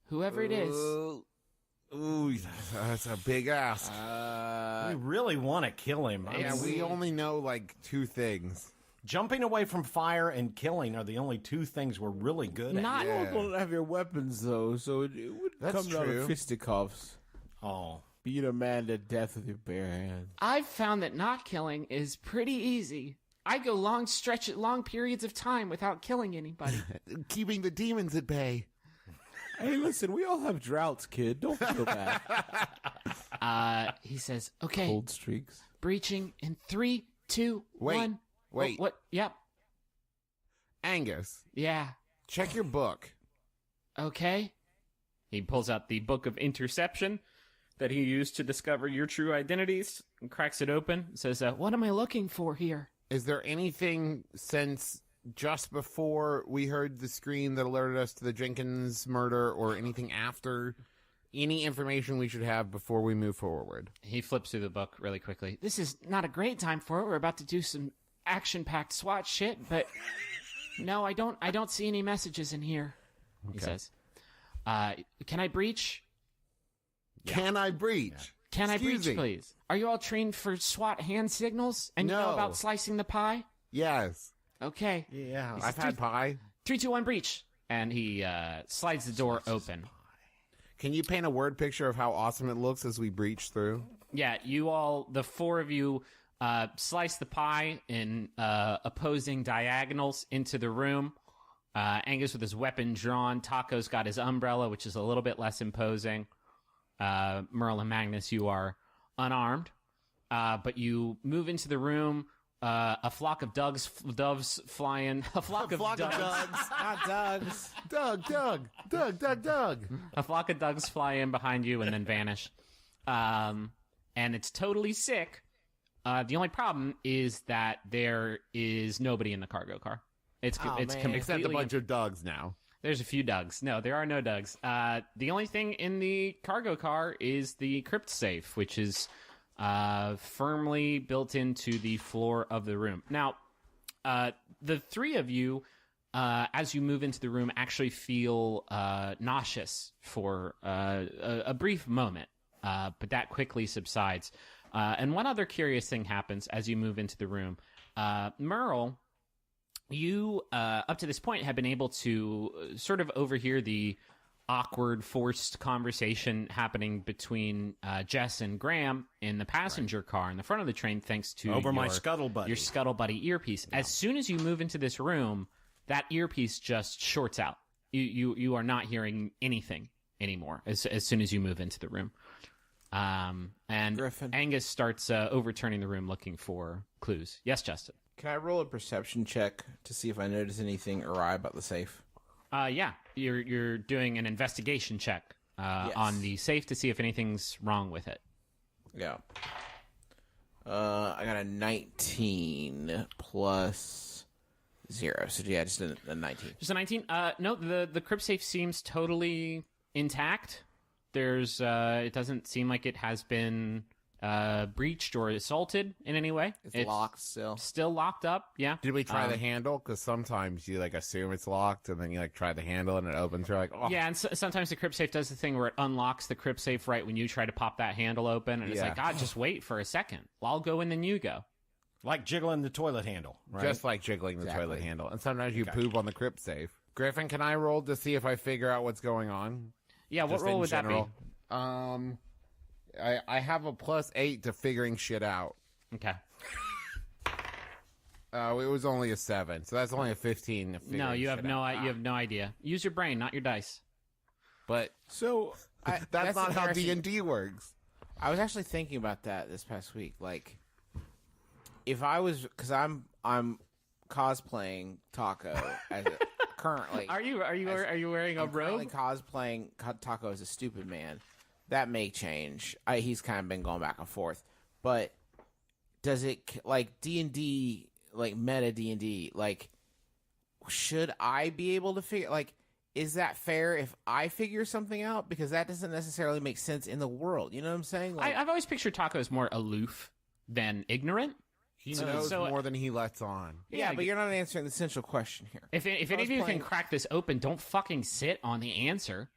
Whoever it is. Ooh, that's a big ask. We really want to kill him. Yeah, we only know like 2 things. Jumping away from fire and killing are the only 2 things we're really good at. You won't have your weapons, though, so it would come down to fisticuffs. Oh. Beat a man to death with your bare hands. I've found that not killing is pretty easy. I go long periods of time without killing anybody. Keeping the demons at bay. Hey, listen, we all have droughts, kid. Don't feel bad. He says, okay. Cold streaks. Breaching in 3, 2, 1. Wait. What? Yep. Angus. Yeah. Check your book. Okay. He pulls out the book of interception that he used to discover your true identities and cracks it open. Says, what am I looking for here? Is there anything since just before we heard the scream that alerted us to the Jenkins murder or anything after? Any information we should have before we move forward? He flips through the book really quickly. This is not a great time for it. We're about to do some action-packed SWAT shit, but no, I don't see any messages in here. Okay. He says, can I breach? Yeah. Can I breach? Yeah. Can I breach, please? Are you all trained for SWAT hand signals? And you know about slicing the pie? Yes. Okay. Yeah, I've had pie. 3, 2, 1, breach. And he slides the door open. Can you paint a word picture of how awesome it looks as we breach through? Yeah, you all, the 4 of you, slice the pie in opposing diagonals into the room. Angus with his weapon drawn. Taco's got his umbrella, which is a little bit less imposing. Merle and Magnus, you are unarmed. But you move into the room. A flock of doves flying. A flock of doves. Not Doug's. Doug. A flock of doves fly in behind you and then vanish. And it's totally sick. The only problem is that there is nobody in the cargo car. It's completely... Except a bunch of dogs now. There's a few Dougs. No, there are no Dougs. The only thing in the cargo car is the crypt safe, which is firmly built into the floor of the room. Now, the 3 of you, as you move into the room, actually feel nauseous for a brief moment, but that quickly subsides. And one other curious thing happens as you move into the room. Merle, you, up to this point, have been able to sort of overhear the awkward, forced conversation happening between Jess and Graham in the passenger car in the front of the train, thanks to my Scuttle Buddy. Your Scuttle Buddy earpiece. Yeah. As soon as you move into this room, that earpiece just shorts out. You are not hearing anything anymore as soon as you move into the room. And Griffin. Angus starts overturning the room looking for clues. Yes, Justin? Can I roll a perception check to see if I notice anything awry about the safe? Yeah, you're doing an investigation check on the safe to see if anything's wrong with it. Yeah. I got a 19 plus 0. So yeah, just a 19. Just a 19? No, the crypt safe seems totally intact. There's it doesn't seem like it has been breached or assaulted in any way. It's locked still. Still locked up, yeah. Did we try the handle? Because sometimes you assume it's locked, and then you try the handle and it opens. You're like, oh. Yeah, and sometimes the crypt safe does the thing where it unlocks the crypt safe right when you try to pop that handle open, and it's like, God, just wait for a second. I'll go and then you go. Like jiggling the toilet handle, right? Just like jiggling the toilet handle. And sometimes you poop on the crypt safe. Griffin, can I roll to see if I figure out what's going on? Yeah, what roll would that be? I have a +8 to figuring shit out. Okay. It was only a 7, so that's only a 15. No, you have no idea. Use your brain, not your dice. But so that's not how D&D works. I was actually thinking about that this past week. Like, if I was, because I'm cosplaying Taco as currently. Are you wearing a robe? I'm cosplaying Taco as a stupid man. That may change. He's kind of been going back and forth. But does it, like D&D, like meta D&D, like, should I be able to figure, like, is that fair if I figure something out? Because that doesn't necessarily make sense in the world. You know what I'm saying? Like, I've always pictured Taco as more aloof than ignorant. He knows more than he lets on. Yeah, but you're not answering the central question here. If any of you can crack this open, don't fucking sit on the answer.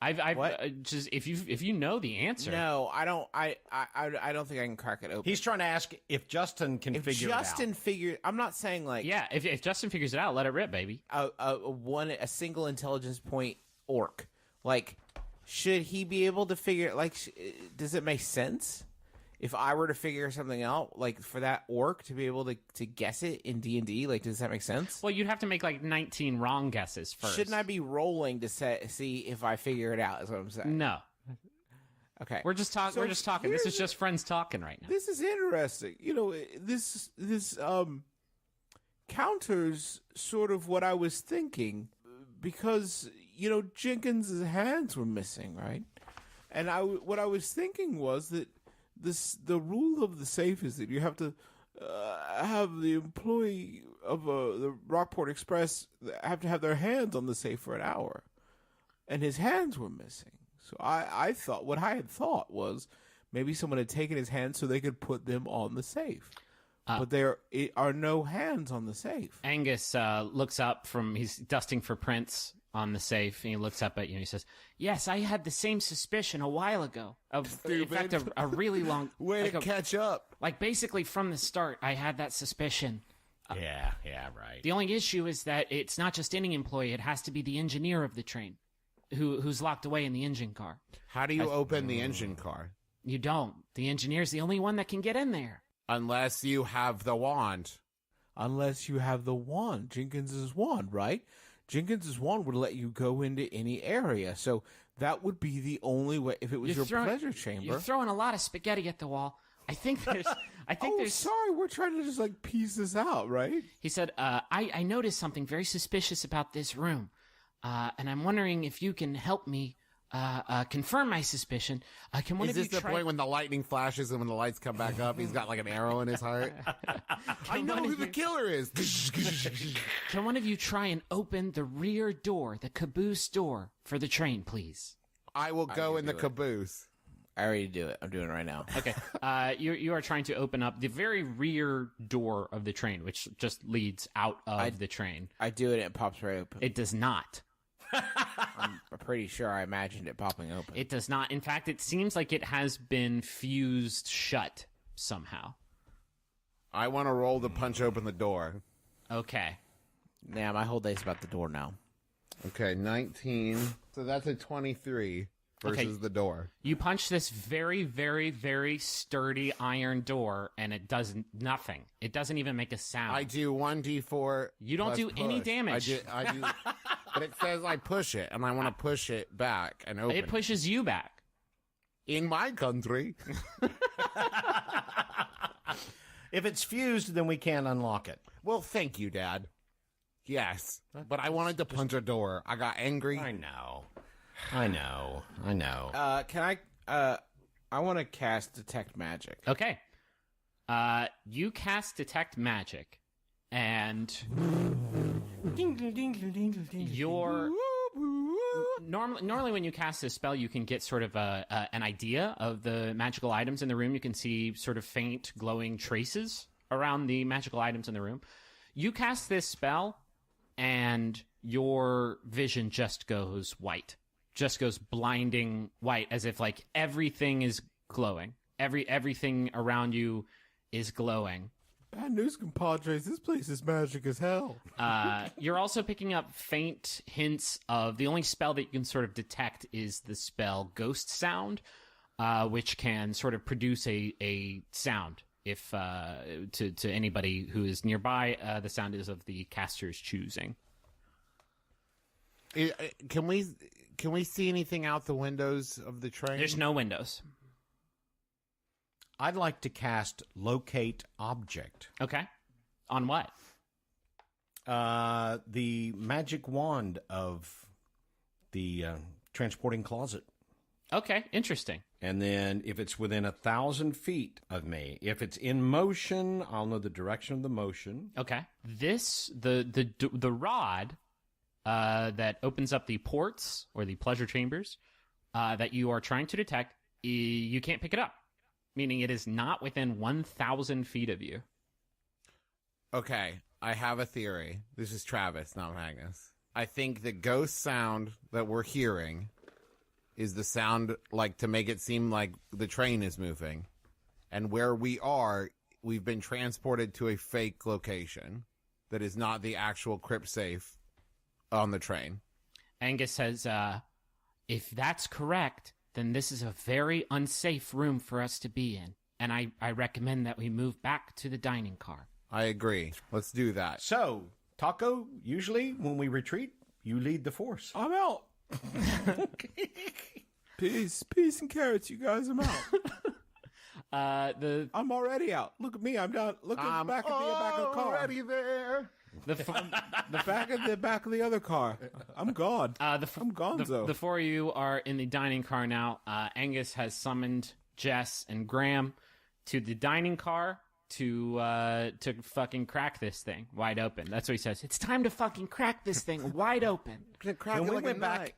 I've What? just if you know the answer. No, I don't. I don't think I can crack it open. He's trying to ask if Justin can if figure Justin it out. figure, I'm not saying like Yeah, if Justin figures it out, let it rip, baby. a single intelligence point orc. Like, should he be able to figure? Like, does it make sense if I were to figure something out? Like, for that orc to be able to guess it in D&D? Like, does that make sense? Well, you'd have to make like 19 wrong guesses first. Shouldn't I be rolling to see if I figure it out? Is what I'm saying. No. Okay. We're just talking. So We're just talking. This is just friends talking right now. This is interesting. You know, this counters sort of what I was thinking, because you know Jenkins' hands were missing, right? And what I was thinking was that the rule of the safe is that you have to have the employee of the Rockport Express have to have their hands on the safe for an hour, and his hands were missing. So I thought what I had thought was maybe someone had taken his hands so they could put them on the safe. But there are no hands on the safe. Angus looks up he's dusting for prints on the safe, and he looks up at you and he says, "Yes, I had the same suspicion a while ago. In fact, a really long way to catch up. Like basically from the start, I had that suspicion. Yeah, right. The only issue is that it's not just any employee; it has to be the engineer of the train, who's locked away in the engine car. How do you open the engine car? You don't. The engineer's the only one that can get in there. Unless you have the wand. Unless you have the wand, Jenkins's wand, right? Jenkins's wand would let you go into any area, so that would be the only way. If it was your pleasure chamber, you're throwing a lot of spaghetti at the wall. I think there's. Sorry, we're trying to just like piece this out, right? He said, "I noticed something very suspicious about this room, and I'm wondering if you can help me confirm my suspicion. Can one Is of you this the try? point when the lightning flashes and when the lights come back up, he's got like an arrow in his heart? I know who the killer is. Can one of you try and open the rear door, the caboose door for the train, please?" I will go in the caboose. I already do it. I'm doing it right now. Okay. You are trying to open up the very rear door of the train, which just leads out of the train. I do it and it pops right open. It does not. I'm pretty sure I imagined it popping open. It does not. In fact, it seems like it has been fused shut somehow. I want to roll to punch open the door. Okay. Yeah, my whole day's about the door now. Okay, 19. So that's a 23 versus the door. You punch this very, very, very sturdy iron door, and it does nothing. It doesn't even make a sound. I do 1d4. You don't do any damage. I do. But it says I push it, and I want to push it back and open it. Pushes you back. In my country. If it's fused, then we can't unlock it. Well, thank you, Dad. Yes, but I wanted to punch a door. I got angry. I know. Can I want to cast Detect Magic. Okay. You cast Detect Magic, and your normally when you cast this spell, you can get sort of an idea of the magical items in the room. You can see sort of faint glowing traces around the magical items in the room. You cast this spell, and your vision just goes white. Just goes blinding white, as if like everything is glowing. Everything around you is glowing. Bad news, compadres. This place is magic as hell. You're also picking up faint hints of the only spell that you can sort of detect is the spell Ghost Sound, which can sort of produce a sound if to anybody who is nearby. The sound is of the caster's choosing. Can we see anything out the windows of the train? There's no windows. I'd like to cast Locate Object. Okay. On what? The magic wand of the transporting closet. Okay, interesting. And then if it's within 1,000 feet of me, if it's in motion, I'll know the direction of the motion. Okay. The rod that opens up the ports or the pleasure chambers that you are trying to detect, you can't pick it up. Meaning it is not within 1,000 feet of you. Okay, I have a theory. This is Travis, not Magnus. I think the ghost sound that we're hearing is the sound, like, to make it seem like the train is moving. And where we are, we've been transported to a fake location that is not the actual crypt safe on the train. Angus says, if that's correct, then this is a very unsafe room for us to be in. And I recommend that we move back to the dining car. I agree. Let's do that. So, Taco, usually when we retreat, you lead the force. I'm out. Peace and carrots, you guys. I'm out. I'm already out. Look at me. I'm down. Look at the back of the car. Already there. The back of the other car. I'm gone. I'm gonzo. The four of you are in the dining car now. Angus has summoned Jess and Graham to the dining car to fucking crack this thing wide open. That's what he says. It's time to fucking crack this thing wide open. Crack it like a nut.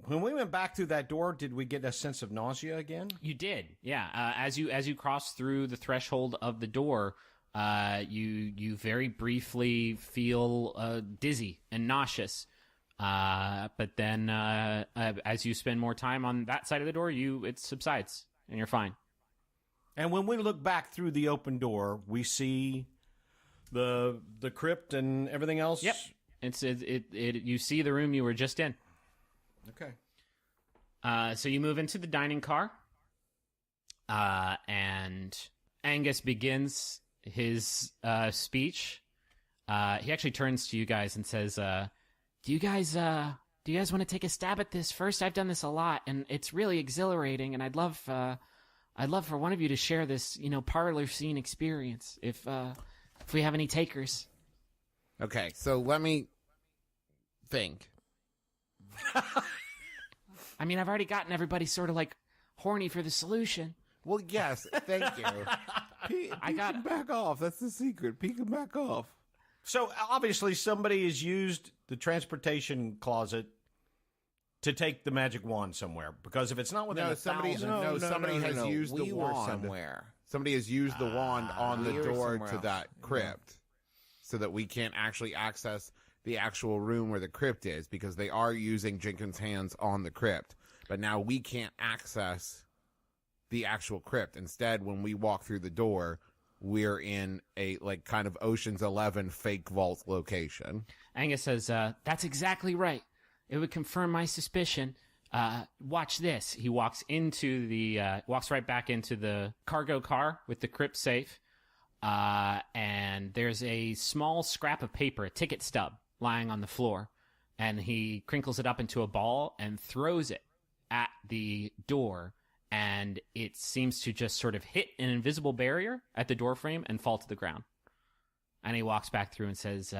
When we went back through that door, did we get a sense of nausea again? You did, yeah. As you cross through the threshold of the door, you very briefly feel dizzy and nauseous. But then as you spend more time on that side of the door, it subsides and you're fine. And when we look back through the open door, we see the crypt and everything else. Yep, you see the room you were just in. Okay. So you move into the dining car, and Angus begins his speech. He actually turns to you guys and says, "Do you guys want to take a stab at this first? I've done this a lot, and it's really exhilarating. And I'd love for one of you to share this, parlor scene experience. If we have any takers." Okay, so let me think. I mean, I've already gotten everybody sort of like horny for the solution. Well, yes, thank you. Peek him back off. That's the secret. Peek him back off. So obviously somebody has used the transportation closet to take the magic wand somewhere, because if it's not within somebody has used the wand somewhere. Somebody has used the wand on the door to that crypt, so that we can't actually access the actual room where the crypt is, because they are using Jenkins' hands on the crypt. But now we can't access the actual crypt. Instead, when we walk through the door, we're in a kind of Ocean's 11 fake vault location. Angus says, that's exactly right. It would confirm my suspicion. Watch this. He walks right back into the cargo car with the crypt safe. And there's a small scrap of paper, a ticket stub, lying on the floor. And he crinkles it up into a ball and throws it at the door. And it seems to just sort of hit an invisible barrier at the door frame and fall to the ground. And he walks back through and says,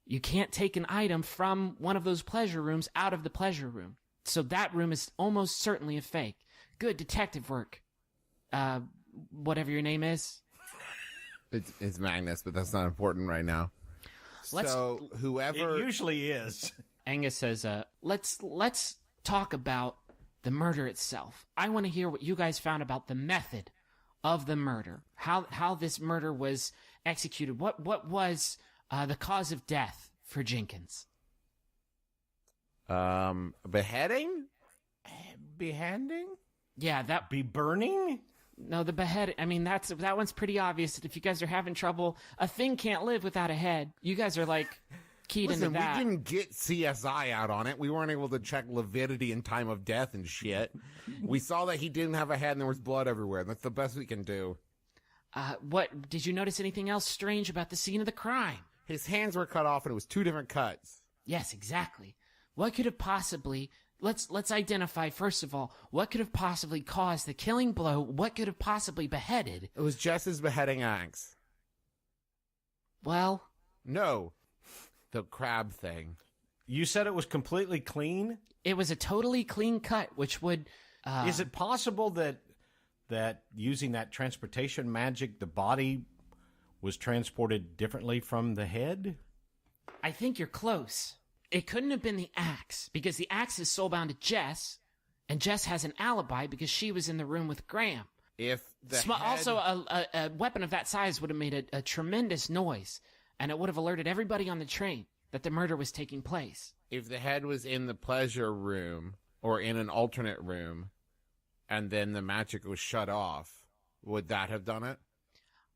you can't take an item from one of those pleasure rooms out of the pleasure room. So that room is almost certainly a fake. Good detective work. Whatever your name is. It's Magnus, but that's not important right now. So whoever... It usually is. Angus says, let's talk about the murder itself. I want to hear what you guys found about the method of the murder. How this murder was executed. What was the cause of death for Jenkins? Beheading? Beheading? Yeah, that... Be burning? No, the behead. I mean, that one's pretty obvious. If you guys are having trouble, a thing can't live without a head. You guys are keyed into that. We didn't get CSI out on it. We weren't able to check lividity and time of death and shit. We saw that he didn't have a head and there was blood everywhere. That's the best we can do. What did you notice anything else strange about the scene of the crime? His hands were cut off and it was 2 different cuts. Yes, exactly. What could have possibly... Let's identify, first of all, what could have possibly caused the killing blow? What could have possibly beheaded? It was Jess's beheading axe. Well... No. The crab thing. You said it was completely clean? It was a totally clean cut, which would... Is it possible that using that transportation magic, the body was transported differently from the head? I think you're close. It couldn't have been the axe, because the axe is soulbound to Jess, and Jess has an alibi because she was in the room with Graham. If the head... Also, a weapon of that size would have made a tremendous noise, and it would have alerted everybody on the train that the murder was taking place. If the head was in the pleasure room, or in an alternate room, and then the magic was shut off, would that have done it?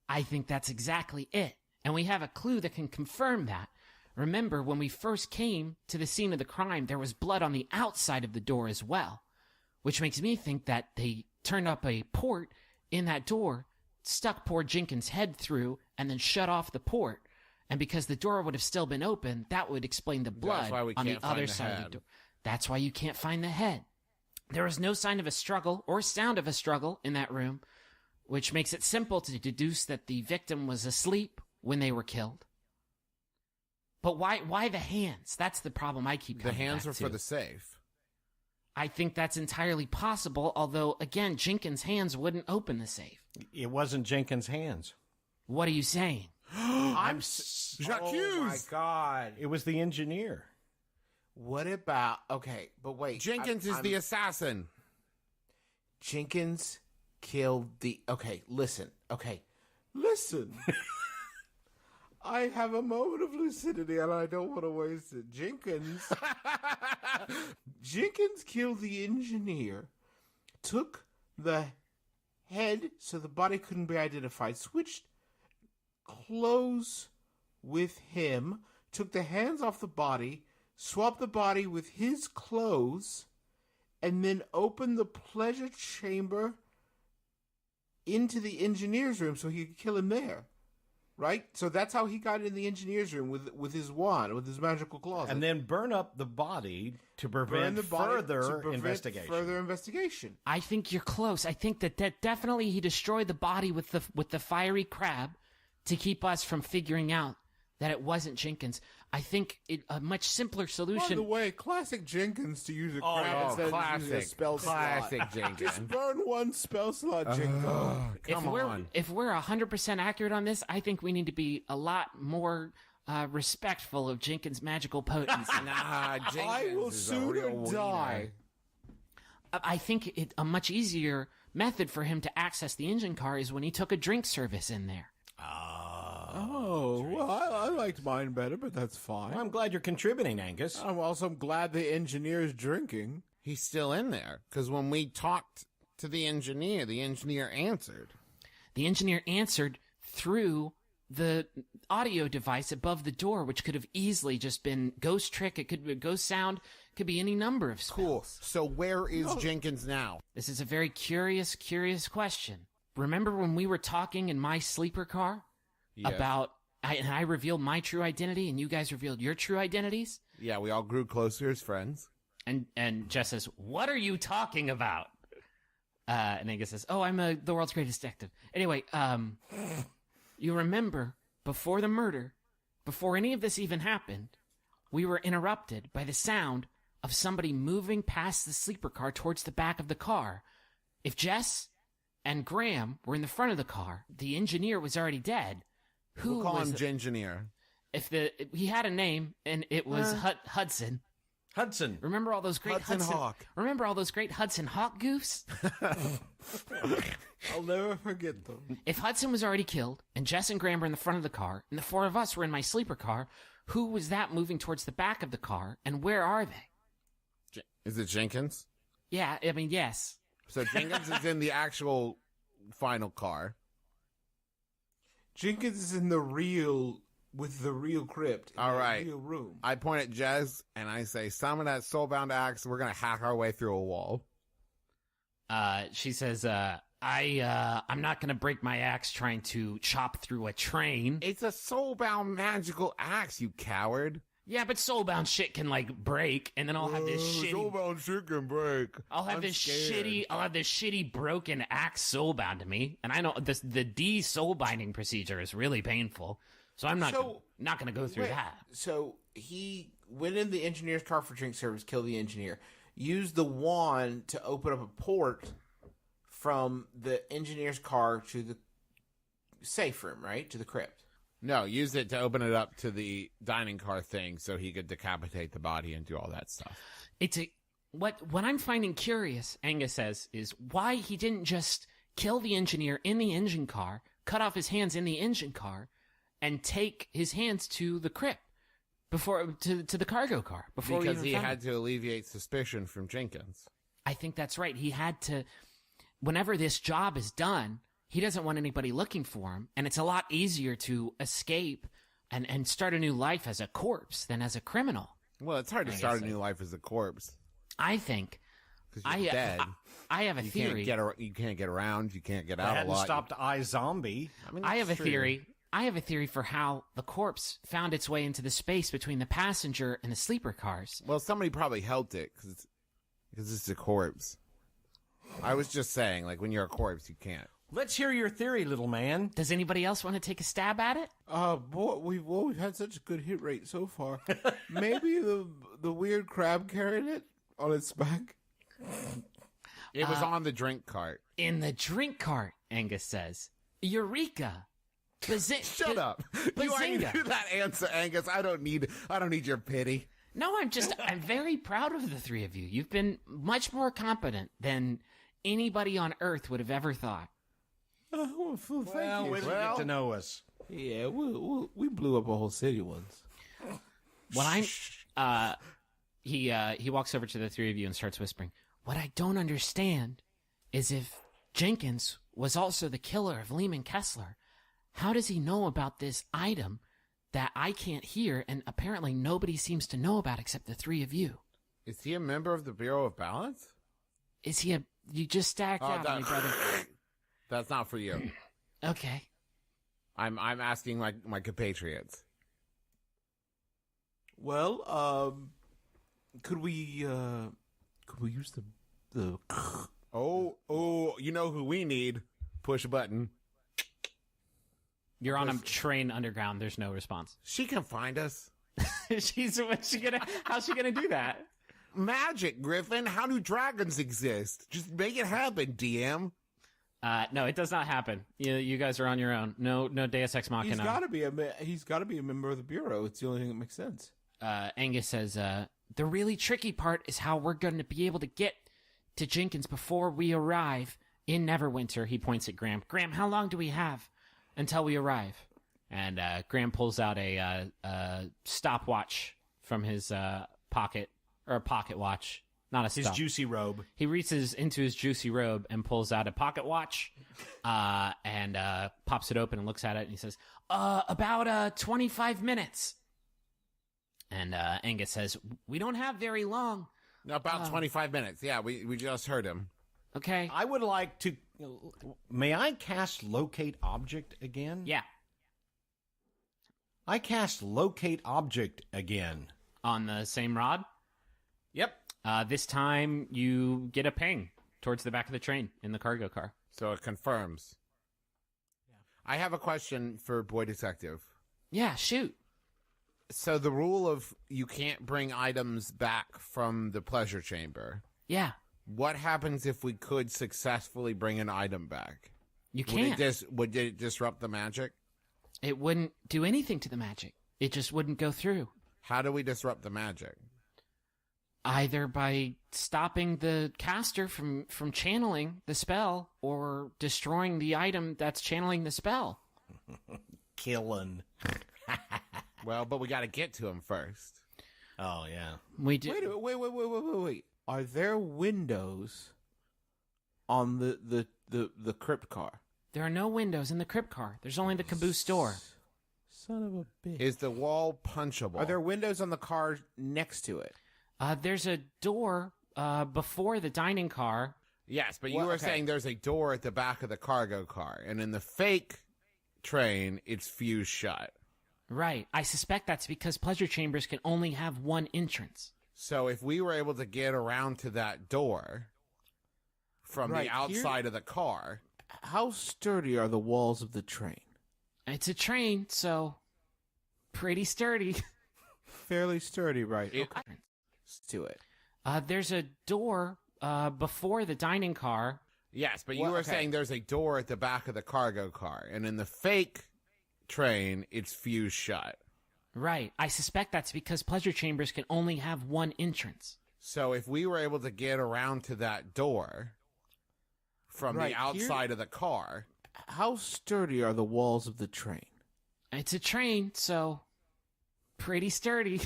I think that's exactly it. And we have a clue that can confirm that. Remember, when we first came to the scene of the crime, there was blood on the outside of the door as well, which makes me think that they turned up a port in that door, stuck poor Jenkins' head through, and then shut off the port. And because the door would have still been open, that would explain the blood on the other side of the door. That's why you can't find the head. There was no sign of a struggle or sound of a struggle in that room, which makes it simple to deduce that the victim was asleep when they were killed. But why the hands? That's the problem I keep coming back to. The hands are for the safe. I think that's entirely possible, although, again, Jenkins' hands wouldn't open the safe. It wasn't Jenkins' hands. What are you saying? Jacques! Oh, my God. It was the engineer. What about... Okay, but wait. Jenkins is the assassin. Jenkins killed the... Okay, listen. Listen. I have a moment of lucidity and I don't want to waste it. Jenkins killed the engineer, took the head so the body couldn't be identified, switched clothes with him, took the hands off the body, swapped the body with his clothes, and then opened the pleasure chamber into the engineer's room so he could kill him there. Right? So that's how he got in the engineer's room with his wand, with his magical claws. And then burn up the body to prevent further investigation. I think you're close. I think that definitely he destroyed the body with the fiery crab to keep us from figuring out that it wasn't Jenkins. I think a much simpler solution... By the way, classic Jenkins to use a crab instead of using a spell slot. Jenkins. Just burn one spell slot, Jenkins. If we're 100% accurate on this, I think we need to be a lot more respectful of Jenkins' magical potency. Jenkins I will sooner die. I think a much easier method for him to access the engine car is when he took a drink service in there. Well, I liked mine better, but that's fine. Well, I'm glad you're contributing, Angus. I'm also glad the engineer's drinking. He's still in there, because when we talked to the engineer answered. The engineer answered through the audio device above the door, which could have easily just been ghost trick, it could be ghost sound, it could be any number of spells. Cool. So where is Jenkins now? This is a very curious question. Remember when we were talking in my sleeper car about... I revealed my true identity, and you guys revealed your true identities? Yeah, we all grew closer as friends. And Jess says, "What are you talking about?" And Angus says, "Oh, I'm the world's greatest detective." Anyway, you remember, before the murder, before any of this even happened, we were interrupted by the sound of somebody moving past the sleeper car towards the back of the car. If Jess and Graham were in the front of the car, the engineer was already dead. We'll call him Engineer. He had a name, and it was Hudson. Hudson. Remember all those great Hudson Hawk. Remember all those great Hudson Hawk goofs? I'll never forget them. If Hudson was already killed, and Jess and Graham were in the front of the car, and the four of us were in my sleeper car, who was that moving towards the back of the car, and where are they? Is it Jenkins? Yeah, I mean, yes. So Jenkins is in the actual final car. Jenkins is in with the real crypt. All right. Real room. I point at Jez and I say, summon that soulbound axe. We're going to hack our way through a wall. She says, I'm not going to break my axe trying to chop through a train. It's a soulbound magical axe, you coward. Yeah, but soulbound shit can break, and then I'll have this shitty. Soulbound shit can break. I'll have this shitty broken axe soulbound to me, and I know the de-soul binding procedure is really painful, so I'm not gonna go through that. So he went in the engineer's car for drink service, killed the engineer, used the wand to open up a port from the engineer's car to the safe room, right, to the crypt. No, used it to open it up to the dining car thing so he could decapitate the body and do all that stuff. What I'm finding curious, Angus says, is why he didn't just kill the engineer in the engine car, cut off his hands in the engine car, and take his hands to the crypt. before to the cargo car before because we he even found had him. to alleviate suspicion from Jenkins. I think that's right. He had to. Whenever this job is done, he doesn't want anybody looking for him, and it's a lot easier to escape and start a new life as a corpse than as a criminal. Well, it's hard to start a new life as a corpse. I think. Because you're dead. I have a theory. You can't get around. You can't get I out a hadn't lot. stopped iZombie. I mean, I have a true. theory. I have a theory for how the corpse found its way into the space between the passenger and the sleeper cars. Well, somebody probably helped it because it's a corpse. I was just saying, like, when you're a corpse, you can't. Let's hear your theory, little man. Does anybody else want to take a stab at it? Boy, we've had such a good hit rate so far. Maybe the weird crab carried it on its back. It was on the drink cart. In the drink cart, Angus says. Eureka! Shut up! You already knew that answer, Angus. I don't need your pity. No, I'm very proud of the three of you. You've been much more competent than anybody on Earth would have ever thought. Well, thank you. Way to get to know us. Yeah, we blew up a whole city once. What he walks over to the three of you and starts whispering. What I don't understand is if Jenkins was also the killer of Lehman Kessler, how does he know about this item that I can't hear and apparently nobody seems to know about except the three of you? Is he a member of the Bureau of Balance? Is he a... You just stacked out on me, brother. That's not for you. Okay. I'm asking my compatriots. Well, could we use the Oh, you know who we need? Push a button. You're on a train underground. There's no response. She can find us. How's she gonna do that? Magic, Griffin. How do dragons exist? Just make it happen, DM. No, it does not happen. You guys are on your own. No Deus Ex Machina. He's got to be a member of the Bureau. It's the only thing that makes sense. Angus says, the really tricky part is how we're going to be able to get to Jenkins before we arrive in Neverwinter. He points at Graham. Graham, how long do we have until we arrive? And Graham pulls out a stopwatch from his pocket, or a pocket watch. Not a stop. His juicy robe. He reaches into his juicy robe and pulls out a pocket watch and pops it open and looks at it. And he says, about 25 minutes. And Angus says, we don't have very long. About 25 minutes. Yeah, we just heard him. Okay. I would like to... May I cast Locate Object again? Yeah. I cast Locate Object again. On the same rod? Yep. This time you get a ping towards the back of the train in the cargo car. So it confirms. Yeah. I have a question for Boy Detective. Yeah, shoot. So the rule of you can't bring items back from the pleasure chamber. Yeah. What happens if we could successfully bring an item back? You can't. Would it disrupt the magic? It wouldn't do anything to the magic. It just wouldn't go through. How do we disrupt the magic? Either by stopping the caster from channeling the spell or destroying the item that's channeling the spell. Killing. Well, but we got to get to him first. Oh, yeah. We do. Wait. Are there windows on the crypt car? There are no windows in the crypt car. There's only the caboose door. Son of a bitch. Is the wall punchable? Are there windows on the car next to it? There's a door before the dining car. Yes, but you were saying there's a door at the back of the cargo car, and in the fake train, it's fused shut. Right. I suspect that's because pleasure chambers can only have one entrance. So if we were able to get around to that door from the outside of the car... How sturdy are the walls of the train? It's a train, so pretty sturdy. Fairly sturdy, right? To it. There's a door before the dining car. Yes, but you were saying there's a door at the back of the cargo car, and in the fake train, it's fused shut. Right. I suspect that's because pleasure chambers can only have one entrance. So if we were able to get around to that door from the outside of the car... How sturdy are the walls of the train? It's a train, so pretty sturdy.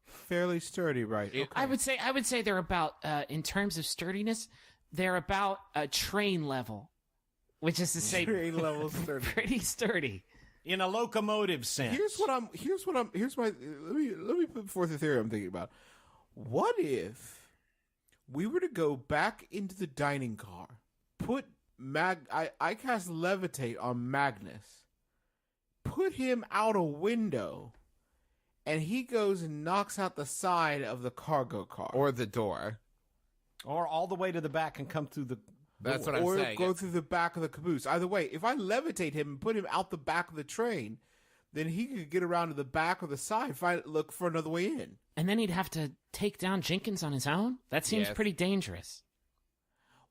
Fairly sturdy, right? Okay. I would say they're about, in terms of sturdiness, they're about a train level, which is to say, Train level sturdy. pretty sturdy. In a locomotive sense. Let me put forth a theory I'm thinking about. What if we were to go back into the dining car, put I cast levitate on Magnus, put him out a window, and he goes and knocks out the side of the cargo car. Or the door. Or all the way to the back and come through the... That's what I'm or saying. go through the back of the caboose. Either way, if I levitate him and put him out the back of the train, then he could get around to the back or the side, look for another way in. And then he'd have to take down Jenkins on his own? That seems pretty dangerous.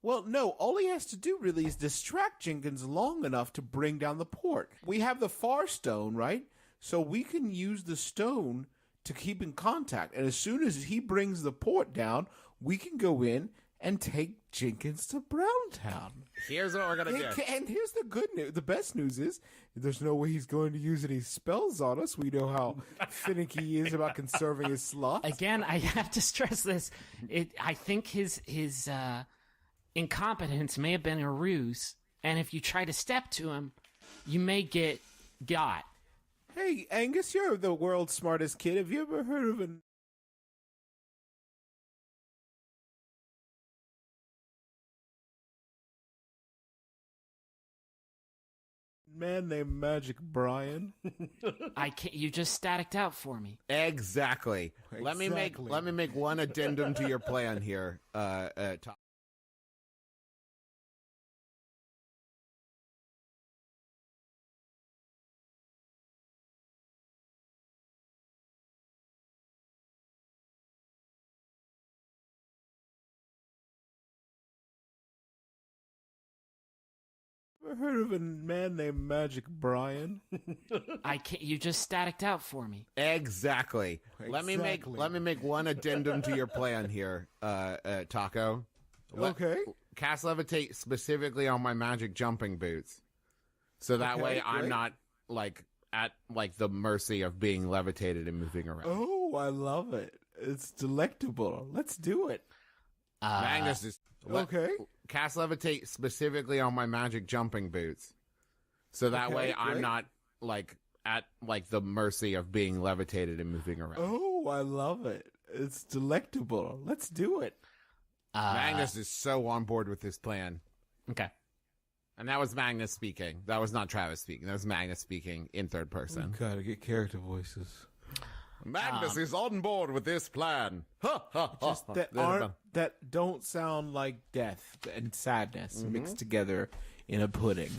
Well, no, all he has to do really is distract Jenkins long enough to bring down the port. We have the far stone, right? So we can use the stone to keep in contact. And as soon as he brings the port down, we can go in and take Jenkins to Browntown. Here's what we're going to do. And here's the good news. The best news is there's no way he's going to use any spells on us. We know how finicky he is about conserving his slots. Again, I have to stress this. I think his incompetence may have been a ruse, and if you try to step to him, you may get got. Hey, Angus, you're the world's smartest kid. Have you ever heard of a man named Magic Brian? I can't. You just staticked out for me. Exactly. Let me make one addendum to your plan here. Ever heard of a man named Magic Brian? I can't. You just staticked out for me. Exactly. Let me make one addendum to your plan here, Taco. Okay. Cast levitate specifically on my magic jumping boots, so that way I'm not at the mercy of being levitated and moving around. Oh, I love it. It's delectable. Let's do it. Magnus is okay. Cast levitate specifically on my magic jumping boots, so that way I'm not at the mercy of being levitated and moving around. Oh, I love it. It's delectable. Let's do it. Magnus is so on board with this plan. Okay. And that was Magnus speaking. That was not Travis speaking. That was Magnus speaking in third person. Gotta get character voices. Magnus is on board with this plan. Just that don't sound like death and sadness mixed together in a pudding.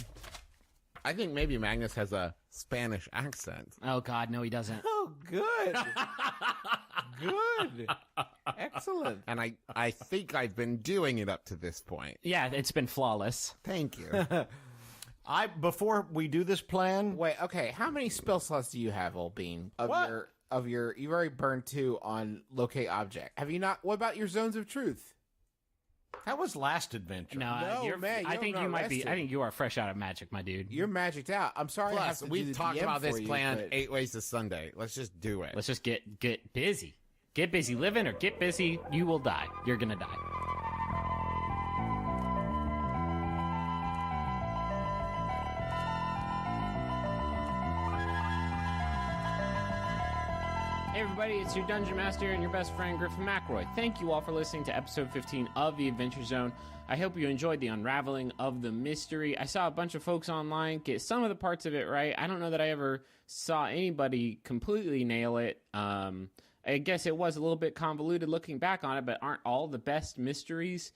I think maybe Magnus has a Spanish accent. Oh, God, no, he doesn't. Oh, good. Good. Excellent. And I think I've been doing it up to this point. Yeah, it's been flawless. Thank you. Before we do this plan... Wait, okay, how many spell slots do you have, Old Bean? You've already burned 2 on locate object. Have you not? What about your zones of truth? That was last adventure. No, man. I think you might be. I think you are fresh out of magic, my dude. You're magicked out. I'm sorry. Plus, we've talked about this plan 8 ways to Sunday. Let's just do it. Let's just get busy. Get busy living or get busy. You will die. You're gonna die. Hey everybody, it's your Dungeon Master and your best friend Griffin McElroy. Thank you all for listening to episode 15 of The Adventure Zone. I hope you enjoyed the unraveling of the mystery. I saw a bunch of folks online get some of the parts of it right. I don't know that I ever saw anybody completely nail it. I guess it was a little bit convoluted looking back on it, but aren't all the best mysteries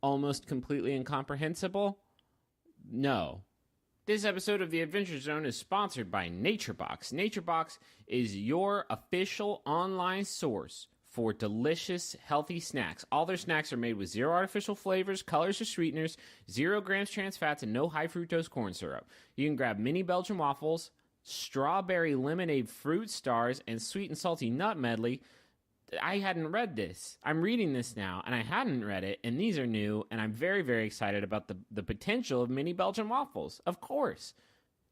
almost completely incomprehensible? No. This episode of The Adventure Zone is sponsored by NatureBox. NatureBox is your official online source for delicious, healthy snacks. All their snacks are made with 0 artificial flavors, colors, or sweeteners, 0 grams trans fats, and no high fructose corn syrup. You can grab mini Belgian waffles, strawberry lemonade fruit stars, and sweet and salty nut medley. I hadn't read this. I'm reading this now, and I hadn't read it, and these are new, and I'm very, very excited about the potential of mini Belgian waffles. Of course.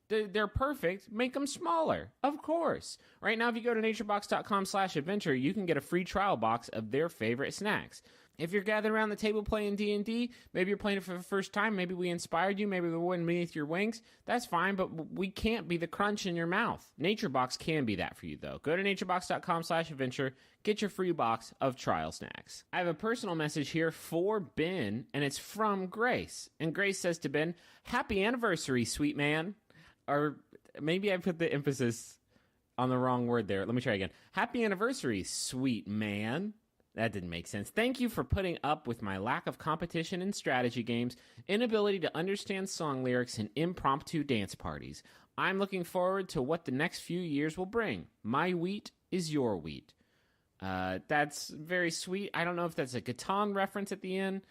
They're perfect. Make them smaller. Of course. Right now, if you go to naturebox.com/adventure, you can get a free trial box of their favorite snacks. If you're gathered around the table playing D&D, maybe you're playing it for the first time, maybe we inspired you, maybe we went beneath your wings, that's fine, but we can't be the crunch in your mouth. NatureBox can be that for you, though. Go to naturebox.com/adventure, get your free box of trial snacks. I have a personal message here for Ben, and it's from Grace. And Grace says to Ben, "Happy anniversary, sweet man." Or maybe I put the emphasis on the wrong word there. Let me try again. "Happy anniversary, sweet man." That didn't make sense. "Thank you for putting up with my lack of competition in strategy games, inability to understand song lyrics, and impromptu dance parties. I'm looking forward to what the next few years will bring. My wheat is your wheat." That's very sweet. I don't know if that's a Catan reference at the end.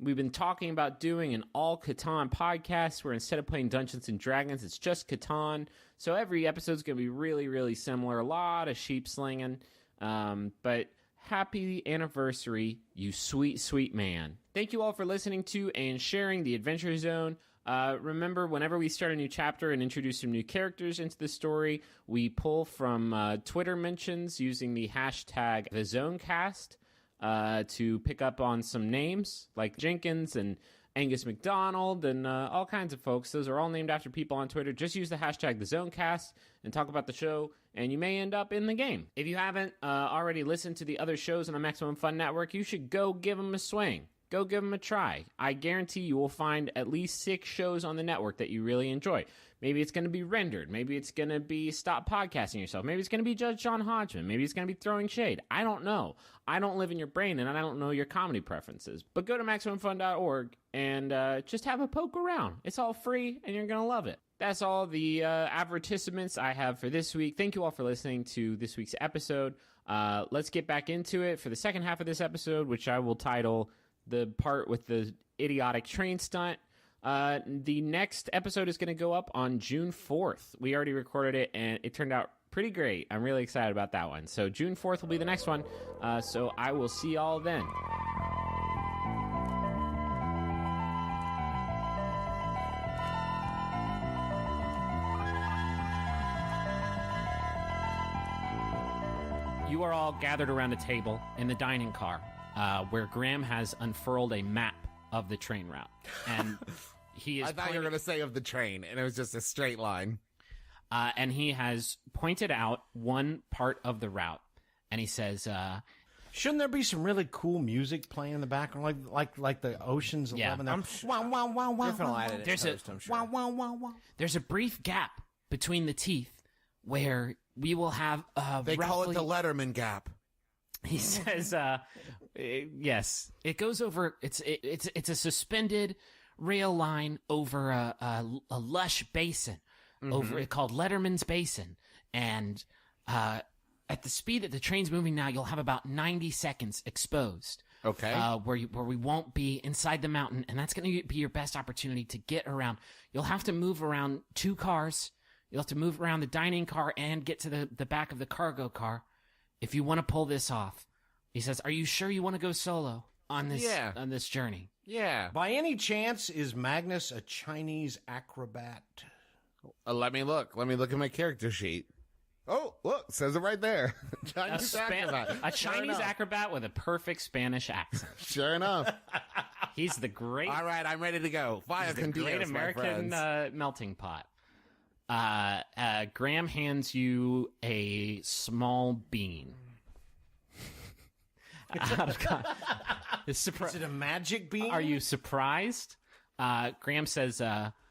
We've been talking about doing an all Catan podcast where instead of playing Dungeons and Dragons, it's just Catan. So every episode's going to be really, really similar. A lot of sheep slinging. But happy anniversary, you sweet, sweet man. Thank you all for listening to and sharing the Adventure Zone. Remember, whenever we start a new chapter and introduce some new characters into the story, we pull from Twitter mentions using the hashtag TheZoneCast to pick up on some names like Jenkins and Angus McDonald and all kinds of folks. Those are all named after people on Twitter. Just use the hashtag TheZoneCast and talk about the show, and you may end up in the game. If you haven't already listened to the other shows on the Maximum Fun Network, you should go give them a swing. Go give them a try. I guarantee you will find at least 6 shows on the network that you really enjoy. Maybe it's going to be Rendered. Maybe it's going to be Stop Podcasting Yourself. Maybe it's going to be Judge John Hodgman. Maybe it's going to be Throwing Shade. I don't know. I don't live in your brain, and I don't know your comedy preferences. But go to MaximumFun.org and just have a poke around. It's all free, and you're going to love it. That's all the advertisements I have for this week. Thank you all for listening to this week's episode. Let's get back into it for the second half of this episode, which I will title the part with the idiotic train stunt. The next episode is going to go up on June 4th. We already recorded it, and it turned out pretty great. I'm really excited about that one. So June 4th will be the next one. So I will see y'all then. You are all gathered around a table in the dining car, where Graham has unfurled a map of the train route. And he is I thought you were going to say of the train, and it was just a straight line. And he has pointed out one part of the route, and he says, shouldn't there be some really cool music playing in the background, like the Ocean's 11? I'm sure. Wow, wow, wow, wow. There's a brief gap between the teeth where we will have they call it the Letterman gap. He says, yes, it goes over. It's a suspended rail line over a lush basin, over it called Letterman's Basin, and at the speed that the train's moving now, you'll have about 90 seconds exposed. Okay, where we won't be inside the mountain, and that's going to be your best opportunity to get around. You'll have to move around 2 cars. You'll have to move around the dining car and get to the back of the cargo car if you want to pull this off. He says, "Are you sure you want to go solo on this journey?" Yeah. By any chance, is Magnus a Chinese acrobat? Let me look. Let me look at my character sheet. Oh, look, says it right there. Chinese acrobat. A Chinese acrobat with a perfect Spanish accent. Sure enough. He's the great... All right, I'm ready to go. Via the great American melting pot. Graham hands you a small bean. Is it a magic bean? Are you surprised? Graham says,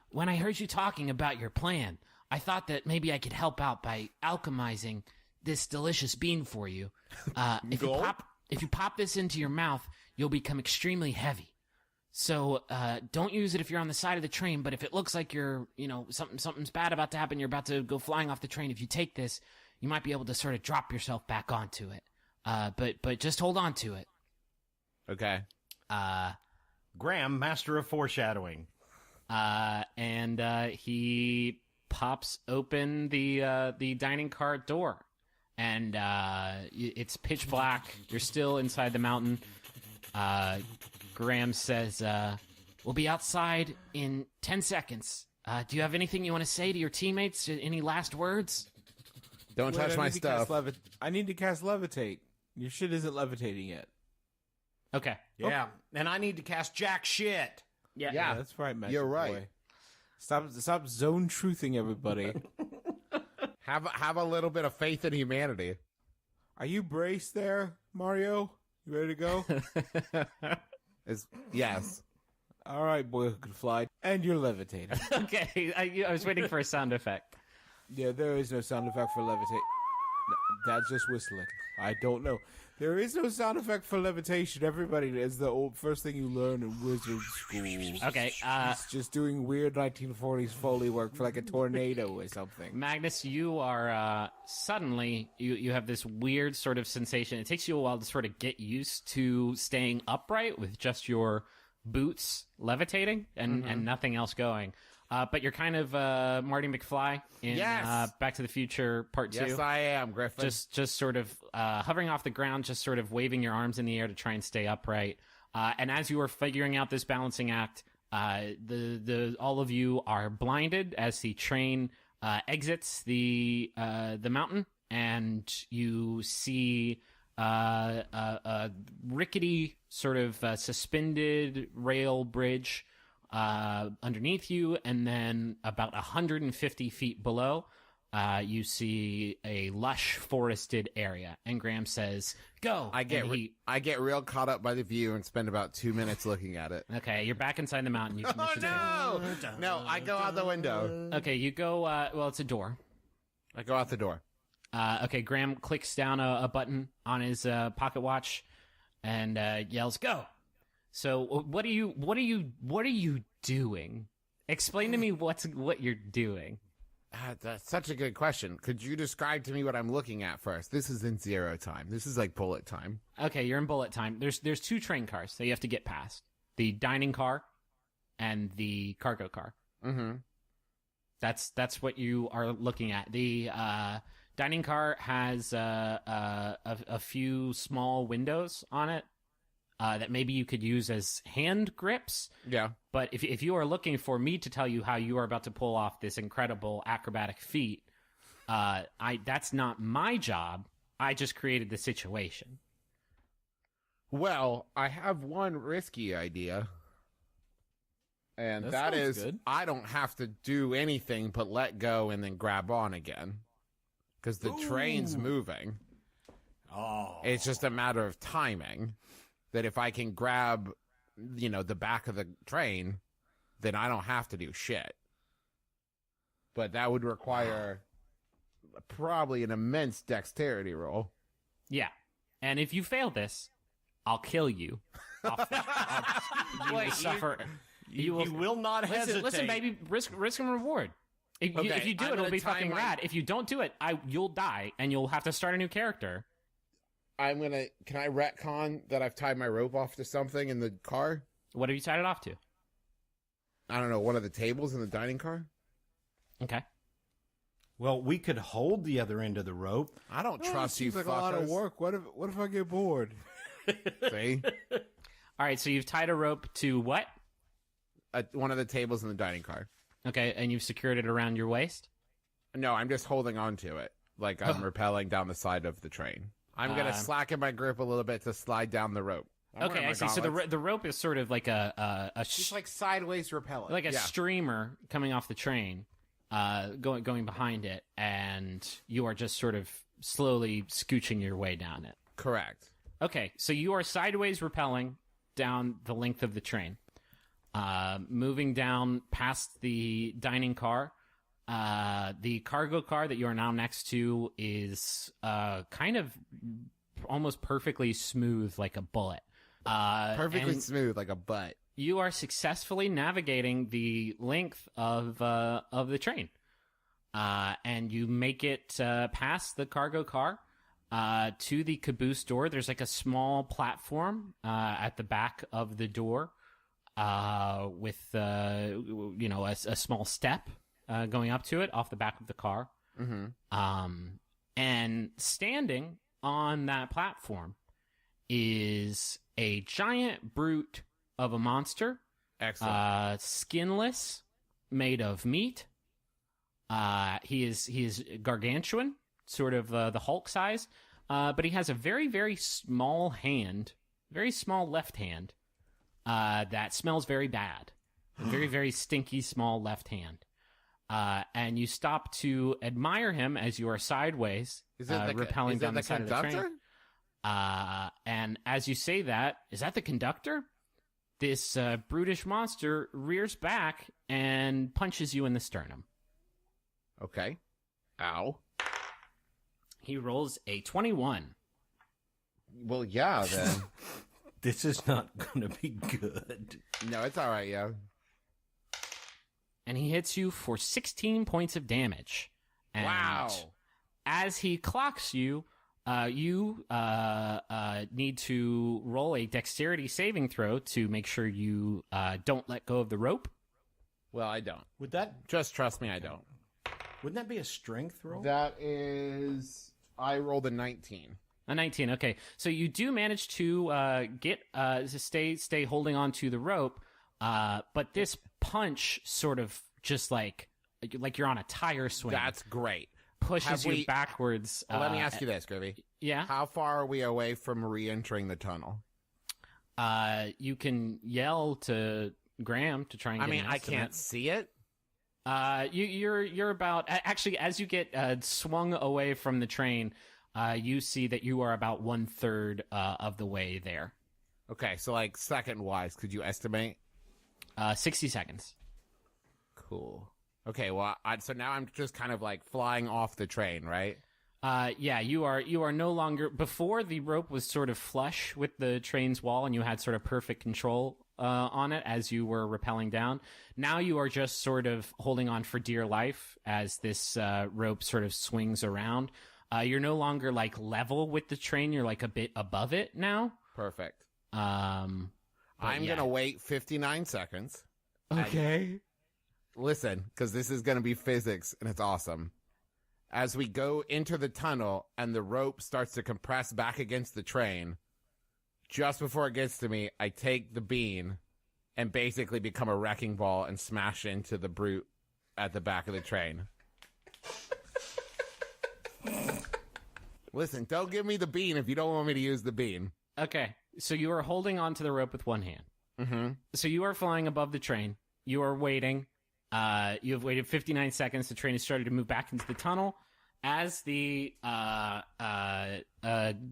when I heard you talking about your plan, I thought that maybe I could help out by alchemizing this delicious bean for you. If you pop this into your mouth, you'll become extremely heavy. So don't use it if you're on the side of the train, but if it looks like you're, something's bad about to happen, you're about to go flying off the train, if you take this, you might be able to sort of drop yourself back onto it. But just hold on to it. Okay. Graham, master of foreshadowing. And he pops open the dining car door, and it's pitch black. You're still inside the mountain. Graham says, "We'll be outside in 10 seconds, Do you have anything you want to say to your teammates? Any last words? Don't touch my stuff. I need to cast levitate. Your shit isn't levitating yet. Okay. Yeah, and I need to cast jack shit. Yeah, that's right, Magic You're right. Boy. Stop zone truthing everybody. Have a little bit of faith in humanity. Are you braced there, Mario? You ready to go? Yes. All right, boy who can fly. And you're levitating. Okay, I was waiting for a sound effect. Yeah, there is no sound effect for levitate. No, that's just whistling. I don't know. There is no sound effect for levitation. Everybody, is the first thing you learn in wizard school. Okay, it's just doing weird 1940s Foley work for like a tornado or something. Magnus, you are suddenly you have this weird sort of sensation. It takes you a while to sort of get used to staying upright with just your boots levitating and nothing else going. But you're kind of Marty McFly in Back to the Future Part 2. Yes, I am, Griffin. Just sort of hovering off the ground, just sort of waving your arms in the air to try and stay upright. And as you are figuring out this balancing act, all of you are blinded as the train exits the mountain, and you see a rickety sort of suspended rail bridge underneath you, and then about 150 feet below, you see a lush forested area. And Graham says, "Go!" I get real caught up by the view and spend about 2 minutes looking at it. Okay, you're back inside the mountain. You Oh no! I go out the window. Okay, you go. Well, it's a door. I go out the door. Okay, Graham clicks down a button on his pocket watch and yells, "Go!" So what are you doing? Explain to me what you're doing. That's such a good question. Could you describe to me what I'm looking at first? This is in zero time. This is like bullet time. Okay, you're in bullet time. There's two train cars that you have to get past: the dining car and the cargo car. Mm-hmm. That's what you are looking at. The dining car has a few small windows on it. That maybe you could use as hand grips. Yeah. But if you are looking for me to tell you how you are about to pull off this incredible acrobatic feat, that's not my job. I just created the situation. Well, I have one risky idea. And that is good. I don't have to do anything but let go and then grab on again. Because the train's moving. Oh. It's just a matter of timing. That if I can grab, the back of the train, then I don't have to do shit. But that would require probably an immense dexterity roll. Yeah. And if you fail this, I'll kill you. You will suffer. You will not hesitate. Listen, baby, risk and reward. If you do it, it'll be fucking rad. If you don't do it, you'll die, and you'll have to start a new character. Can I retcon that I've tied my rope off to something in the car? What have you tied it off to? I don't know, one of the tables in the dining car? Okay. Well, we could hold the other end of the rope. I don't trust you, seems like fuckers. a lot of work. What if I get bored? See? All right, so you've tied a rope to what? One of the tables in the dining car. Okay, and you've secured it around your waist? No, I'm just holding on to it. Like I'm rappelling down the side of the train. I'm going to slacken my grip a little bit to slide down the rope. Okay, I see. So the rope is sort of like Just like sideways repellent. like a streamer coming off the train, going behind it, and you are just sort of slowly scooching your way down it. Correct. Okay, so you are sideways rappelling down the length of the train, moving down past the dining car. The cargo car that you are now next to is kind of almost perfectly smooth like a bullet. Perfectly smooth like a butt. You are successfully navigating the length of the train. And you make it past the cargo car to the caboose door. There's like a small platform at the back of the door with a small step going up to it off the back of the car. Mm-hmm. And standing on that platform is a giant brute of a monster. Excellent. Skinless, made of meat. He is gargantuan, sort of the Hulk size, but he has a very, very small hand, very small left hand, that smells very bad. A very, very stinky, small left hand. And you stop to admire him as you are sideways, rappelling down the side of the train. And as you say that, is that the conductor? This brutish monster rears back and punches you in the sternum. Okay. Ow. He rolls a 21. Well, yeah, then. This is not going to be good. No, it's all right, yeah. And he hits you for 16 points of damage. And wow. As he clocks you, you need to roll a dexterity saving throw to make sure you don't let go of the rope. Well, I don't. Would that... Just trust me, I don't. Wouldn't that be a strength roll? That is... I rolled a 19. A 19, okay. So you do manage to stay holding on to the rope, but this punch sort of just like you're on a tire swing. That's great. Pushes you backwards. Let me ask you this, Groovy. Yeah? How far are we away from re-entering the tunnel? You can yell to Graham to try and get an I estimate. can't see it. You're about... Actually, as you get swung away from the train, you see that you are about 1/3 of the way there. Okay, so like second-wise, could you estimate? 60 seconds. Cool. Okay, well, so now I'm just kind of like flying off the train, right? Yeah, you are no longer... Before, the rope was sort of flush with the train's wall, and you had sort of perfect control on it as you were rappelling down. Now you are just sort of holding on for dear life as this rope sort of swings around. You're no longer like level with the train. You're like a bit above it now. Perfect. I'm going to wait 59 seconds. Okay. Listen, because this is going to be physics, and it's awesome. As we go into the tunnel and the rope starts to compress back against the train, just before it gets to me, I take the bean and basically become a wrecking ball and smash into the brute at the back of the train. Listen, don't give me the bean if you don't want me to use the bean. Okay, so you are holding onto the rope with one hand. Mm-hmm. So you are flying above the train. You are waiting. You have waited 59 seconds. The train has started to move back into the tunnel. As the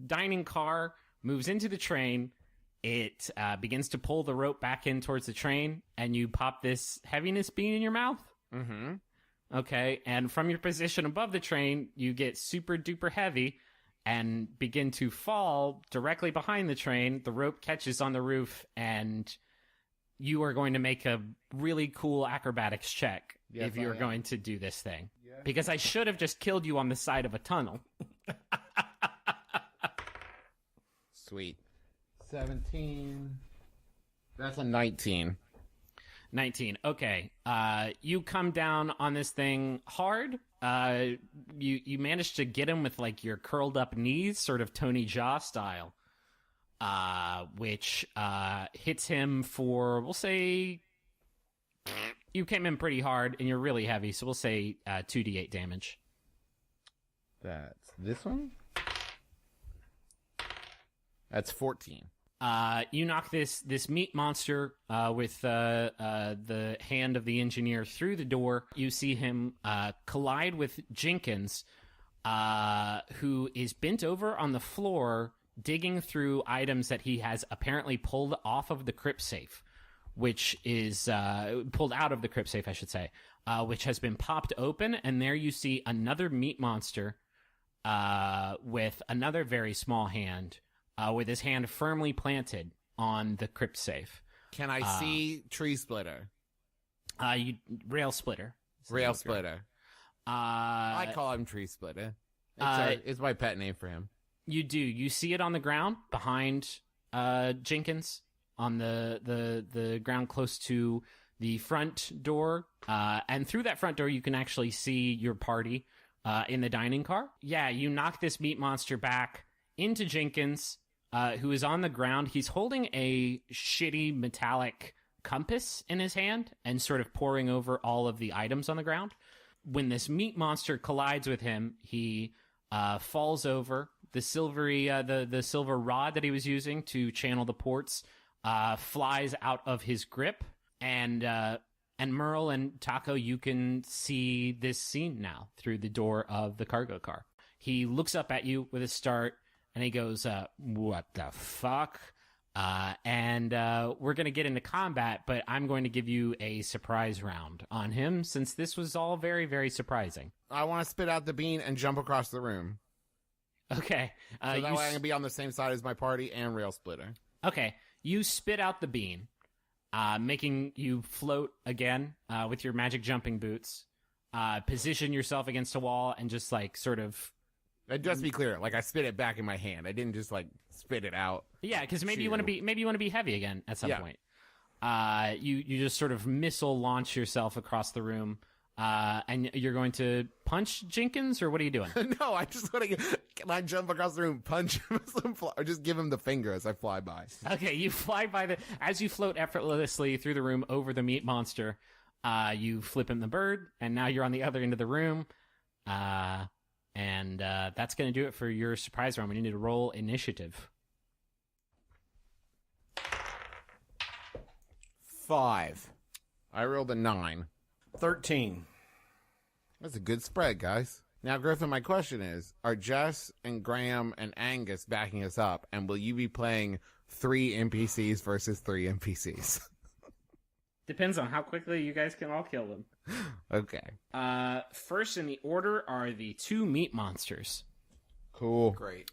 dining car moves into the train, it begins to pull the rope back in towards the train, and you pop this heaviness bean in your mouth. Mm-hmm. Okay, and from your position above the train, you get super duper heavy and begin to fall directly behind the train. The rope catches on the roof, and you are going to make a really cool acrobatics check if you're going to do this thing. Yeah. Because I should have just killed you on the side of a tunnel. Sweet. 17. That's a 19. 19. Okay. You come down on this thing hard. You managed to get him with like your curled up knees, sort of Tony Jaa style. Which hits him for, we'll say, you came in pretty hard and you're really heavy, so we'll say 2d8 damage. That's this one? That's 14. You knock this meat monster with the hand of the engineer through the door. You see him collide with Jenkins, who is bent over on the floor, digging through items that he has apparently pulled off of the crypt safe, which is pulled out of the crypt safe, I should say, which has been popped open. And there you see another meat monster with another very small hand, with his hand firmly planted on the crypt safe. Can I see Tree Splitter? Rail Splitter. Rail Splitter. I call him Tree Splitter. It's my pet name for him. You do. You see it on the ground behind Jenkins, on the ground close to the front door. And through that front door, you can actually see your party in the dining car. Yeah, you knock this meat monster back into Jenkins, who is on the ground. He's holding a shitty metallic compass in his hand and sort of poring over all of the items on the ground. When this meat monster collides with him, he falls over. The the silver rod that he was using to channel the ports flies out of his grip, and Merle and Taco, you can see this scene now through the door of the cargo car. He looks up at you with a start, and he goes, "What the fuck?" And we're going to get into combat, but I'm going to give you a surprise round on him since this was all very, very surprising. I want to spit out the bean and jump across the room. Okay. So that way I can be on the same side as my party and Rail Splitter. Okay. You spit out the bean, making you float again with your magic jumping boots. Position yourself against a wall and just like sort of... Just be clear, like I spit it back in my hand. I didn't just like spit it out. Yeah, because maybe you want to be heavy again at some point. You just sort of missile launch yourself across the room, and you're going to punch Jenkins, or what are you doing? No, I just want to. Can I jump across the room, punch him, or just give him the finger as I fly by? Okay, you fly by as you float effortlessly through the room over the meat monster. You flip him the bird, and now you're on the other end of the room. And that's going to do it for your surprise round. We need to roll initiative. 5. I rolled a 9. 13. That's a good spread, guys. Now, Griffin, my question is, are Jess and Graham and Angus backing us up, and will you be playing 3 NPCs versus 3 NPCs? Depends on how quickly you guys can all kill them. Okay. First in the order are the 2 meat monsters. Cool. Great.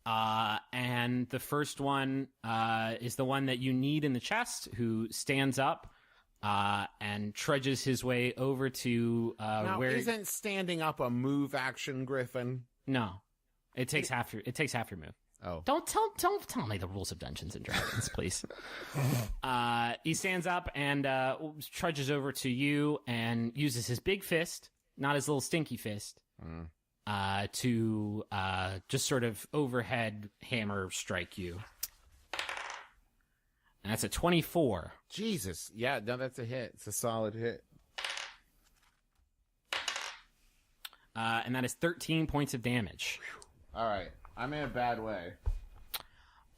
And the first one is the one that you need in the chest, who stands up and trudges his way over to now, where... Isn't standing up a move action, Griffin? No. It takes half your move. Oh. Don't tell me the rules of Dungeons and Dragons, please. He stands up and trudges over to you and uses his big fist, not his little stinky fist, to just sort of overhead hammer strike you. And that's a 24. Jesus. Yeah, no, that's a hit. It's a solid hit. And that is 13 points of damage. All right. I'm in a bad way.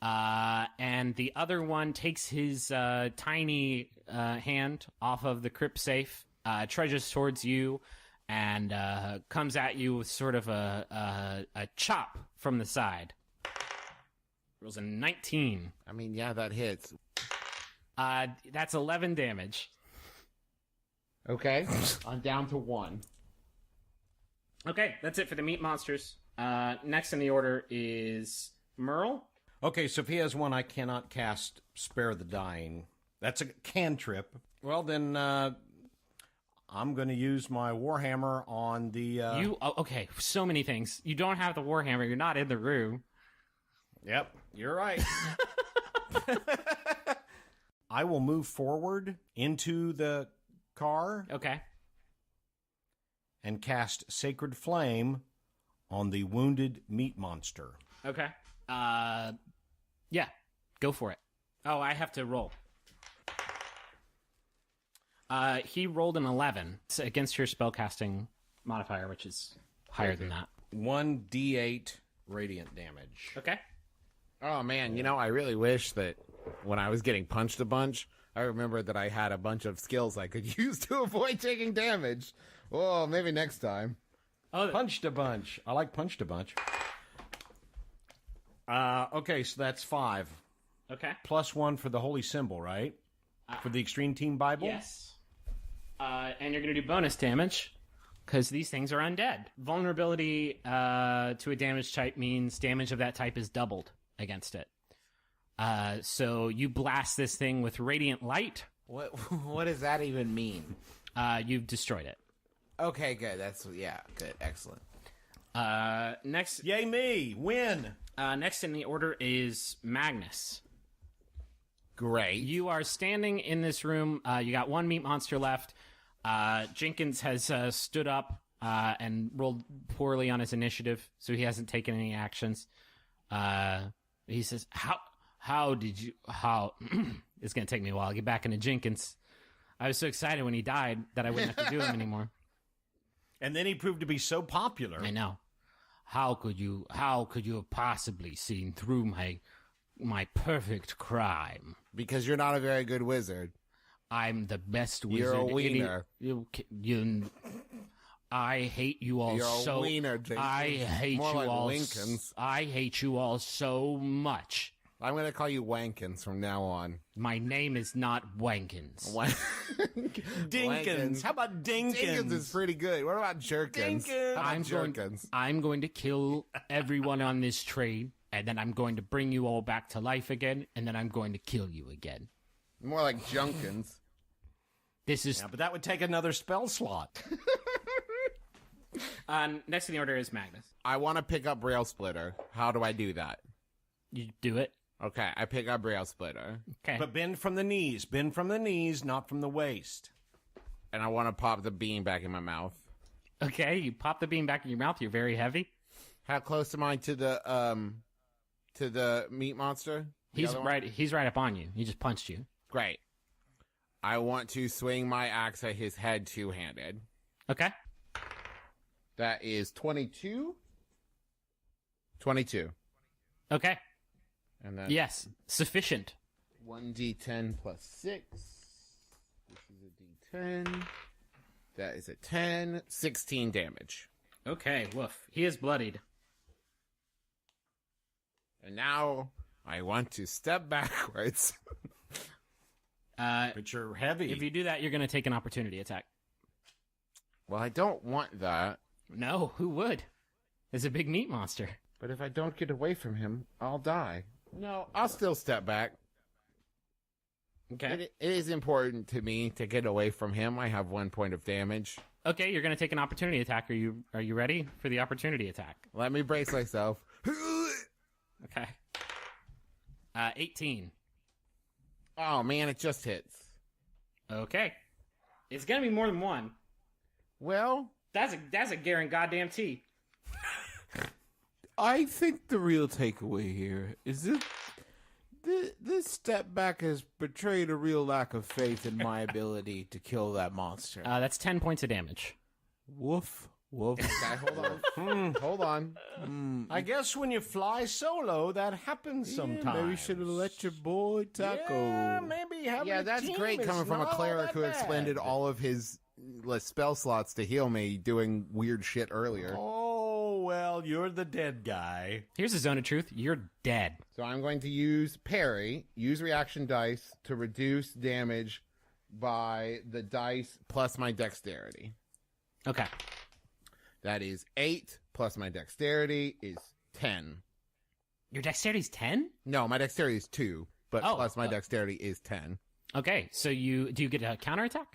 And the other one takes his tiny hand off of the crypt safe, trudges towards you, and comes at you with sort of a chop from the side. Rolls a 19. I mean, yeah, that hits. That's 11 damage. Okay. I'm down to 1. Okay, that's it for the meat monsters. Next in the order is Merle. Okay, so if he has one, I cannot cast Spare the Dying. That's a cantrip. Well, then I'm going to use my Warhammer on the... Okay, so many things. You don't have the Warhammer. You're not in the room. Yep, you're right. I will move forward into the car. Okay. And cast Sacred Flame on the wounded meat monster. Okay. Yeah, go for it. Oh, I have to roll. He rolled an 11 against your spellcasting modifier, which is higher than that. 1d8 radiant damage. Okay. Oh, man, you know, I really wish that when I was getting punched a bunch, I remembered that I had a bunch of skills I could use to avoid taking damage. Well, maybe next time. Oh, punched a bunch. I like punched a bunch. Okay, so that's 5. Okay. Plus 1 for the holy symbol, right? For the Extreme Team Bible? Yes. And you're going to do bonus damage, because these things are undead. Vulnerability to a damage type means damage of that type is doubled against it. So you blast this thing with radiant light. What does that even mean? You've destroyed it. Okay, good. Good. Excellent. Next. Yay me! Win! Next in the order is Magnus. Great. You are standing in this room. You got 1 meat monster left. Jenkins has stood up and rolled poorly on his initiative, so he hasn't taken any actions. He says, how did you, it's going to take me a while to get back into Jenkins. I was so excited when he died that I wouldn't have to do him anymore. And then he proved to be so popular. I know. How could you have possibly seen through my perfect crime? Because you're not a very good wizard. I'm the best wizard. You're a wiener. I hate you all You're so. a wiener, Jason. I hate More you like all. Winkins. I hate you all so much. I'm going to call you Wankins from now on. My name is not Wankins. Dinkins. How about Dinkins? Dinkins is pretty good. What about Jerkins? Dinkins. How about Jerkins? I'm going to kill everyone on this train, and then I'm going to bring you all back to life again, and then I'm going to kill you again. More like Junkins. This is... Yeah, but that would take another spell slot. Next in the order is Magnus. I want to pick up Rail Splitter. How do I do that? You do it. Okay, I pick up Rail Splitter. Okay. But bend from the knees. Bend from the knees, not from the waist. And I want to pop the bean back in my mouth. Okay, you pop the bean back in your mouth. You're very heavy. How close am I to the meat monster? He's right up on you. He just punched you. Great. I want to swing my axe at his head two-handed. Okay. That is 22. 22. Okay. And then yes, sufficient. 1d10 plus 6. This is a d10. That is a 10. 16 damage. Okay, woof. He is bloodied. And now I want to step backwards. But you're heavy. If you do that, you're going to take an opportunity attack. Well, I don't want that. No, who would? It's a big meat monster. But if I don't get away from him, I'll die. No, I'll still step back. Okay. It is important to me to get away from him. I have 1 point of damage. Okay, you're going to take an opportunity attack. Are you ready for the opportunity attack? Let me brace myself. Okay. 18. Oh, man, it just hits. Okay. It's going to be more than one. Well, that's a goddamn T. I think the real takeaway here is that this step back has betrayed a real lack of faith in my ability to kill that monster. That's 10 points of damage. Woof. Woof. Okay, hold on. I guess when you fly solo, that happens sometimes. Maybe you should have let your boy Taco. Yeah, maybe having a that's team great is coming from a not all cleric that who expended bad. all of his spell slots to heal me doing weird shit earlier. Oh, well, you're the dead guy. Here's a zone of truth. You're dead. So I'm going to use parry, use reaction dice to reduce damage by the dice plus my dexterity. Okay. That is 8 plus my dexterity is 10. Your dexterity's 10? No, my dexterity is 2, but plus my dexterity is 10. Okay, so do you get a counterattack?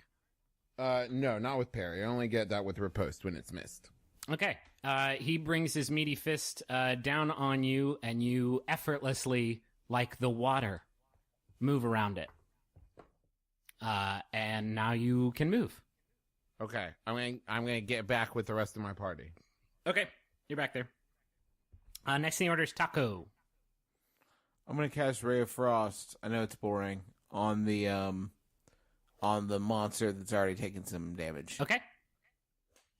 No, not with parry. I only get that with riposte when it's missed. Okay. He brings his meaty fist down on you, and you effortlessly, like the water, move around it. And now you can move. Okay, I'm gonna get back with the rest of my party. Okay, you're back there. Next in the order is Taco. I'm gonna cast Ray of Frost. I know it's boring on the monster that's already taken some damage. Okay.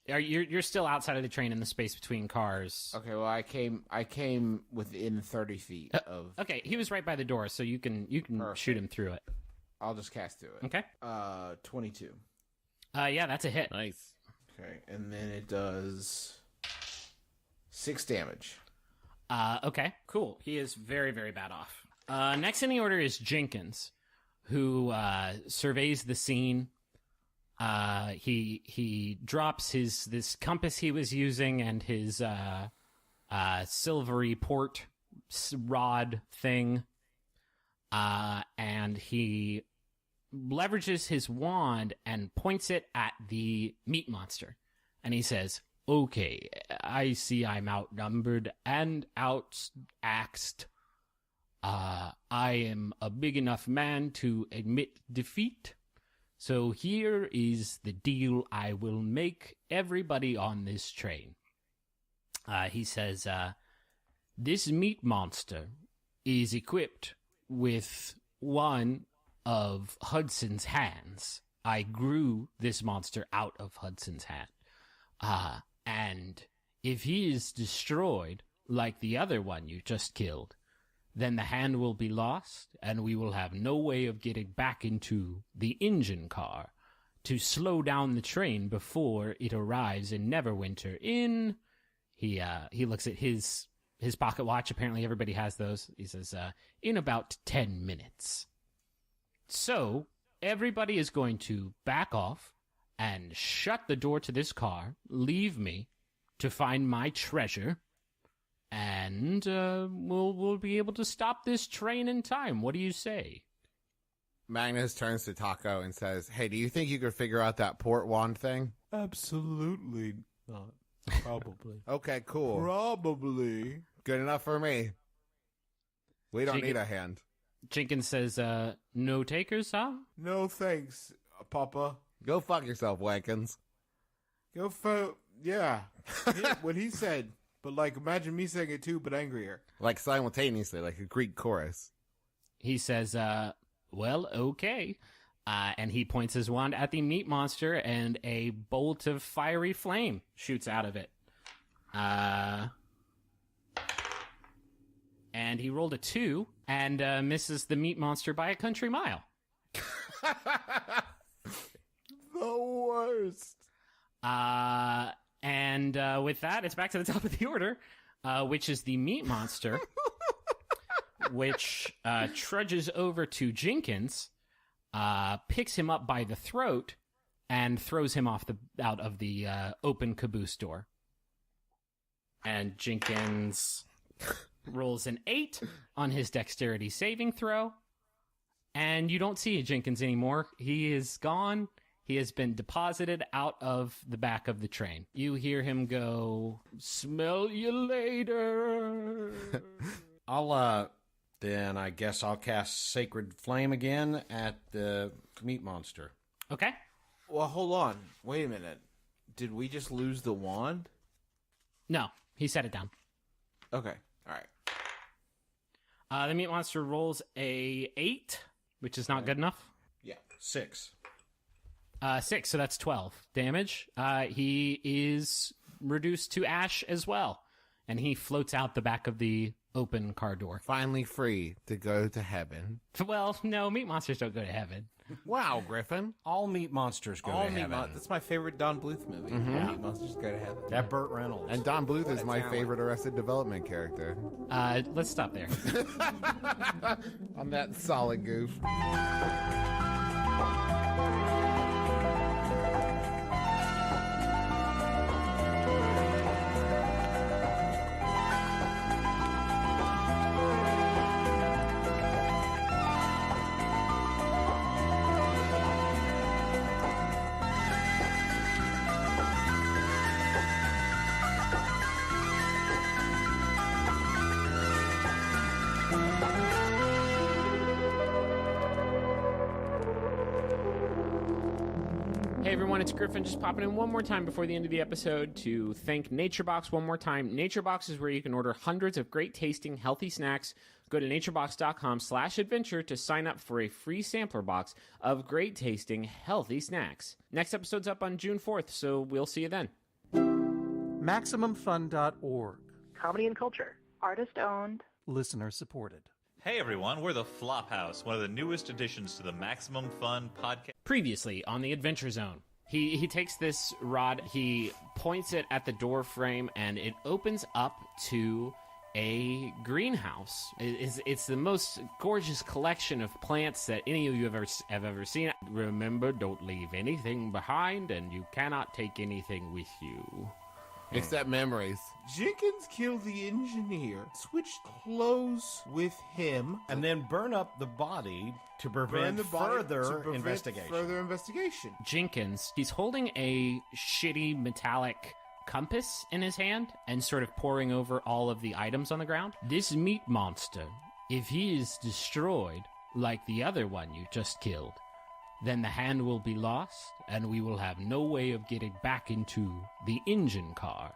You're still outside of the train in the space between cars. Okay, well I came within 30 feet of. Okay, he was right by the door, so you can shoot him through it. I'll just cast through it. Okay. 22. Yeah, that's a hit. Nice. Okay, and then it does 6 damage. Okay, cool. He is very, very bad off. Next in the order is Jenkins, who surveys the scene. He drops this compass he was using and his silvery port rod thing, and he leverages his wand and points it at the meat monster, and he says, "Okay, I see I'm outnumbered and out-axed. I am a big enough man to admit defeat. So here is the deal I will make everybody on this train." He says, "This meat monster is equipped with one of Hudson's hands. I grew this monster out of Hudson's hand. And if he is destroyed, like the other one you just killed, then the hand will be lost, and we will have no way of getting back into the engine car to slow down the train before it arrives in Neverwinter in... He looks at his pocket watch. Apparently everybody has those. He says, in about 10 minutes. So, everybody is going to back off and shut the door to this car, leave me to find my treasure, and we'll be able to stop this train in time. What do you say? Magnus turns to Taco and says, hey, do you think you could figure out that port wand thing? Absolutely not. Probably. Okay, cool. Probably. Good enough for me. We don't need a hand. Jenkins says, no takers, huh? No thanks, Papa. Go fuck yourself, Wankins. Go fuck... Yeah. What he said. But, like, imagine me saying it too, but angrier. Like, simultaneously, like a Greek chorus. He says, well, okay. And he points his wand at the meat monster, and a bolt of fiery flame shoots out of it. And he rolled a 2 and misses the meat monster by a country mile. The worst. And with that, it's back to the top of the order, which is the meat monster, which trudges over to Jenkins, picks him up by the throat, and throws him out of the open caboose door. And Jenkins rolls an 8 on his dexterity saving throw, and you don't see Jenkins anymore. He is gone. He has been deposited out of the back of the train. You hear him go, smell you later. Then I guess I'll cast Sacred Flame again at the meat monster. Okay. Well, hold on. Wait a minute. Did we just lose the wand? No, he set it down. Okay. All right. The meat monster rolls a 8, which is not good enough. Yeah, 6. 6, so that's 12 damage. He is reduced to ash as well, and he floats out the back of the open car door. Finally free to go to heaven. Well, no, meat monsters don't go to heaven. Wow, Griffin. All meat monsters go to heaven. That's my favorite Don Bluth movie. Mm-hmm. Meat monsters go to heaven. That Burt Reynolds. And Don Bluth is my favorite Arrested Development character. Let's stop there. On that solid goof. Hey everyone, it's Griffin just popping in one more time before the end of the episode to thank NatureBox one more time. NatureBox is where you can order hundreds of great tasting, healthy snacks. Go to naturebox.com/adventure to sign up for a free sampler box of great tasting, healthy snacks. Next episode's up on June 4th, so we'll see you then. MaximumFun.org. Comedy and culture. Artist owned. Listener supported. Hey everyone, we're the Flophouse, one of the newest additions to the Maximum Fun podcast. Previously on the Adventure Zone, he takes this rod, he points it at the door frame, and it opens up to a greenhouse. It's the most gorgeous collection of plants that any of you have ever seen. Remember, don't leave anything behind, and you cannot take anything with you. Except memories. Jenkins killed the engineer, switched clothes with him, and then burn up the body to prevent further investigation. Jenkins, he's holding a shitty metallic compass in his hand and sort of poring over all of the items on the ground. This meat monster, if he is destroyed like the other one you just killed, then the hand will be lost, and we will have no way of getting back into the engine car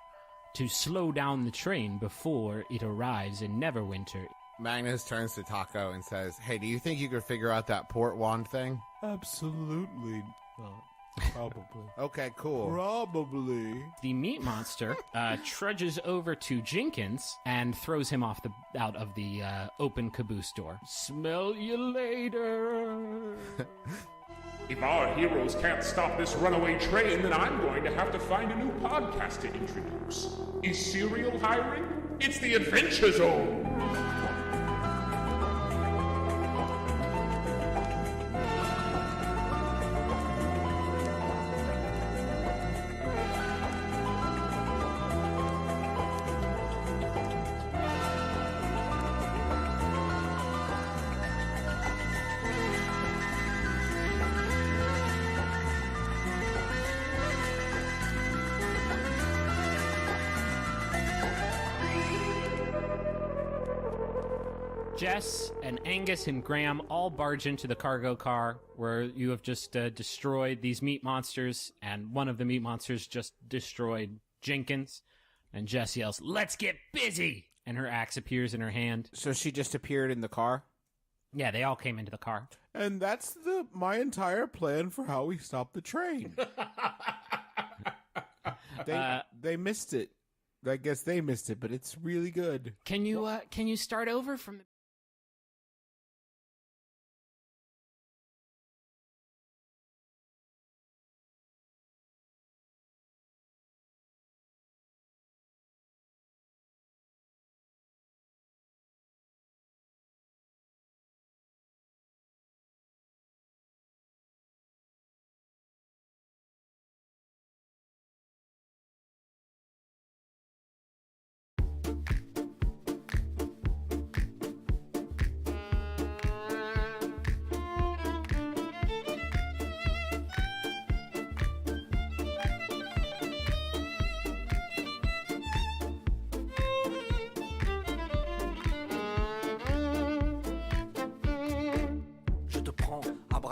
to slow down the train before it arrives in Neverwinter. Magnus turns to Taco and says, "Hey, do you think you could figure out that port wand thing?" Absolutely not. Probably. Okay, cool. Probably. The meat monster trudges over to Jenkins and throws him out of the open caboose door. Smell you later. If our heroes can't stop this runaway train, then I'm going to have to find a new podcast to introduce. Is Serial hiring? It's the Adventure Zone! Jess and Angus and Graham all barge into the cargo car where you have just destroyed these meat monsters, and one of the meat monsters just destroyed Jenkins. And Jess yells, "Let's get busy!" And her axe appears in her hand. So she just appeared in the car? Yeah, they all came into the car. And that's my entire plan for how we stop the train. They missed it. I guess they missed it, but it's really good. Can you start over from the...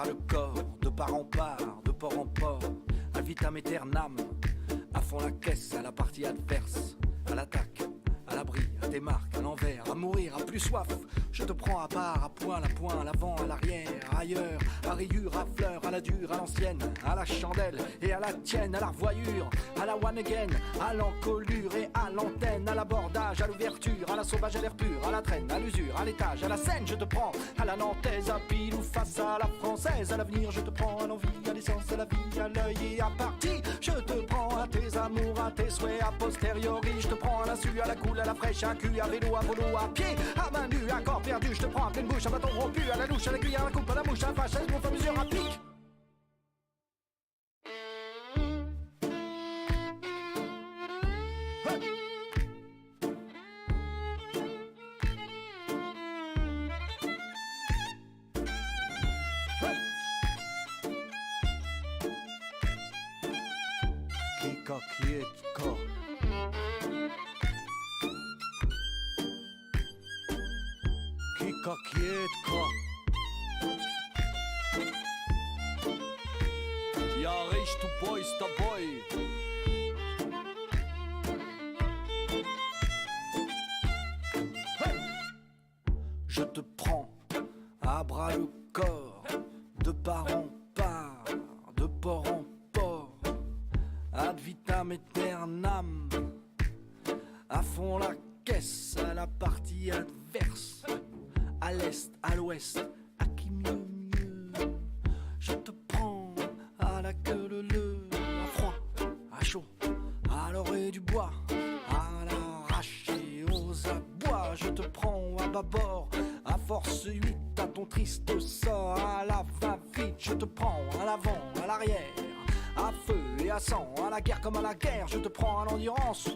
Le corps, de part en part, de port en port, ad vitam aeternam, à fond la caisse, à la partie adverse, à l'attaque, à l'abri, à des marques, à l'envers, à mourir, à plus soif. Je te prends à part, à poing, à l'avant, à l'arrière, ailleurs, à rayure, à fleur, à la dure, à l'ancienne, à la chandelle et à la tienne, à la revoyure, à la one again, à l'encolure et à l'antenne, à l'abordage, à l'ouverture, à la sauvage, à l'air pur, à la traîne, à l'usure, à l'étage, à la scène. Je te prends à la nantaise, à pile ou face à la française, à l'avenir. Je te prends à l'envie, à l'essence, à la vie, à l'œil et à partie. Je te prends à tes amours, à tes souhaits, à posteriori. Je te prends à l'insu, à la coule, à la fraîche, à cul, à vélo, à volo, à pied, à main nue, à corps perdu. Je te prends à pleine bouche, à bâton rompu, à la louche, à la cuillère, à la coupe, à la mouche, à la fâche, à mon fur mesure, à pique. Kika, Kietka. Ja, recht, du Boys dabei. Hey! Je te prends à bras le corps, de part en part, de port en port, ad vitam aeternam, à fond la caisse, à la partie adverse. À l'est, à l'ouest, à qui mieux. Je te prends à la queue leu, à froid, à chaud, à l'orée du bois, à l'arrache et aux abois. Je te prends à bâbord, à force 8, à ton triste sort, à la va-vite. Je te prends à l'avant, à l'arrière, à feu et à sang, à la guerre comme à la guerre. Je te prends à l'endurance,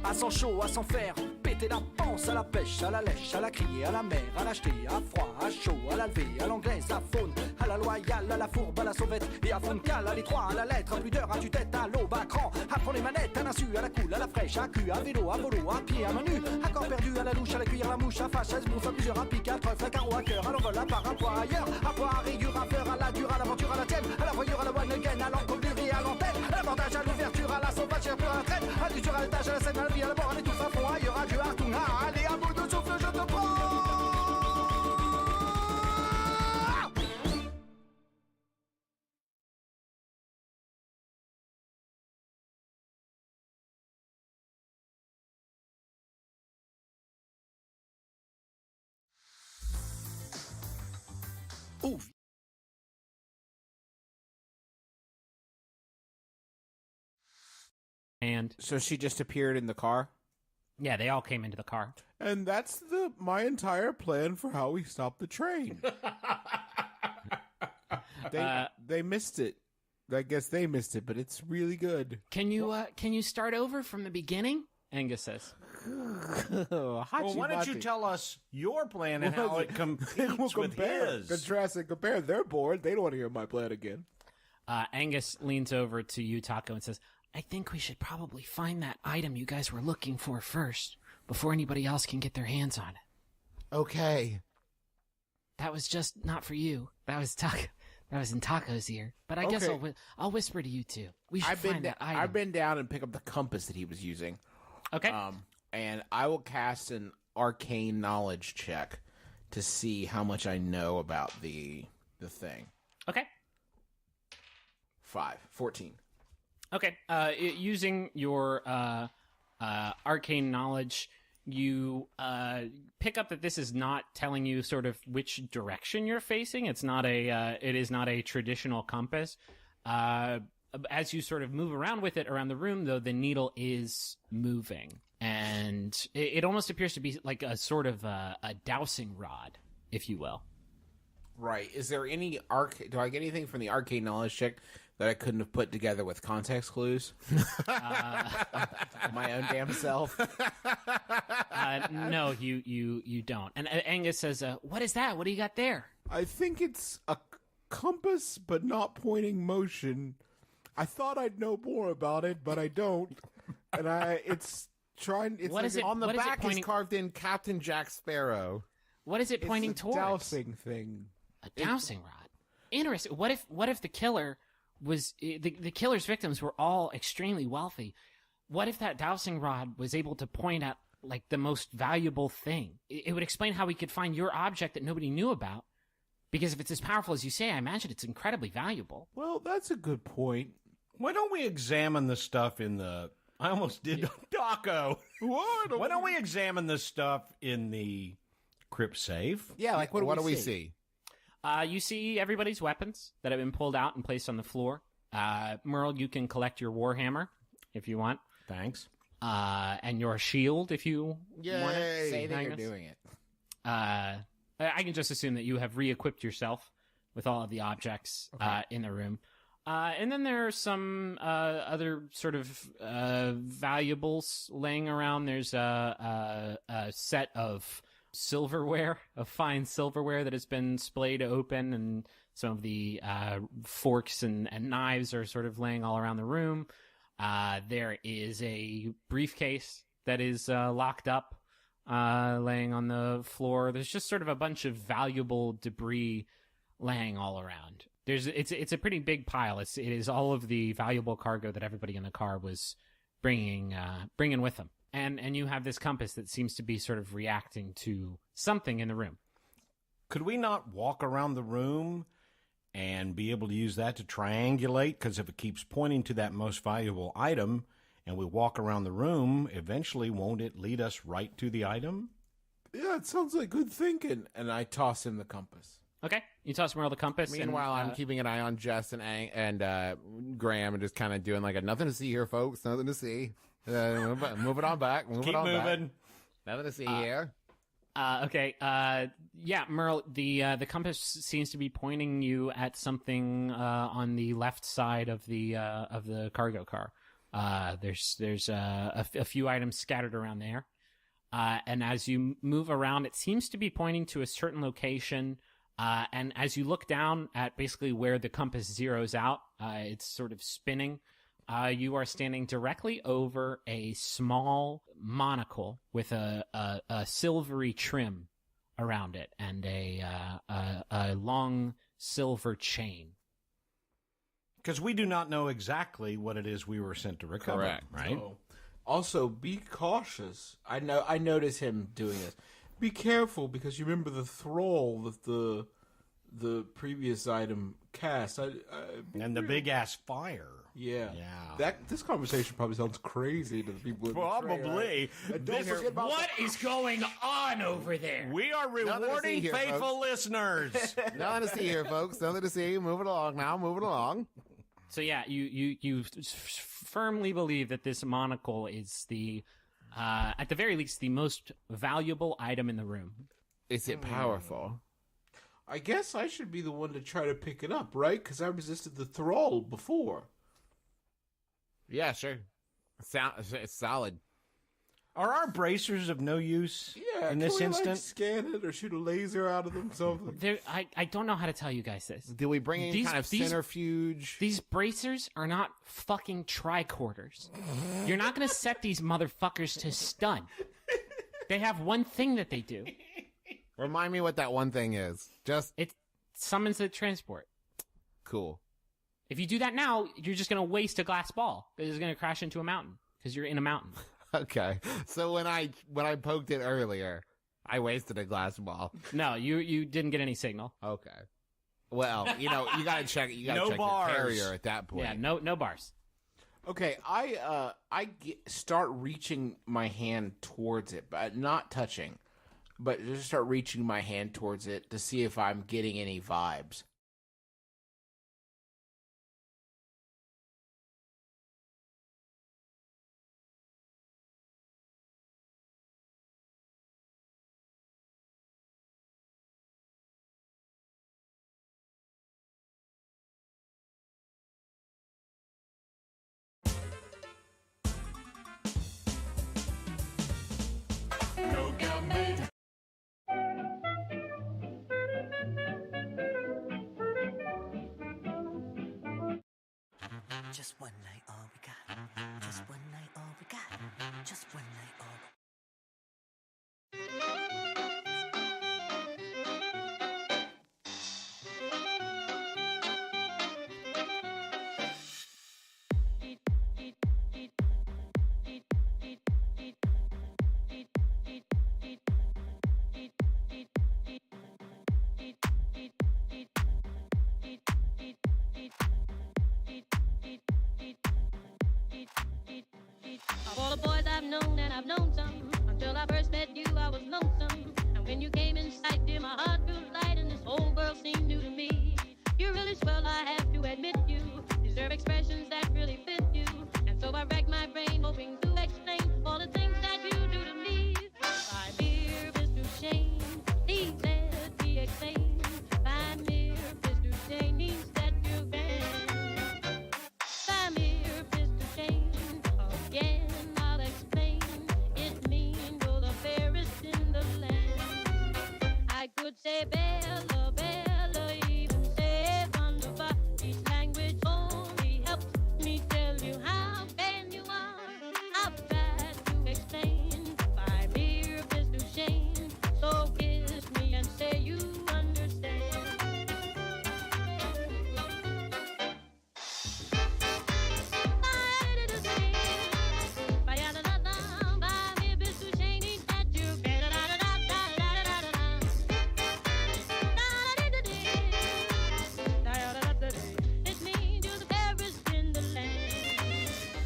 à sang chaud, à sang faire, péter la panse, à la pêche, à la lèche, à la criée, à la mer, à l'acheter, à froid, à chaud, à la levée, à l'anglaise, à faune, à la loyale, à la fourbe, à la sauvette et à faune cale, à l'étroit, à la lettre, à plus d'heure, à tue-tête, à l'aube, à cran, à prendre les manettes, à l'insu, à la coule, à la fraîche, à cul, à vélo, à volo, à pied, à main nue, à corps perdu, à la louche, à la cuillère, à la mouche, à fâche, à esbrouffe, à plusieurs, à pique, à trèfle, à carreau, à cœur, à l'envol, à part, à poids, ailleurs, à poids, à rayure, à fleur, à la dure, à l'aventure, à la tienne, à la voyure, à la one again, à l'encolure et à l'antenne, à l'abordage, à l'ouverture, à la sauvage, à la traîne, à l'usure, à l'étage, à la scène, à la vie, à la mort, à l'étouffe, à fond, ailleurs, à Dieu, à Artouna, allez, à bout de souffle, je te prends. Ooh. And so she just appeared in the car? Yeah, they all came into the car. And that's my entire plan for how we stop the train. They missed it. I guess they missed it, but it's really good. Can you start over from the beginning? Angus says. Well, why don't you tell us your plan and how it competes with his? Contrast and compare. They're bored. They don't want to hear my plan again. Angus leans over to you, Taco, and says, I think we should probably find that item you guys were looking for first, before anybody else can get their hands on it. Okay. That was just not for you. That was Taco. That was in Taco's ear. But I guess I'll whisper to you two. We should find that item. I've been down and pick up the compass that he was using. Okay. And I will cast an arcane knowledge check to see how much I know about the thing. Okay. 14. Okay. Using your arcane knowledge, you pick up that this is not telling you sort of which direction you're facing. It is not a traditional compass. As you sort of move around with it around the room, though, the needle is moving, and it almost appears to be like a sort of a dowsing rod, if you will. Right. Is there any do I get anything from the arcane knowledge check that I couldn't have put together with context clues? My own damn self. No, you don't. And Angus says, "What is that? What do you got there?" I think it's a compass, but not pointing motion. I thought I'd know more about it, but I don't. And it's trying. It's what like is it on the back? pointing... is carved in Captain Jack Sparrow. What is it pointing towards? Dowsing thing. A dowsing rod. Interesting. What if the killer was the killer's victims were all extremely wealthy? What if that dowsing rod was able to point at like the most valuable thing? It would explain how we could find your object that nobody knew about. Because if it's as powerful as you say, I imagine it's incredibly valuable. Well, that's a good point. Why don't we examine the stuff in the... I almost did Taco. What? Why don't we examine the stuff in the crypt safe? Yeah, like what do we see? You see everybody's weapons that have been pulled out and placed on the floor. Merle, you can collect your warhammer if you want. Thanks. And your shield if you want it. Say that you're doing it. I can just assume that you have re-equipped yourself with all of the objects in the room. And then there are some other sort of valuables laying around. There's a set of silverware, of fine silverware that has been splayed open, and some of the forks and knives are sort of laying all around the room. There is a briefcase that is locked up, laying on the floor. There's just sort of a bunch of valuable debris laying all around. It's a pretty big pile. It is all of the valuable cargo that everybody in the car was bringing with them. And you have this compass that seems to be sort of reacting to something in the room. Could we not walk around the room and be able to use that to triangulate? Because if it keeps pointing to that most valuable item and we walk around the room, eventually won't it lead us right to the item? Yeah, it sounds like good thinking. And I toss him the compass. Okay, you toss Merle the compass. Meanwhile, I'm keeping an eye on Jess and Graham and just kind of doing like nothing to see here, folks. Nothing to see. Move it on back. Keep moving. Back. Nothing to see here. Okay. Yeah, Merle. The compass seems to be pointing you at something on the left side of the cargo car. There's a few items scattered around there, and as you move around, it seems to be pointing to a certain location. And as you look down at basically where the compass zeroes out, it's sort of spinning. You are standing directly over a small monocle with a silvery trim around it and a long silver chain. Because we do not know exactly what it is we were sent to recover. Correct. Right? Oh. Also, be cautious. I notice him doing this. Be careful, because you remember the thrall that the the previous item cast. And the big ass fire. Yeah. Yeah. This conversation probably sounds crazy to the people in the Probably. tray, right? And don't forget about What is going on over there? We are rewarding here, faithful listeners. Nothing to see here, folks. Nothing to see. Moving along now. Moving along. So yeah, you firmly believe that this monocle is the, at the very least, the most valuable item in the room. Is it powerful? I guess I should be the one to try to pick it up, right? Because I resisted the thrall before. Yeah, sure. It's solid. Are our bracers of no use in this instant? Like, scan it or shoot a laser out of them, something? I don't know how to tell you guys this. Do we bring any kind of centrifuge? These bracers are not fucking tricorders. You're not going to set these motherfuckers to stun. They have one thing that they do. Remind me what that one thing is. It summons the transport. Cool. If you do that now, you're just going to waste a glass ball. It's going to crash into a mountain because you're in a mountain. Okay. So when I poked it earlier, I wasted a glass ball. No, you didn't get any signal. Okay. Well, you got to check. You got to check your carrier at that point. Yeah, no bars. Okay, I start reaching my hand towards it, but not touching. But just start reaching my hand towards it to see if I'm getting any vibes. Just one night, all we got. Just one night, all we got. Just one night, all we got. Of all the boys I've known, and I've known some, until I first met you, I was lonesome. And when you came in sight, dear, my heart grew light, and this whole world seemed new to me. You're really swell, I have to admit you deserve expressions that really fit you. And so I racked my brain, hoping to explain all the things that you do to me. My dear Mr. Shane, he said be explain. My dear Mr. Shane, he said you're vain. My dear Mr. Shane, again I'll explain. It means you're the fairest in the land. I could say Bella, Bella, even say wonderful. Each language only helps me tell you how bad you are. I've tried to explain by mere Mr. Shane. So kiss me and say you understand. It means you're the fairest in the land.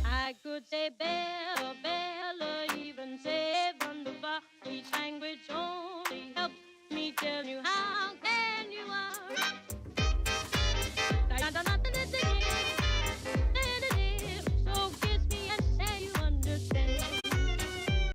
I could say Bella, Bella, even say wonderful. Each language only helps me tell you how